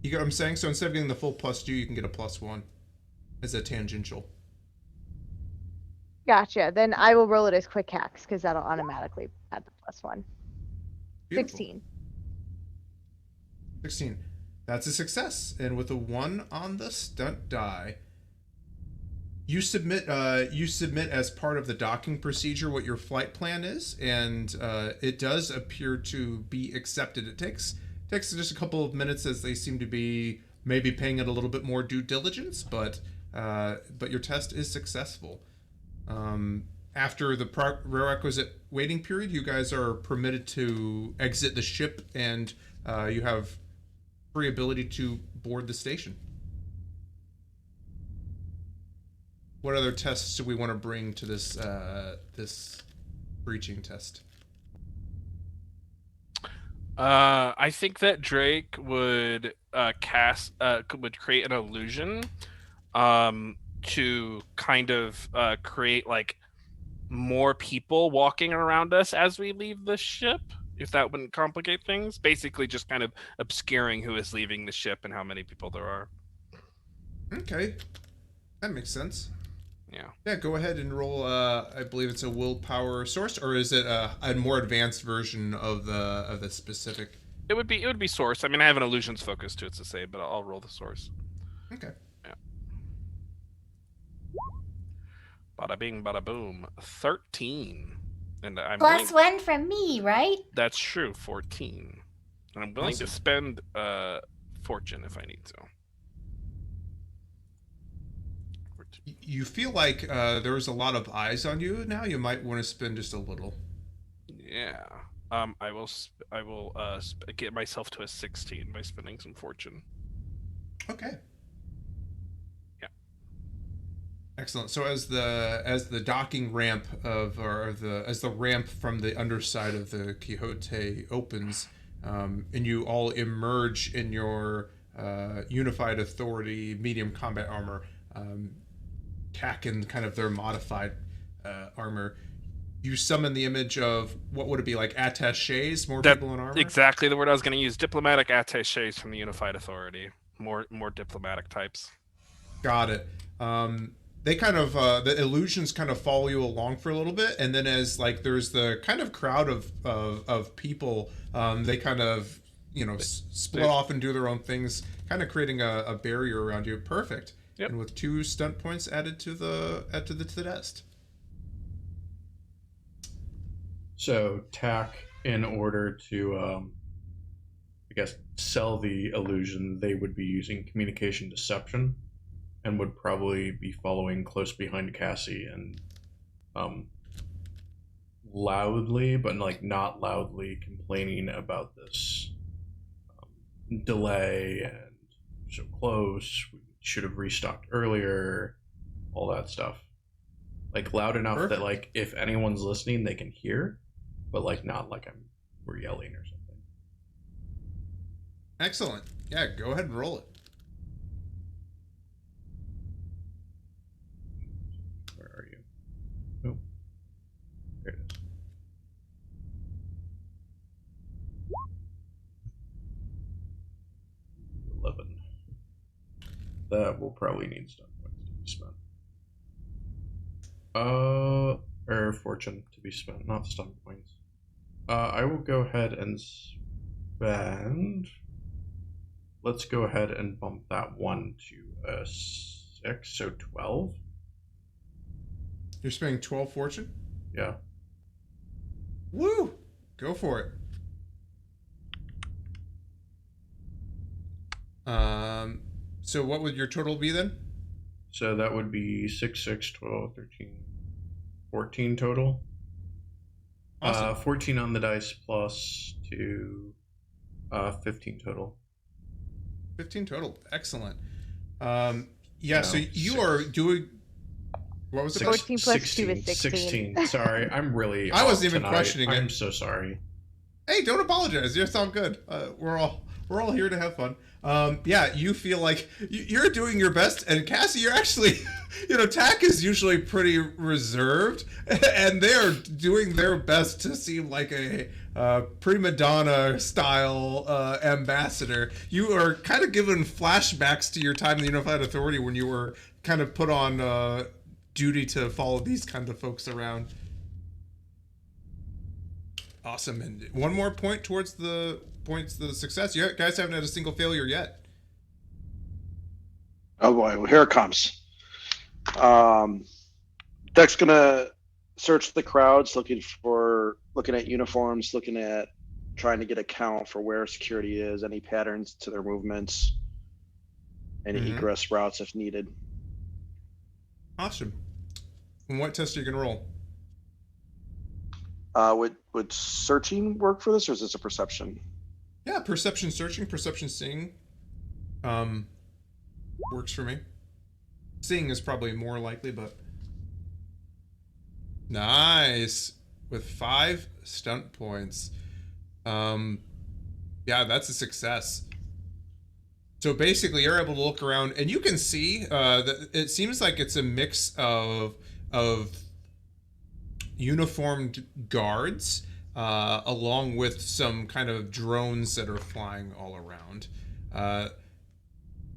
You get what I'm saying? So instead of getting the full +2, you can get a +1 as a tangential. Gotcha. Then I will roll it as quick hacks because that'll automatically add the +1. Beautiful. 16. 16. That's a success. And with a 1 on the stunt die, you submit as part of the docking procedure what your flight plan is, and it does appear to be accepted. It takes just a couple of minutes as they seem to be maybe paying it a little bit more due diligence, but your test is successful. After the prerequisite waiting period, you guys are permitted to exit the ship, and you have free ability to board the station. What other tests do we want to bring to this breaching test? I think that Drake would would create an illusion to kind of create like more people walking around us as we leave the ship, if that wouldn't complicate things. Basically just kind of obscuring who is leaving the ship and how many people there are. Okay, that makes sense. Yeah, go ahead and roll. I believe it's a willpower source, or is it a more advanced version of the specific? it would be source. I mean, I have an illusions focus to it to say, but I'll roll the source. Okay. Yeah. Bada bing, bada boom. 13. And I'm +1 from me, right? That's true. 14. And I'm willing to spend fortune if I need to. You feel like there's a lot of eyes on you now. You might want to spend just a little. Yeah. I will get myself to a 16 by spending some fortune. Okay. Yeah. Excellent. So as the docking ramp as the ramp from the underside of the Quixote opens, and you all emerge in your Unified Authority medium combat armor, TAC and kind of their modified armor, you summon the image of, what would it be, like attaches, people in armor? Exactly the word I was going to use. Diplomatic attaches from the Unified Authority. More diplomatic types. Got it. They kind of the illusions kind of follow you along for a little bit, and then as like there's the kind of crowd of people, they kind of split off and do their own things, kind of creating a barrier around you. Perfect. Yep. And with 2 stunt points added to the test. So TAC, in order to, I guess, sell the illusion, they would be using communication deception, and would probably be following close behind Cassie and loudly, but like not loudly, complaining about this delay and so close. We should have restocked earlier, all that stuff. like loud enough Perfect. that like if anyone's listening, they can hear, but like not like we're yelling or something. Excellent. Yeah, go ahead and roll it. Where are you? Oh, there it is. That will probably need stun points to be spent. Or fortune to be spent, not stun points. I will go ahead and spend. Let's go ahead and bump that one to a 6, so 12. You're spending 12 fortune? Yeah. Woo! Go for it. So what would your total be then? So that would be 6, 6, 12, 13, 14 total. Awesome. 14 on the dice plus 2, 15 total. 15 total. Excellent. Yeah, No, so you 6. are doing... What was it? 14 plus 2 is 16. Sorry, I'm really I wasn't off even tonight. questioning it. I'm so sorry. Hey, don't apologize. You sound good. We're all here to have fun. Yeah, you feel like you're doing your best, and Cassie, you're actually, TAC is usually pretty reserved, and they're doing their best to seem like a prima donna style ambassador. You are kind of given flashbacks to your time in the Unified Authority when you were kind of put on duty to follow these kind of folks around. Awesome. And one more point towards the success. You guys haven't had a single failure yet. Oh boy, well, here it comes. Deck's gonna search the crowds, looking at uniforms, looking at trying to get a count for where security is, any patterns to their movements, any egress routes if needed. Awesome. And what test are you gonna roll? Would searching work for this, or is this a perception? Yeah, perception searching, perception seeing. Works for me. Seeing is probably more likely, but nice. With 5 stunt points. Yeah, that's a success. So basically, you're able to look around, and you can see that it seems like it's a mix of uniformed guards, along with some kind of drones that are flying all around.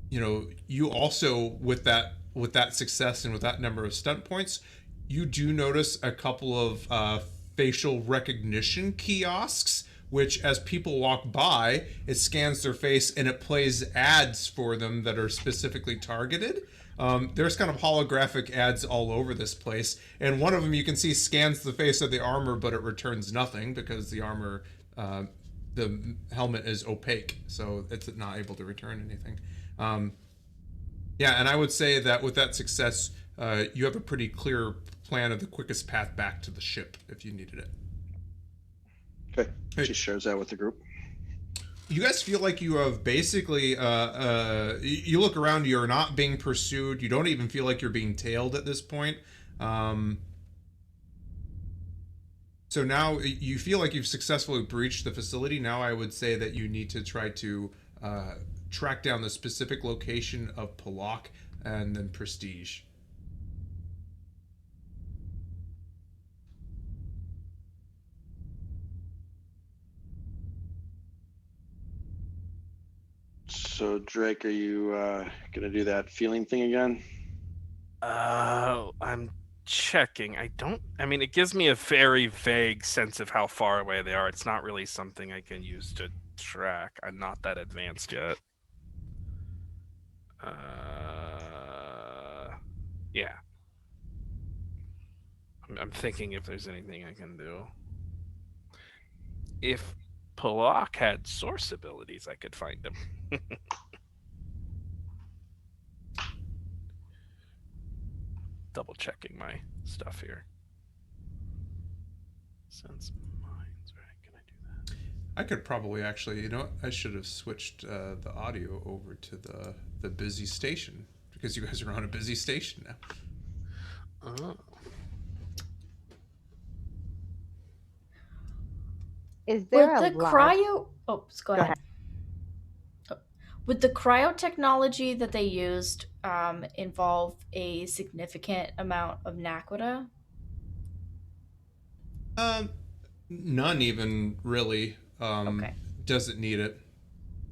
You also, with that success and with that number of stunt points, you do notice a couple of facial recognition kiosks, which as people walk by, it scans their face and it plays ads for them that are specifically targeted. There's kind of holographic ads all over this place, and one of them you can see scans the face of the armor, but it returns nothing because the armor, the helmet is opaque, so it's not able to return anything. Yeah, and I would say that with that success, you have a pretty clear plan of the quickest path back to the ship if you needed it. Okay, Hey. she shares that with the group. You guys feel like you have basically, you look around, you're not being pursued. You don't even feel like you're being tailed at this point. So now you feel like you've successfully breached the facility. Now I would say that you need to try to track down the specific location of Pilok and then Prestige. So Drake, are you gonna do that feeling thing again? I'm checking. I mean, it gives me a very vague sense of how far away they are. It's not really something I can use to track. I'm not that advanced yet. Yeah. I'm thinking if there's anything I can do. If Pilok had source abilities, I could find him. Double checking my stuff here. Sense minds, right? Can I do that? I could probably actually, I should have switched the audio over to the busy station because you guys are on a busy station now. Oh. Is there Would a the lot? cryo? Oh, go ahead. Oh. Would the cryo technology that they used involve a significant amount of naquita? None even really. Okay. Doesn't need it.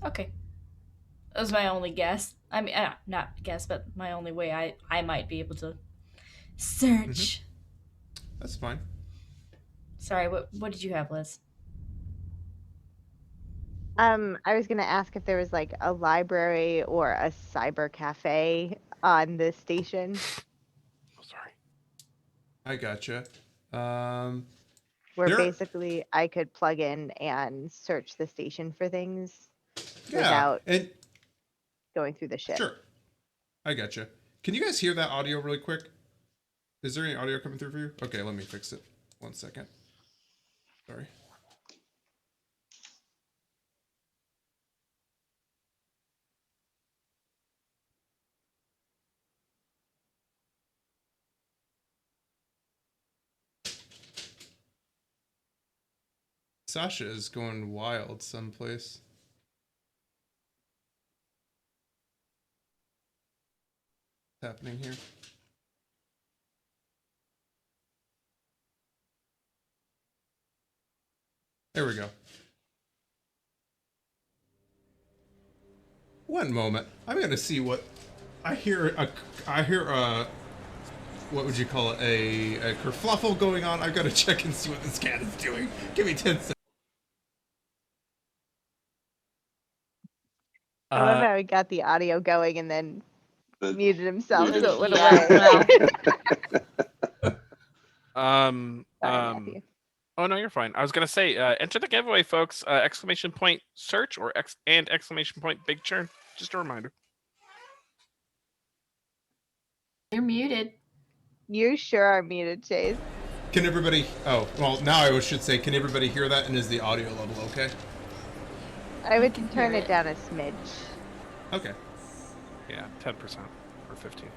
Okay. That was my only guess. I mean, not guess, but my only way I might be able to search. That's fine. Sorry, what did you have, Liz? I was gonna ask if there was like a library or a cyber cafe on the station Oh, sorry. I gotcha. Um, where there. basically I could plug in and search the station for things Yeah, without and going through the ship. sure, I gotcha. Can you guys hear that audio really quick? Is there any audio coming through for you? Okay, let me fix it. 1 second. Sorry. Sasha is going wild someplace. What's happening here? There we go. One moment. I'm gonna see what I hear. I hear what would you call it? A kerfluffle going on. I've got to check and see what this cat is doing. Give me 10 seconds. I love how he got the audio going and then But muted himself muted. so it went Yeah, away. Um, Sorry, um, Matthew. oh no, you're fine. I was gonna say, enter the giveaway, folks. Exclamation point search or exclamation point big churn. Just a reminder. you're muted. You sure are muted, Chase. Can everybody? Oh, well, now I should say, can everybody hear that? And is the audio level okay? I would can turn hear it it. down a smidge. Okay. Yeah, 10% or 15.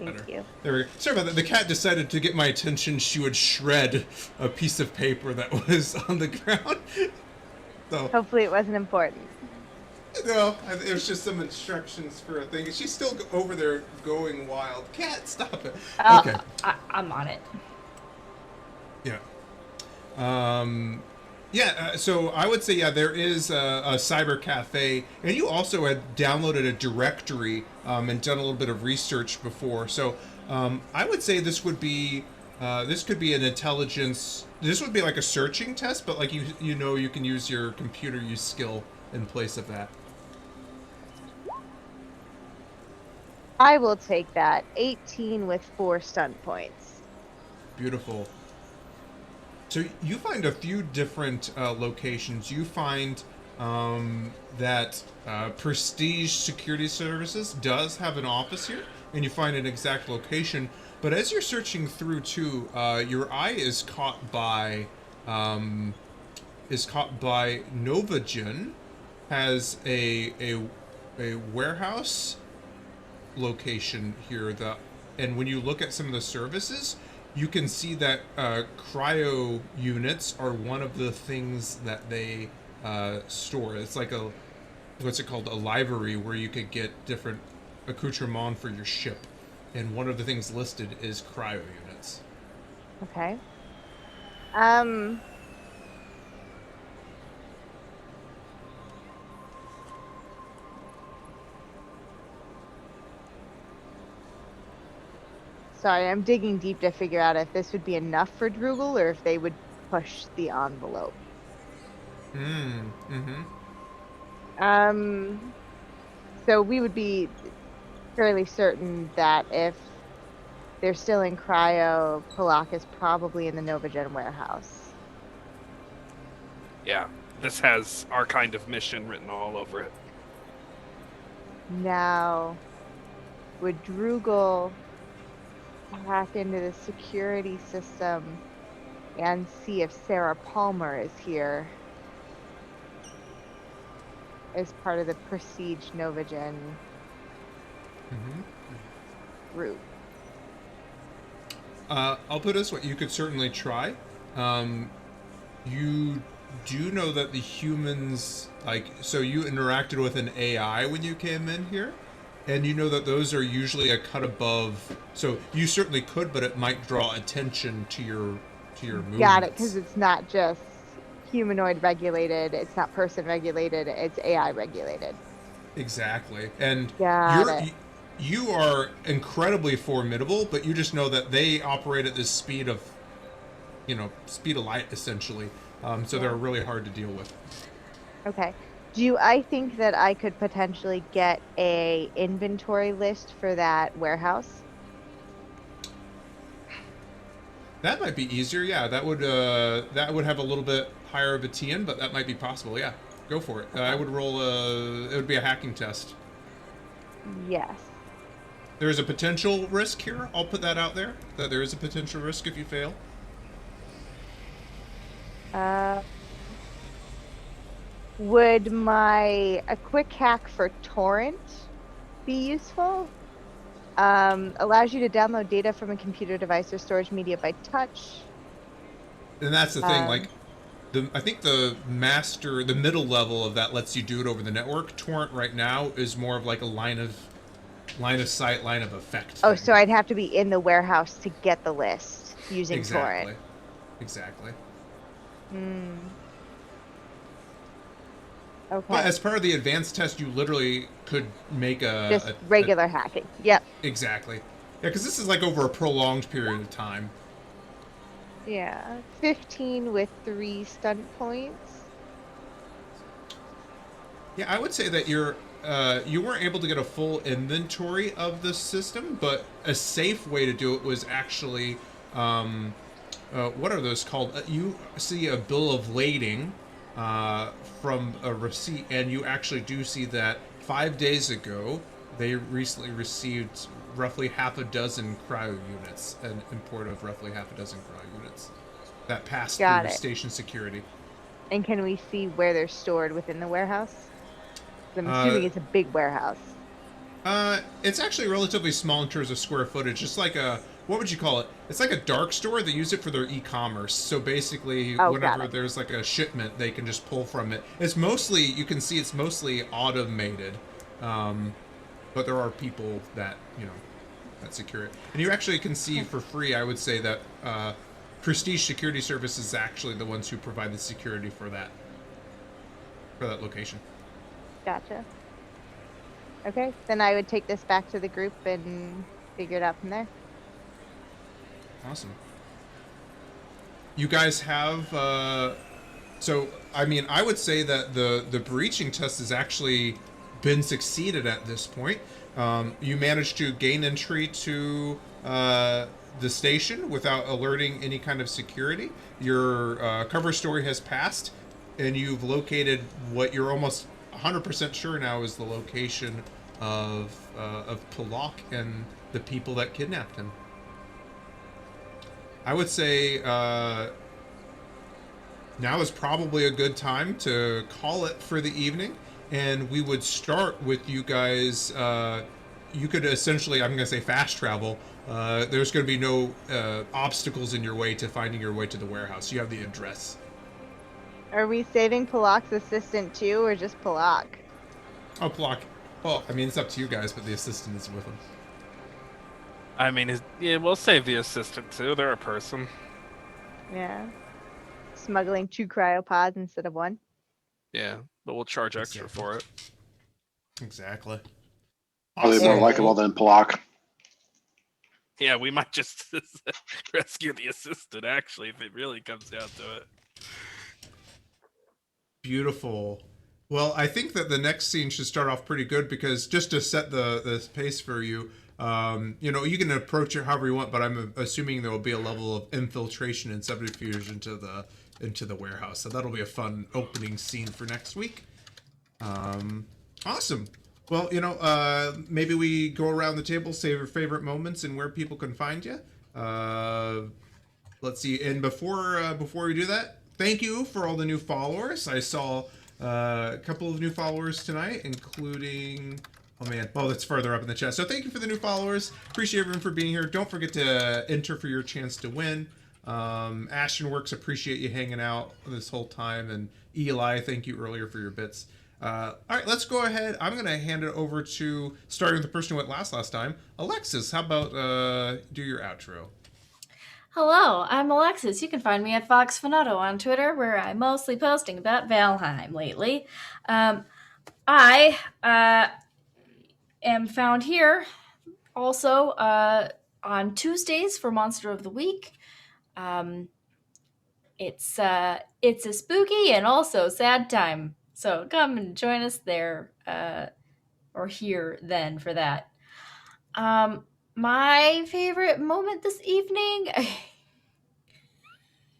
Thank Better. you. There we go. Sorry about that. The cat decided to get my attention. She would shred a piece of paper that was on the ground. So, Hopefully it wasn't important. no, it was just some instructions for a thing. She's still over there going wild. Cat, stop it. Okay. I'm on it. Yeah. So I would say, yeah, there is a cyber cafe, and you also had downloaded a directory and done a little bit of research before. So I would say this would be this could be an intelligence. This would be like a searching test, but like you know you can use your computer use skill in place of that. I will take that. 18 with 4 stunt points. Beautiful. So you find a few different locations. You find that Prestige Security Services does have an office here, and you find an exact location. But as you're searching through too, your eye is caught by Novagen has a warehouse location here. And when you look at some of the services, you can see that cryo units are one of the things that they store. It's like what's it called, a library where you could get different accoutrements for your ship, and one of the things listed is cryo units. Okay. Sorry, I'm digging deep to figure out if this would be enough for Droogle or if they would push the envelope. So we would be fairly certain that if they're still in cryo, Pilok is probably in the Novagen warehouse. Yeah, this has our kind of mission written all over it. Now, would Droogle hack into the security system and see if Sarah Palmer is here as part of the Prestige Novagen group? I'll put it this way: you could certainly try. You do know that the humans, like, so you interacted with an AI when you came in here, and you know that those are usually a cut above. So you certainly could, but it might draw attention to your movements. Got it, because it's not just humanoid regulated, it's not person regulated, it's AI regulated. Exactly, and Got it. you are incredibly formidable, but you just know that they operate at this speed of, speed of light essentially. So they're really hard to deal with. Okay. Do I think that I could potentially get a inventory list for that warehouse? That might be easier. Yeah, that would have a little bit higher of a TN, but that might be possible. Yeah, go for it. I would roll it would be a hacking test. Yes. There is a potential risk here. I'll put that out there. That there is a potential risk if you fail. Would a quick hack for torrent be useful? Allows you to download data from a computer device or storage media by touch. And that's the thing, like, I think the middle level of that lets you do it over the network. Torrent right now is more of like a line of sight, line of effect. Oh, so I'd have to be in the warehouse to get the list using torrent. Exactly. Okay. But as part of the advanced test, you literally could make just regular hacking. Yep. Exactly. Yeah, because this is like over a prolonged period of time. Yeah, 15 with 3 stunt points. Yeah, I would say that you weren't able to get a full inventory of the system, but a safe way to do it was actually, what are those called? You see a bill of lading from a receipt, and you actually do see that 5 days ago they recently received roughly half a dozen cryo units, an import of roughly half a dozen cryo units that passed through station security. And can we see where they're stored within the warehouse? I'm assuming it's a big warehouse. It's actually relatively small in terms of square footage. It's like what would you call it? It's like a dark store. They use it for their e-commerce. So basically, whenever there's like a shipment, they can just pull from it. It's mostly, you can see it's mostly automated. But there are people that, that secure it. And you actually can see for free, I would say that Prestige Security Service is actually the ones who provide the security for that location. Gotcha. Okay, then I would take this back to the group and figure it out from there. Awesome. You guys have, so, I mean, I would say that the breaching test has actually been succeeded at this point. You managed to gain entry to the station without alerting any kind of security. Your cover story has passed, and you've located what you're almost 100% sure now is the location of Pilok and the people that kidnapped him. I would say now is probably a good time to call it for the evening, and we would start with you guys. You could essentially, I'm going to say, fast travel. There's going to be no obstacles in your way to finding your way to the warehouse. You have the address. Are we saving Pilok's assistant too, or just Pilok? Oh, Pilok. Well, I mean, it's up to you guys, but the assistant is with him. I mean, we'll save the assistant too. They're a person. Yeah. Smuggling 2 cryopods instead of 1. Yeah, but we'll charge extra for it. Exactly. Probably more likable than Pilok. Yeah, we might just rescue the assistant, actually, if it really comes down to it. Beautiful. Well, I think that the next scene should start off pretty good, because just to set the pace for you, you can approach it however you want, but I'm assuming there will be a level of infiltration and subterfuge into the warehouse. So that'll be a fun opening scene for next week. Awesome. Well, maybe we go around the table, say your favorite moments and where people can find you. Let's see. And before we do that, thank you for all the new followers. I saw a couple of new followers tonight, including, that's further up in the chat. So thank you for the new followers. Appreciate everyone for being here. Don't forget to enter for your chance to win. Ashton Works, appreciate you hanging out this whole time. And Eli, thank you earlier for your bits. All right, let's go ahead. I'm going to hand it over to, starting with the person who went last time. Alexis, how about do your outro? Hello, I'm Alexis. You can find me at Fox Fanato on Twitter, where I'm mostly posting about Valheim lately. I am found here also on Tuesdays for Monster of the Week. It's a spooky and also sad time, so come and join us there or here then for that. My favorite moment this evening,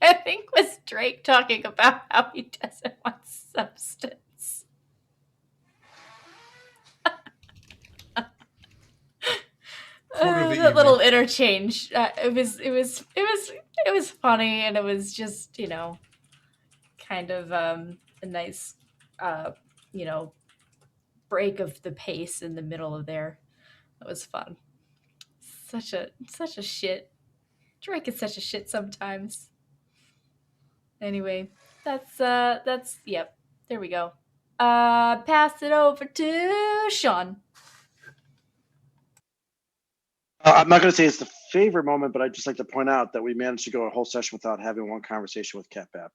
I think, was Drake talking about how he doesn't want substance. That little interchange. It was funny, and it was just, kind of a nice, break of the pace in the middle of there. That was fun. Such a shit. Drake is such a shit sometimes. Anyway, that's yep. There we go. Pass it over to Sean. I'm not going to say it's the favorite moment, but I'd just like to point out that we managed to go a whole session without having one conversation with Cat Bap.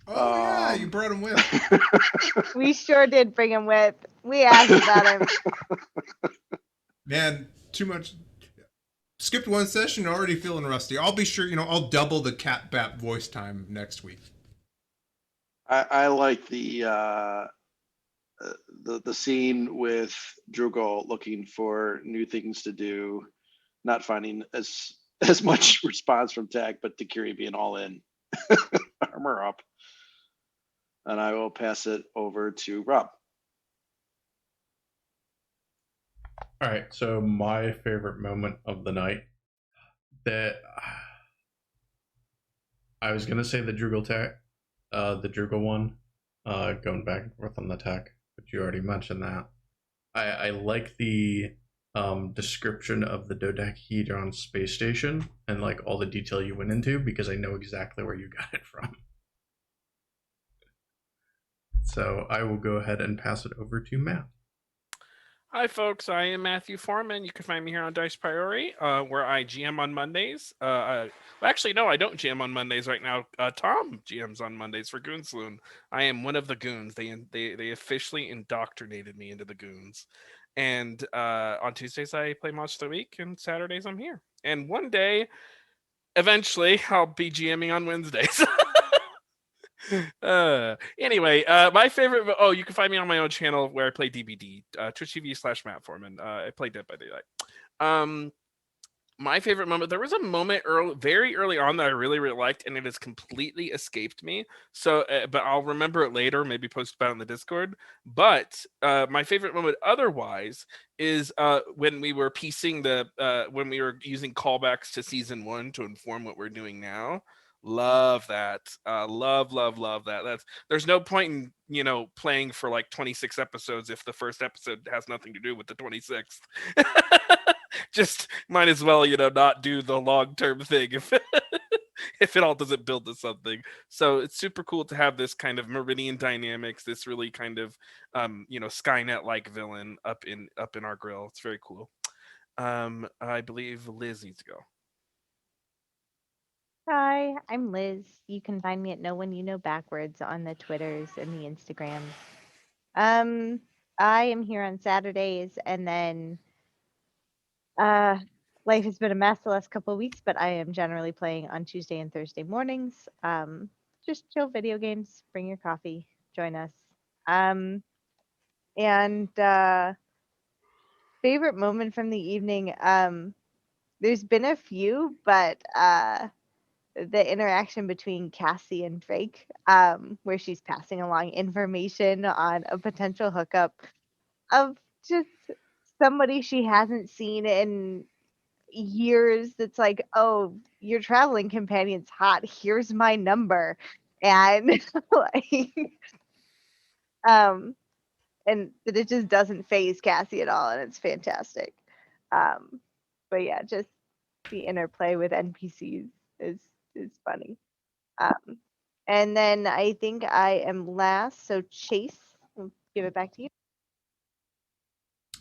Oh, yeah, you brought him with. We sure did bring him with. We asked about him. Man, too much. Skipped one session, already feeling rusty. I'll be sure, I'll double the Cat Bap voice time next week. I like the scene with Drugal looking for new things to do, not finding as much response from Tag, but Takiri being all in. Armor up. And I will pass it over to Rob. All right, so my favorite moment of the night, that I was gonna say the Drugal one, going back and forth on the tech, but you already mentioned that. I like the description of the dodecahedron space station and like all the detail you went into, because I know exactly where you got it from. So I will go ahead and pass it over to Matt. Hi, folks. I am Matthew Foreman. You can find me here on Dice Priority, where I GM on Mondays. Actually, no, I don't GM on Mondays right now. Tom GMs on Mondays for Goonsloon. I am one of the goons. They officially indoctrinated me into the goons. And on Tuesdays, I play Monster of the Week, and Saturdays, I'm here. And one day, eventually, I'll be GMing on Wednesdays. Anyway, my favorite. Oh, you can find me on my own channel where I play DBD, Twitch TV/Matt Foreman. I play Dead by Daylight. My favorite moment. There was a moment very early on that I really liked, and it has completely escaped me. So, but I'll remember it later. Maybe post about it in the Discord. But my favorite moment, otherwise, is when we were piecing when we were using callbacks to season 1 to inform what we're doing now. Love that. Love that. There's no point in playing for like 26 episodes if the first episode has nothing to do with the 26th. Just might as well not do the long-term thing if it all doesn't build to something. So it's super cool to have this kind of Meridian dynamics, this really kind of Skynet-like villain up in our grill. It's very cool. I believe Liz needs to go. Hi, I'm Liz. You can find me at No One You Know Backwards on the Twitters and the Instagrams. I am here on Saturdays, and then life has been a mess the last couple of weeks, but I am generally playing on Tuesday and Thursday mornings. Just chill video games, bring your coffee, join us. And favorite moment from the evening, there's been a few, but the interaction between Cassie and Drake, where she's passing along information on a potential hookup of just somebody she hasn't seen in years. That's like, oh, your traveling companion's hot. Here's my number. And like, and that it just doesn't phase Cassie at all, and it's fantastic. But yeah, just the interplay with NPCs is funny. And then I think I am last, so Chase, I'll give it back to you.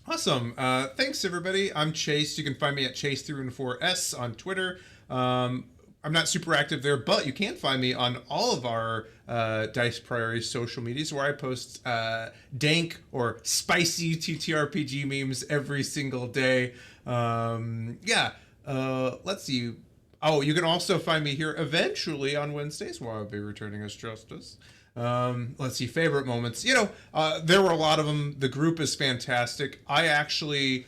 Awesome. Thanks, everybody. I'm Chase. You can find me at Chase314S on Twitter. I'm not super active there, but you can find me on all of our Dice Priorities social medias where I post dank or spicy TTRPG memes every single day. Let's see. Oh, you can also find me here eventually on Wednesdays where I'll be returning as Justice. Let's see, favorite moments. There were a lot of them. The group is fantastic. I actually,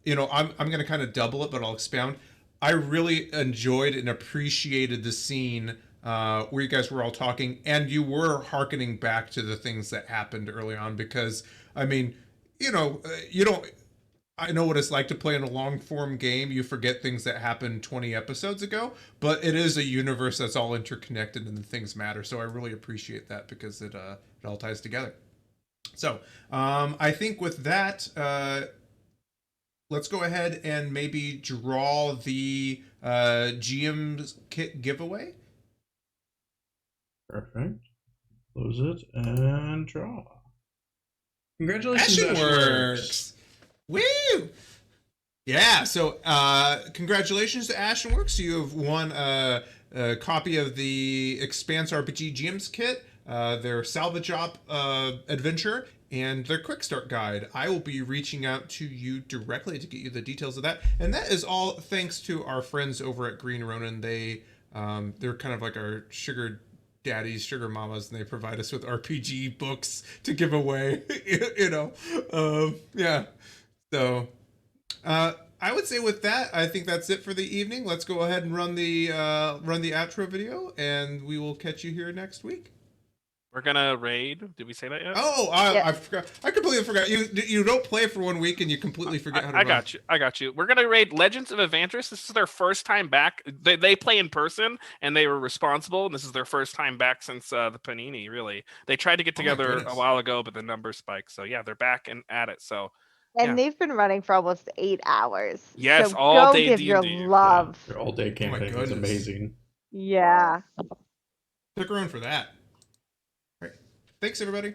I'm going to kind of double it, but I'll expound. I really enjoyed and appreciated the scene where you guys were all talking, and you were hearkening back to the things that happened early on because, I mean, you don't. I know what it's like to play in a long form game. You forget things that happened 20 episodes ago, but it is a universe that's all interconnected and the things matter. So I really appreciate that because it all ties together. So I think with that, let's go ahead and maybe draw the GM's kit giveaway. Perfect. Close it and draw. Congratulations, Ashenworks! Woo! Yeah, so congratulations to Ashenworks. You have won a copy of the Expanse RPG GM's kit, their salvage op adventure, and their quick start guide. I will be reaching out to you directly to get you the details of that. And that is all thanks to our friends over at Green Ronin. They're kind of like our sugar daddies, sugar mamas, and they provide us with RPG books to give away. Yeah. So, I would say with that, I think that's it for the evening. Let's go ahead and run the outro video, and we will catch you here next week. We're gonna raid. Did we say that yet? Oh, I forgot. I completely forgot. You don't play for 1 week and you completely forget how to run. I got you. We're gonna raid Legends of Evantris. This is their first time back. They play in person and they were responsible. And this is their first time back since the Panini. Really, they tried to get together a while ago, but the numbers spiked. So yeah, they're back and at it. So. And they've been running for almost 8 hours. Yes, so all go day give D&D. your love. Their all day campaign is amazing. Yeah. Stick around for that. All right. Thanks, everybody.